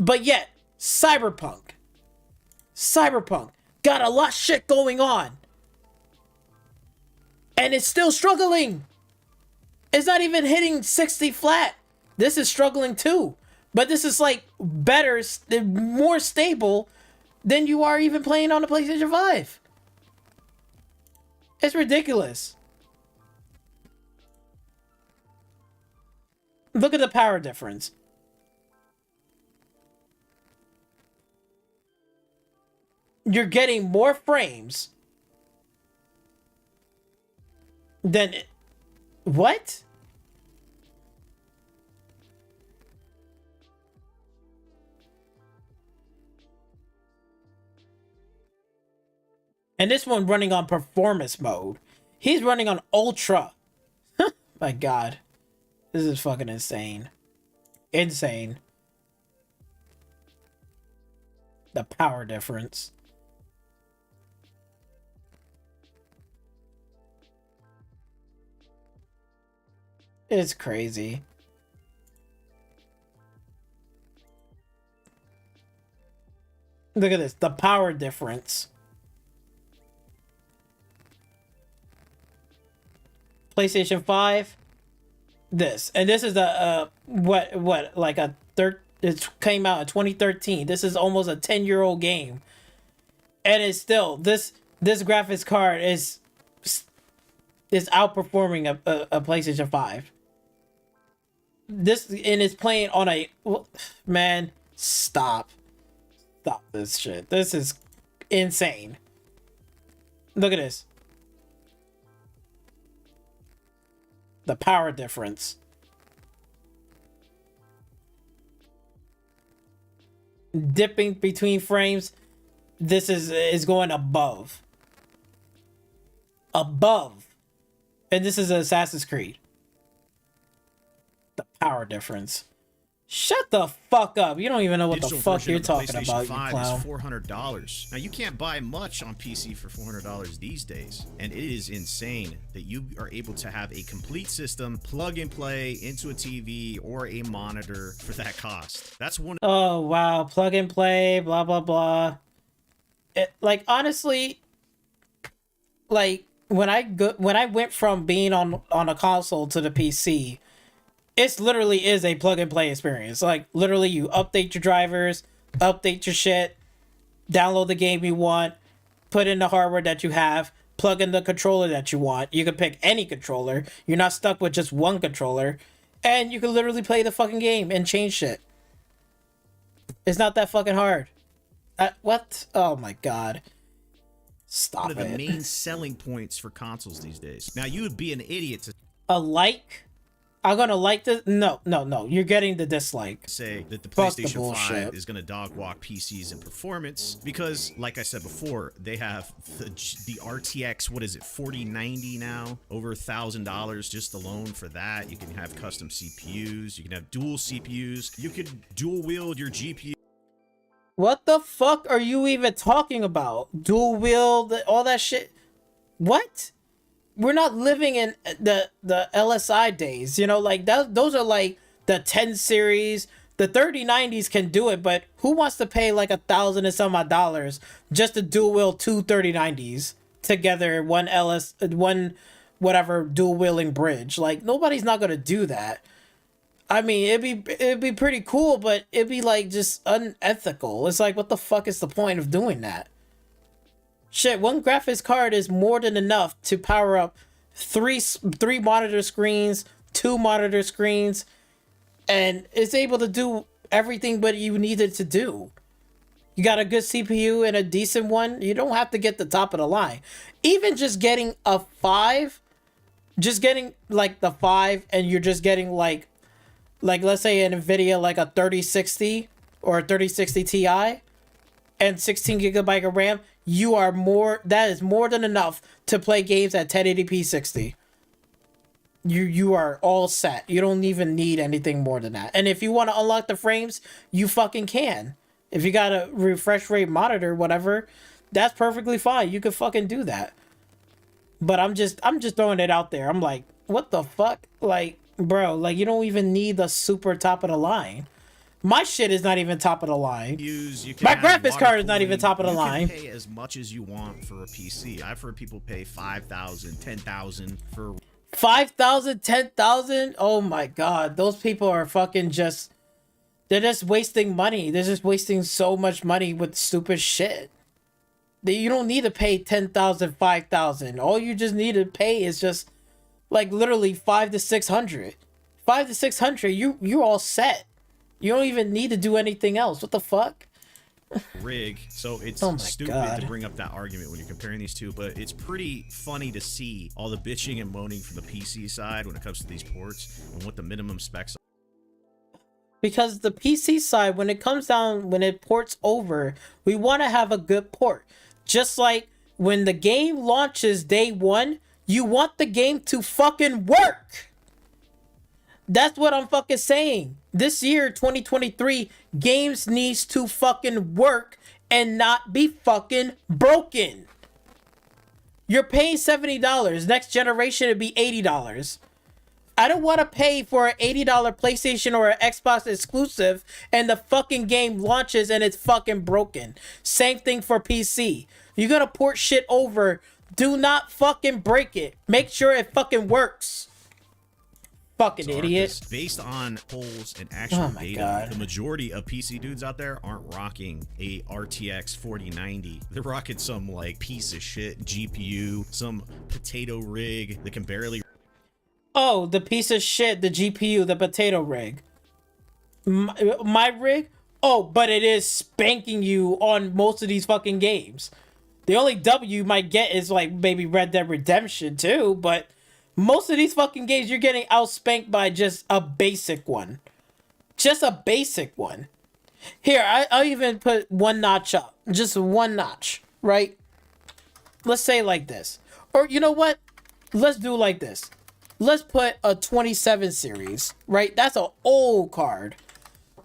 But yet, Cyberpunk got a lot of shit going on. And it's still struggling. It's not even hitting 60 flat. This is struggling too. But this is like better, more stable than you are even playing on the PlayStation 5. It's ridiculous. Look at the power difference. You're getting more frames than... What? And this one running on performance mode. He's running on ultra. My God. This is fucking insane. Insane. The power difference. It's crazy. Look at this. The power difference. PlayStation 5. This. And this is a like a it came out in 2013. This is almost a 10-year-old game. And it's still this graphics card is outperforming a PlayStation 5. This, and it's playing on a... Man, stop this shit. This is insane. Look at this. The power difference. Dipping between frames. This is going above. And this is Assassin's Creed. The power difference. Shut the fuck up. You don't even know what the fuck you're talking about, you clown. Is $400. Now, you can't buy much on PC for $400 these days. And it is insane that you are able to have a complete system, plug and play into a TV or a monitor for that cost. That's one. Oh, wow. Plug and play, blah, blah, blah. Like, honestly, like, when I went from being on a console to the PC, it literally is a plug and play experience. Like, literally, you update your drivers, update your shit, download the game you want, put in the hardware that you have, plug in the controller that you want. You can pick any controller. You're not stuck with just one controller. And you can literally play the fucking game and change shit. It's not that fucking hard. What? Oh my god. Stop it. One of the main selling points for consoles these days. Now, you would be an idiot to I'm gonna like this. No. You're getting the dislike. say that the Fuck PlayStation 5 is going to dog walk PCs in performance because, like I said before, they have the RTX, what is it, 4090 now? Over $1,000 just alone for that. You can have custom CPUs. You can have dual CPUs. You could dual wield your GPU. What the fuck are you even talking about? Dual wield, all that shit. What? We're not living in the LSI days, you know, like those are like the 10 series. The 3090s can do it, but who wants to pay like $1,000 and some odd dollars just to dual wield two 3090s together, one whatever dual wielding bridge? Like, nobody's not gonna do that. I mean, it'd be pretty cool, but it'd be like just unethical. It's like, what the fuck is the point of doing that? Shit, one graphics card is more than enough to power up three monitor screens, 2 monitor screens, and it's able to do everything but you need it to do. You got a good CPU and a decent one, you don't have to get the top of the line. Even just getting a 5, just getting like the 5, and you're just getting like let's say an NVIDIA like a 3060 or a 3060 Ti and 16 gigabyte of RAM, that is more than enough to play games at 1080p 60. You are all set. You don't even need anything more than that. And if you want to unlock the frames, you fucking can. If you got a refresh rate monitor, whatever, that's perfectly fine. You can fucking do that. But I'm just throwing it out there. I'm like, what the fuck? Like, bro, like, you don't even need the super top of the line. My shit is not even top of the line. My graphics card is not even top of the line. You can pay as much as you want for a PC. I've heard people pay $5,000, $10,000 for 5,000, 10,000. Oh my god, those people are fucking they're just wasting money. They're just wasting so much money with stupid shit. You don't need to pay 10,000, 5,000. All you just need to pay is just like literally 5 to 600. 5 to 600. You're all set. You don't even need to do anything else. What the fuck? Rig. So it's stupid to bring up that argument when you're comparing these two, but it's pretty funny to see all the bitching and moaning from the PC side when it comes to these ports and what the minimum specs are. Because the PC side, when it comes down, when it ports over, we want to have a good port. Just like when the game launches day one, you want the game to fucking work. That's what I'm fucking saying. This year, 2023, games needs to fucking work and not be fucking broken. You're paying $70. Next generation, it'd be $80. I don't want to pay for an $80 PlayStation or an Xbox exclusive and the fucking game launches and it's fucking broken. Same thing for PC. You're gonna port shit over. Do not fucking break it. Make sure it fucking works. Fucking idiot. Based on polls and actual data, the majority of PC dudes out there aren't rocking a RTX 4090. They're rocking some like piece of shit GPU, some potato rig that can barely. Oh, the piece of shit, the GPU, the potato rig. My rig? Oh, but it is spanking you on most of these fucking games. The only W you might get is like maybe Red Dead Redemption 2, but most of these fucking games, you're getting outspanked by just a basic one. Just a basic one. Here, I'll even put one notch up. Just one notch, right? Let's say like this. Or you know what? Let's do like this. Let's put a 27 series, right? That's an old card.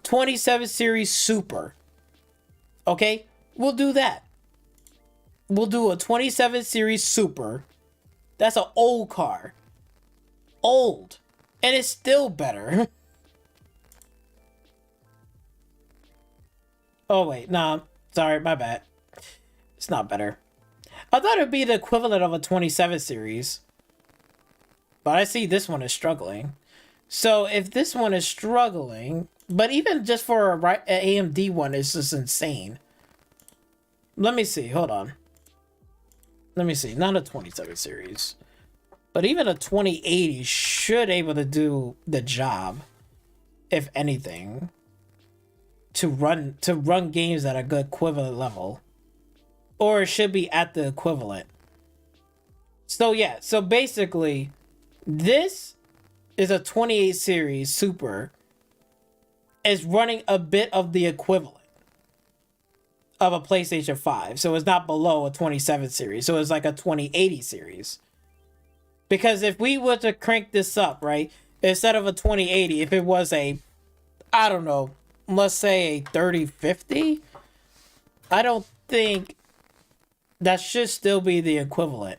27 series Super. Okay? We'll do that. We'll do a 27 series Super. That's an old car. Old. And it's still better. Oh, wait. Nah. Sorry. My bad. It's not better. I thought it would be the equivalent of a 27 series. But I see this one is struggling. So if this one is struggling... But even just for an AMD one, it's just insane. Let me see. Hold on. Let me see. Not a 27 series. But even a 2080 should able to do the job, if anything, to run games at a good equivalent level. Or it should be at the equivalent. So yeah, so basically, this is a 28 series Super. Is running a bit of the equivalent of a PlayStation 5. So it's not below a 27 series. So it's like a 2080 series. Because if we were to crank this up, right, instead of a 2080, if it was a, I don't know, let's say a 3050, I don't think that should still be the equivalent.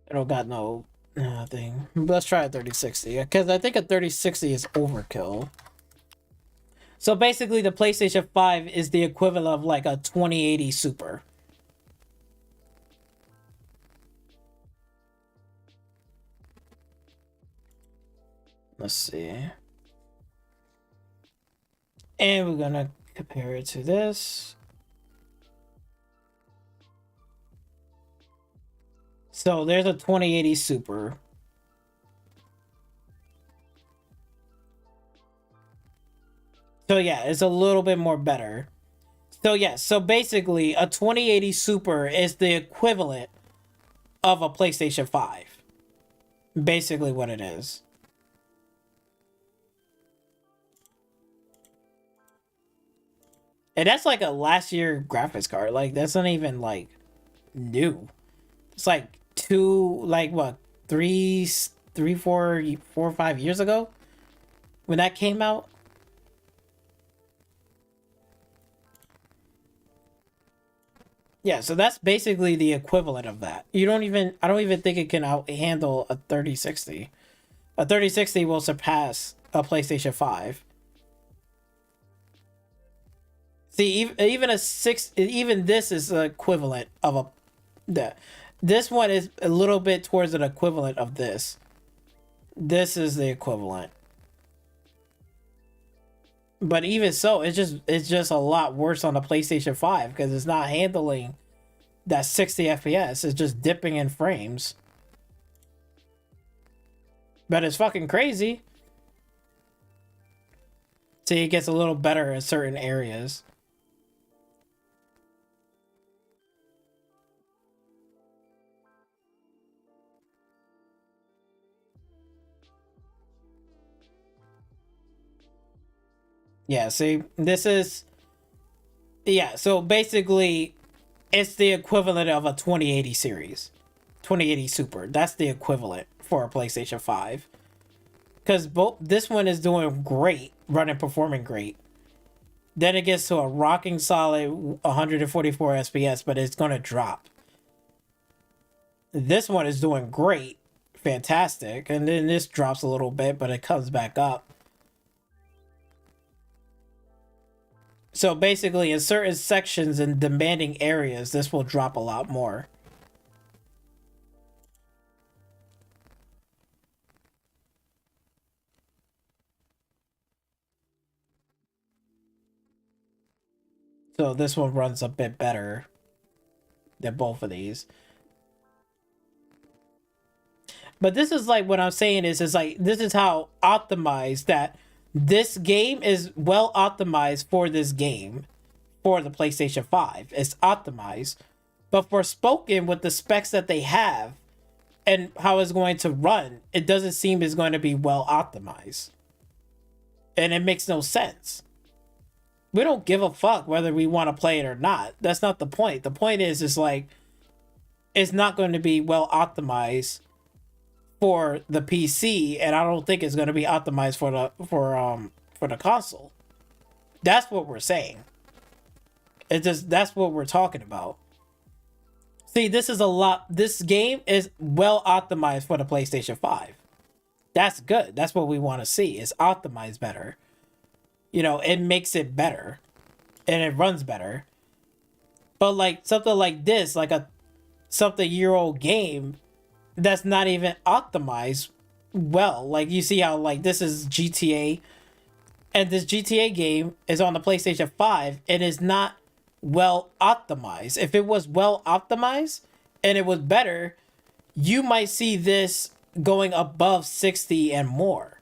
I don't got no thing. Let's try a 3060, because I think a 3060 is overkill. So basically, the PlayStation 5 is the equivalent of like a 2080 Super. Let's see. And we're gonna compare it to this. So there's a 2080 Super. So yeah, it's a little bit more better. So yeah, so basically a 2080 Super is the equivalent of a PlayStation 5. Basically what it is. And that's like a last year graphics card. Like that's not even like new. It's like four or 5 years ago when that came out. Yeah, so that's basically the equivalent of that. I don't even think it can handle a 3060. A 3060 will surpass a PlayStation 5. See, even this is the equivalent of this one is a little bit towards an equivalent of this. This is the equivalent. But even so, it's just a lot worse on the PlayStation 5 because it's not handling that 60 FPS. It's just dipping in frames. But it's fucking crazy. See, it gets a little better in certain areas. Yeah, see, so basically, it's the equivalent of a 2080 series. 2080 Super. That's the equivalent for a PlayStation 5. Because this one is doing great, performing great. Then it gets to a rocking solid 144 FPS, but it's going to drop. This one is doing great, fantastic, and then this drops a little bit, but it comes back up. So basically, in certain sections and demanding areas, this will drop a lot more. So this one runs a bit better than both of these. But this is like what I'm saying is like, this is how optimized that this game is well optimized for this game, for the PlayStation 5. It's optimized. But Forspoken, with the specs that they have and how it's going to run, it doesn't seem it's going to be well optimized. And it makes no sense. We don't give a fuck whether we want to play it or not. That's not the point. The point is like, it's not going to be well optimized for the PC, and I don't think it's going to be optimized for the console. That's what we're saying. That's what we're talking about. See, this game is well optimized for the PlayStation 5. That's good. That's what we want to see. It's optimized better. You know, it makes it better and it runs better. But like something like this, like a something-year-old game that's not even optimized well. Like, you see how, like, this is GTA, and this GTA game is on the PlayStation 5 and is not well optimized. If it was well optimized and it was better, you might see this going above 60 and more.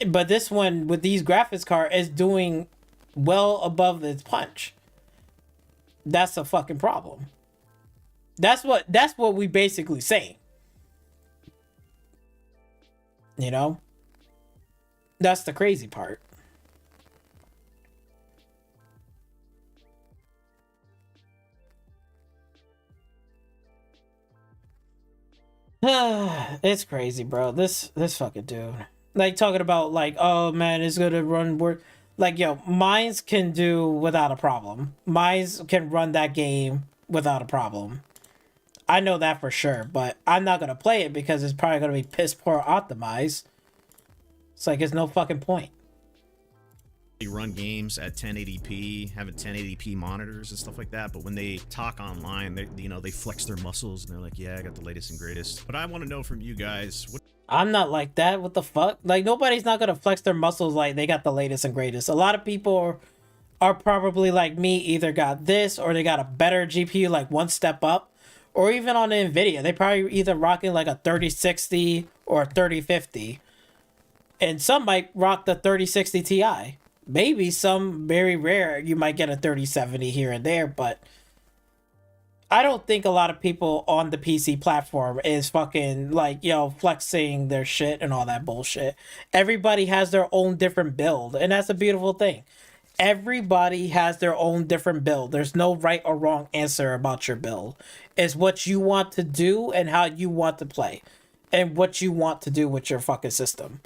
But this one with these graphics card is doing well above its punch. That's a fucking problem. That's what we basically saying. You know? That's the crazy part. It's crazy, bro. This fucking dude. Like, talking about, like, oh man, it's gonna run work. Like, yo, mines can do without a problem. Mines can run that game without a problem. I know that for sure, but I'm not gonna play it because it's probably gonna be piss poor optimized. It's like, it's no fucking point. They run games at 1080p, having 1080p monitors and stuff like that, but when they talk online, they flex their muscles and they're like, yeah, I got the latest and greatest. But I want to know from you guys, I'm not like that. What the fuck? Like, nobody's not gonna flex their muscles like they got the latest and greatest. A lot of people are probably like me, either got this or they got a better GPU, like one step up, or even on the Nvidia, they probably either rocking like a 3060 or a 3050, and some might rock the 3060 Ti. Maybe some, very rare, you might get a 3070 here and there, but I don't think a lot of people on the PC platform is fucking, like, yo, flexing their shit and all that bullshit. Everybody has their own different build, and that's a beautiful thing. Everybody has their own different build. There's no right or wrong answer about your build. It's what you want to do and how you want to play, and what you want to do with your fucking system.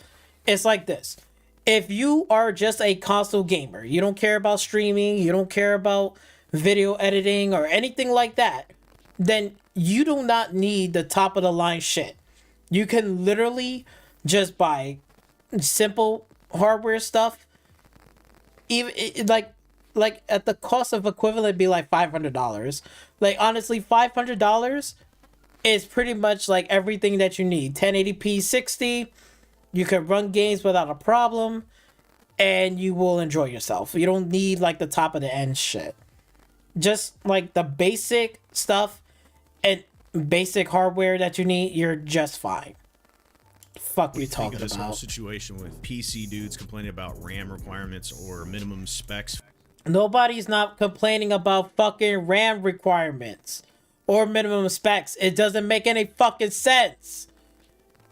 It's like this. If you are just a console gamer, you don't care about streaming, you don't care about video editing or anything like that, then you do not need the top of the line shit. You can literally just buy simple hardware stuff, even like at the cost of equivalent, be like $500. Like, honestly, $500 is pretty much like everything that you need. 1080p 60, you can run games without a problem, and you will enjoy yourself. You don't need like the top of the end shit. Just like the basic stuff and basic hardware that you need, you're just fine. Fuck, we talking about this whole situation with PC dudes complaining about RAM requirements or minimum specs. Nobody's not complaining about fucking RAM requirements or minimum specs. It doesn't make any fucking sense.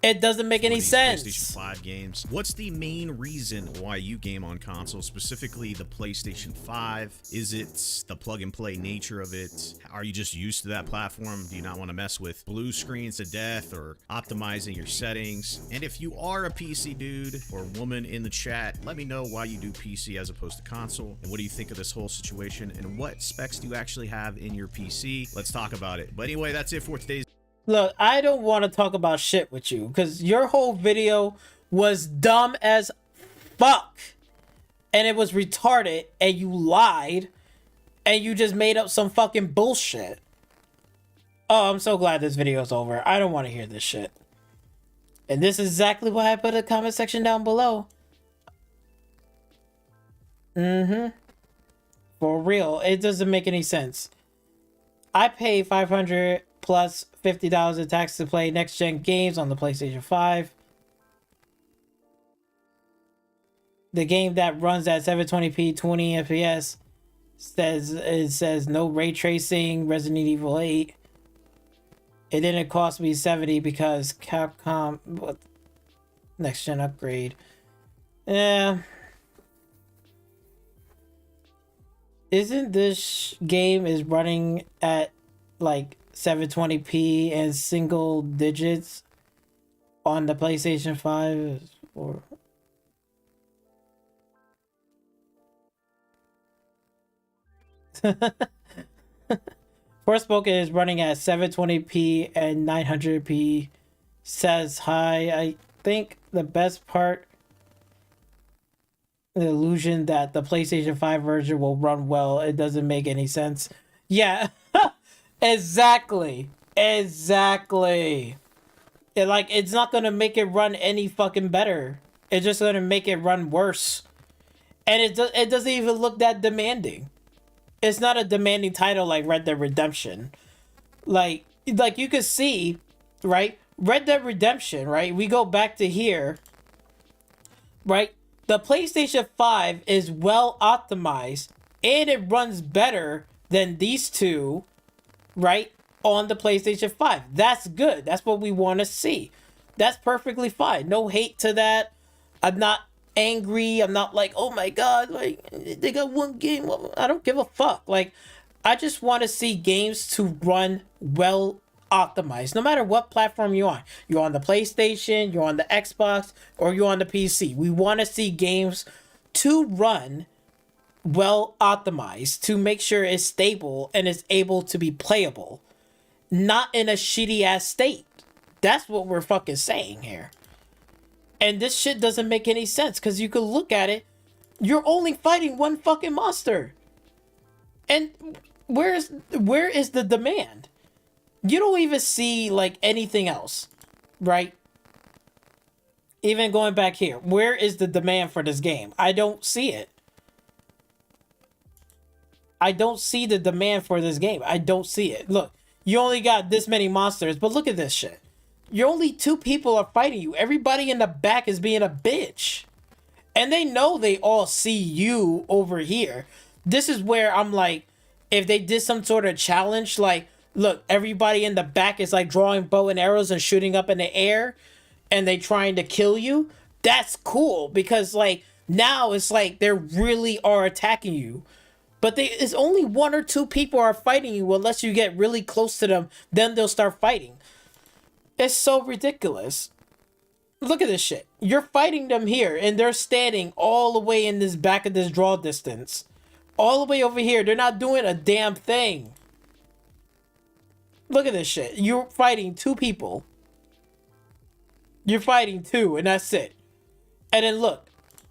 It doesn't make any sense. PlayStation 5 games. What's the main reason why you game on console, specifically the PlayStation 5? Is it the plug-and-play nature of it? Are you just used to that platform? Do you not want to mess with blue screens to death or optimizing your settings? And if you are a PC dude or woman in the chat, let me know why you do PC as opposed to console. And what do you think of this whole situation? And what specs do you actually have in your PC? Let's talk about it. But anyway, that's it for today's. Look, I don't want to talk about shit with you because your whole video was dumb as fuck. And it was retarded, and you lied, and you just made up some fucking bullshit. Oh, I'm so glad this video is over. I don't want to hear this shit. And this is exactly why I put a comment section down below. For real, it doesn't make any sense. I pay $500 plus $50 in tax to play next-gen games on the PlayStation 5. The game that runs at 720p 20 FPS says no ray tracing, Resident Evil 8. It didn't cost me $70 because Capcom next-gen upgrade. Yeah. Isn't this game is running at like 720p and single digits on the PlayStation 5? Or Forspoken is running at 720p and 900p. Says hi. I think the best part, the illusion that the PlayStation 5 version will run well. It doesn't make any sense. Yeah. Exactly. It's not gonna make it run any fucking better. It's just gonna make it run worse. And it doesn't even look that demanding. It's not a demanding title like Red Dead Redemption. Like you could see, right? Red Dead Redemption, right? We go back to here, right? The PlayStation 5 is well optimized and it runs better than these two, right? On the PlayStation 5. That's good. That's what we want to see. That's perfectly fine. No hate to that. I'm not angry. I'm not like, oh my god, like they got one game. I don't give a fuck. Like, I just want to see games to run well optimized, no matter what platform you're on. You're on the PlayStation, you're on the Xbox, or you're on the PC. We want to see games to run well optimized to make sure it's stable and is able to be playable, not in a shitty ass state. That's what we're fucking saying here. And this shit doesn't make any sense because you could look at it. You're only fighting one fucking monster. And where is the demand? You don't even see like anything else, right? Even going back here, where is the demand for this game? I don't see it. I don't see the demand for this game. I don't see it. Look, you only got this many monsters, but look at this shit. You're only 2 people are fighting you. Everybody in the back is being a bitch. And they know they all see you over here. This is where I'm like, if they did some sort of challenge, like, look, everybody in the back is like drawing bow and arrows and shooting up in the air, and they trying to kill you. That's cool, because like now it's like they really are attacking you. But it's only 1 or 2 people are fighting you unless you get really close to them. Then they'll start fighting. It's so ridiculous. Look at this shit. You're fighting them here, and they're standing all the way in this back of this draw distance. All the way over here. They're not doing a damn thing. Look at this shit. You're fighting 2 people. You're fighting 2, and that's it. And then look.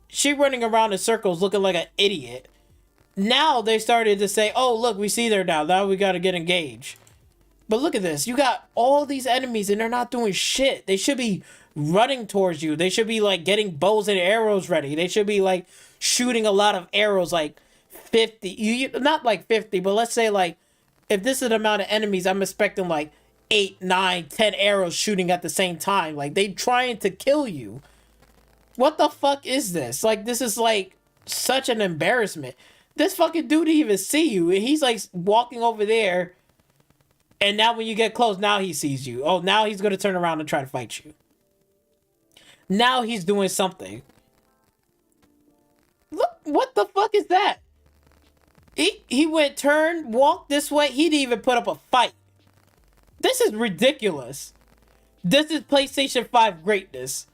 She running around in circles looking like an idiot. Now they started to say, oh, look, we see there now. Now we got to get engaged. But look at this. You got all these enemies and they're not doing shit. They should be running towards you. They should be like getting bows and arrows ready. They should be like shooting a lot of arrows, like 50. Not like 50, but let's say like if this is the amount of enemies, I'm expecting like 8, 9, 10 arrows shooting at the same time. Like they trying to kill you. What the fuck is this? Like this is like such an embarrassment. This fucking dude didn't even see you. He's like walking over there. And now when you get close, now he sees you. Oh, now he's going to turn around and try to fight you. Now he's doing something. Look, what the fuck is that? He went turn, walked this way. He didn't even put up a fight. This is ridiculous. This is PlayStation 5 greatness.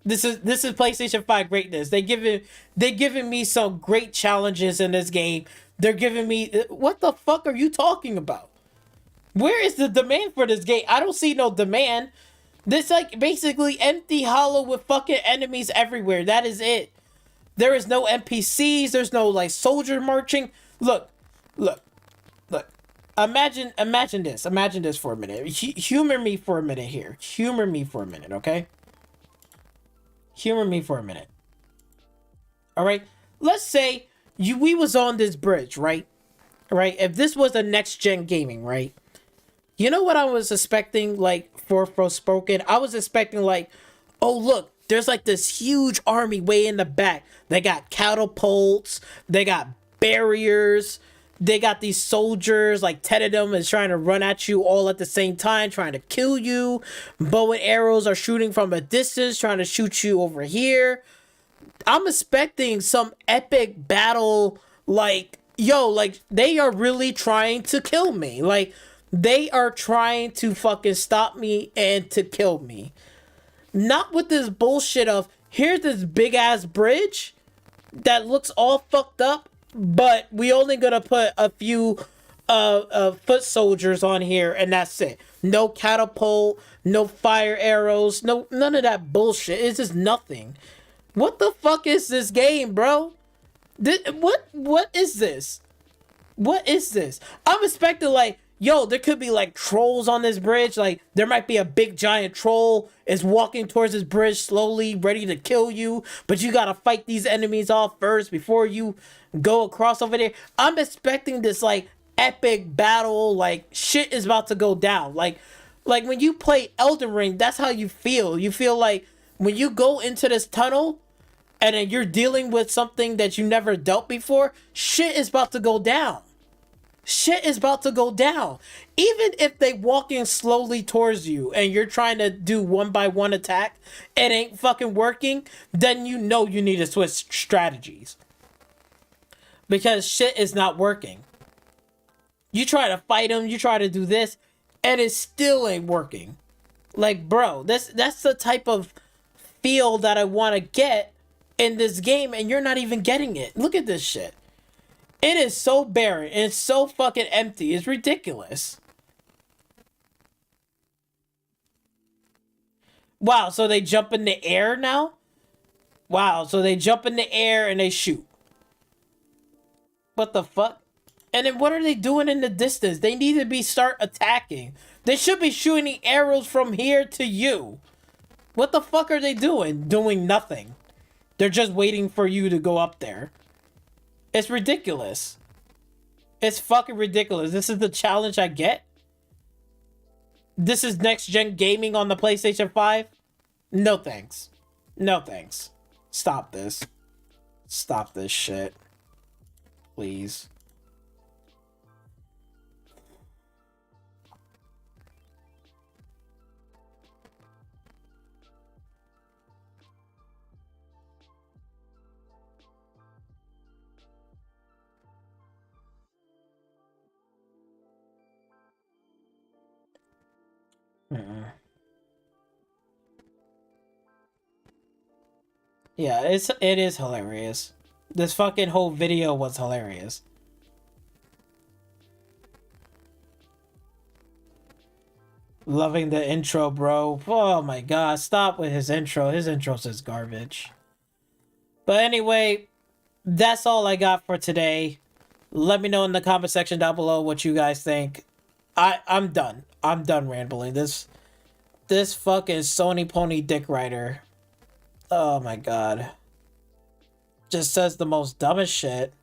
This is PlayStation 5 greatness. They're giving me some great challenges in this game. They're giving me... What the fuck are you talking about? Where is the demand for this game? I don't see no demand. This like basically empty hollow with fucking enemies everywhere. That is it. There is no NPCs. There's no like soldier marching. Look. Imagine this. Imagine this for a minute. Humor me for a minute here. Humor me for a minute, okay? Humor me for a minute. All right. Let's say we was on this bridge, right? Right. If this was a next gen gaming, right? You know what I was expecting, like, for Forspoken? I was expecting, like, oh, look, there's, like, this huge army way in the back. They got catapults. They got barriers. They got these soldiers, like, 10 of them is trying to run at you all at the same time, trying to kill you. Bow and arrows are shooting from a distance, trying to shoot you over here. I'm expecting some epic battle, like, yo, like, they are really trying to kill me. Like... They are trying to fucking stop me and to kill me. Not with this bullshit of, here's this big ass bridge that looks all fucked up, but we only gonna put a few foot soldiers on here and that's it. No catapult, no fire arrows, none of that bullshit. It's just nothing. What the fuck is this game, bro? What is this? What is this? I'm expecting like, yo, there could be like trolls on this bridge. Like there might be a big giant troll is walking towards this bridge slowly, ready to kill you. But you gotta fight these enemies off first before you go across over there. I'm expecting this like epic battle. Like shit is about to go down. Like when you play Elden Ring, that's how you feel. You feel like when you go into this tunnel and then you're dealing with something that you never dealt before, shit is about to go down. Shit is about to go down. Even if they walking slowly towards you and you're trying to do one by one attack, it ain't fucking working, then you know you need to switch strategies. Because shit is not working. You try to fight them, you try to do this, and it still ain't working. Like, bro, that's the type of feel that I want to get in this game, and you're not even getting it. Look at this shit. It is so barren, and it's so fucking empty. It's ridiculous. Wow, so they jump in the air now? Wow, so they jump in the air and they shoot. What the fuck? And then what are they doing in the distance? They need to start attacking. They should be shooting arrows from here to you. What the fuck are they doing? Doing nothing. They're just waiting for you to go up there. It's ridiculous. It's fucking ridiculous. This is the challenge I get? This is next gen gaming on the PlayStation 5? No thanks. No thanks. Stop this. Stop this shit. Please. Yeah, it is hilarious. This fucking whole video was hilarious. Loving the intro, bro. Oh my god, stop with his intro. His intro's just garbage. But anyway, that's all I got for today. Let me know in the comment section down below what you guys think. I'm done. I'm done rambling. This fucking Sony pony dick rider. Oh my god. Just says the most dumbest shit.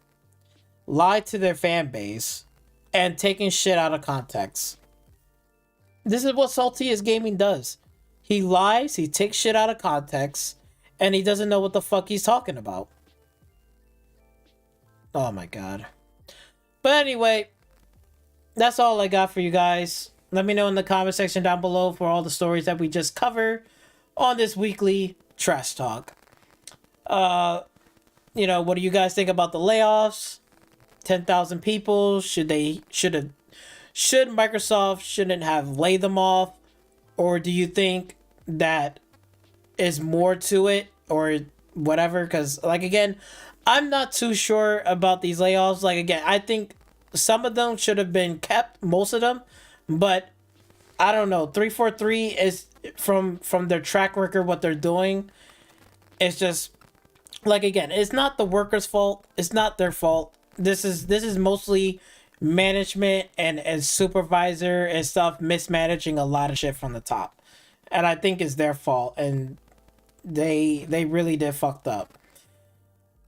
Lied to their fan base. And taking shit out of context. This is what Saltiest Gaming does. He lies, he takes shit out of context, and he doesn't know what the fuck he's talking about. Oh my god. But anyway, that's all I got for you guys. Let me know in the comment section down below for all the stories that we just covered on this weekly Trash Talk. You know, what do you guys think about the layoffs? 10,000 people. Should Microsoft shouldn't have laid them off? Or do you think that is more to it or whatever? Because, like, again, I'm not too sure about these layoffs. Like, again, I think some of them should have been kept, most of them. But I don't know. 343 is from their track record, what they're doing. It's just, like, again, it's not the workers' fault. It's not their fault. This is mostly management and supervisor and stuff mismanaging a lot of shit from the top. And I think it's their fault. And they really did fucked up.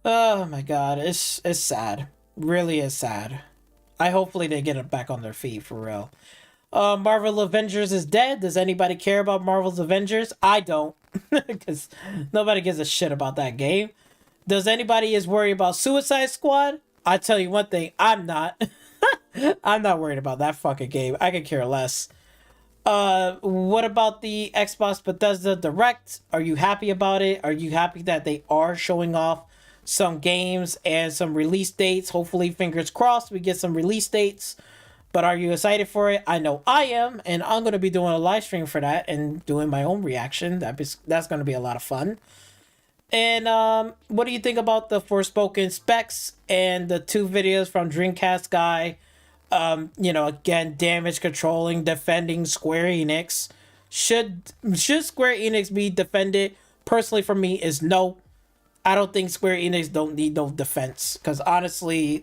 Oh my god. It's sad. Really is sad. Hopefully they get it back on their feet for real. Marvel Avengers is dead. Does anybody care about Marvel's Avengers? I don't. Because nobody gives a shit about that game. Does anybody is worried about Suicide Squad? I tell you one thing, I'm not. I'm not worried about that fucking game. I could care less. What about the Xbox Bethesda Direct? Are you happy about it? Are you happy that they are showing off some games and some release dates? Hopefully, fingers crossed, we get some release dates. But are you excited for it? I know I am, and I'm going to be doing a live stream for that and doing my own reaction. That's going to be a lot of fun. And what do you think about the Forspoken specs and the 2 videos from Dreamcast guy? You know, again, damage controlling, defending Square Enix. Should Square Enix be defended? Personally, for me, is no. I don't think Square Enix don't need no defense, because honestly,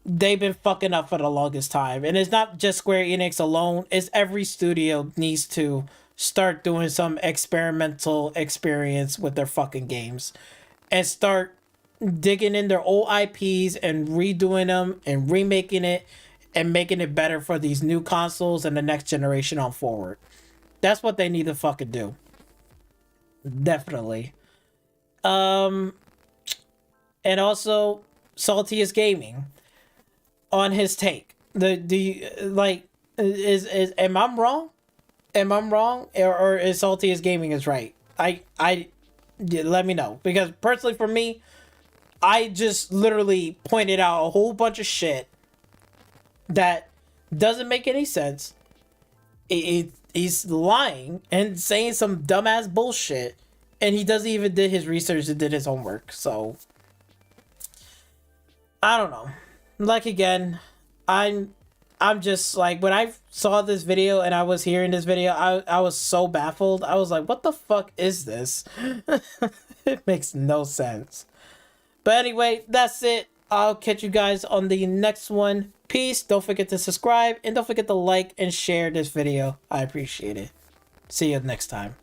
they've been fucking up for the longest time. And it's not just Square Enix alone. It's every studio needs to start doing some experimental experience with their fucking games. And start digging in their old IPs and redoing them and remaking it and making it better for these new consoles and the next generation on forward. That's what they need to fucking do. Definitely. And also Saltiest Gaming on his take. Am I wrong? Am I wrong? Or is Saltiest Gaming is right? Let me know. Because personally for me, I just literally pointed out a whole bunch of shit that doesn't make any sense. He's lying and saying some dumbass bullshit, and he doesn't even did his research and did his homework. So I don't know. Like, again, I'm just like, when I saw this video and I was hearing this video, I was so baffled. I was like, what the fuck is this? It makes no sense. But anyway, that's it. I'll catch you guys on the next one. Peace. Don't forget to subscribe and don't forget to like and share this video. I appreciate it. See you next time.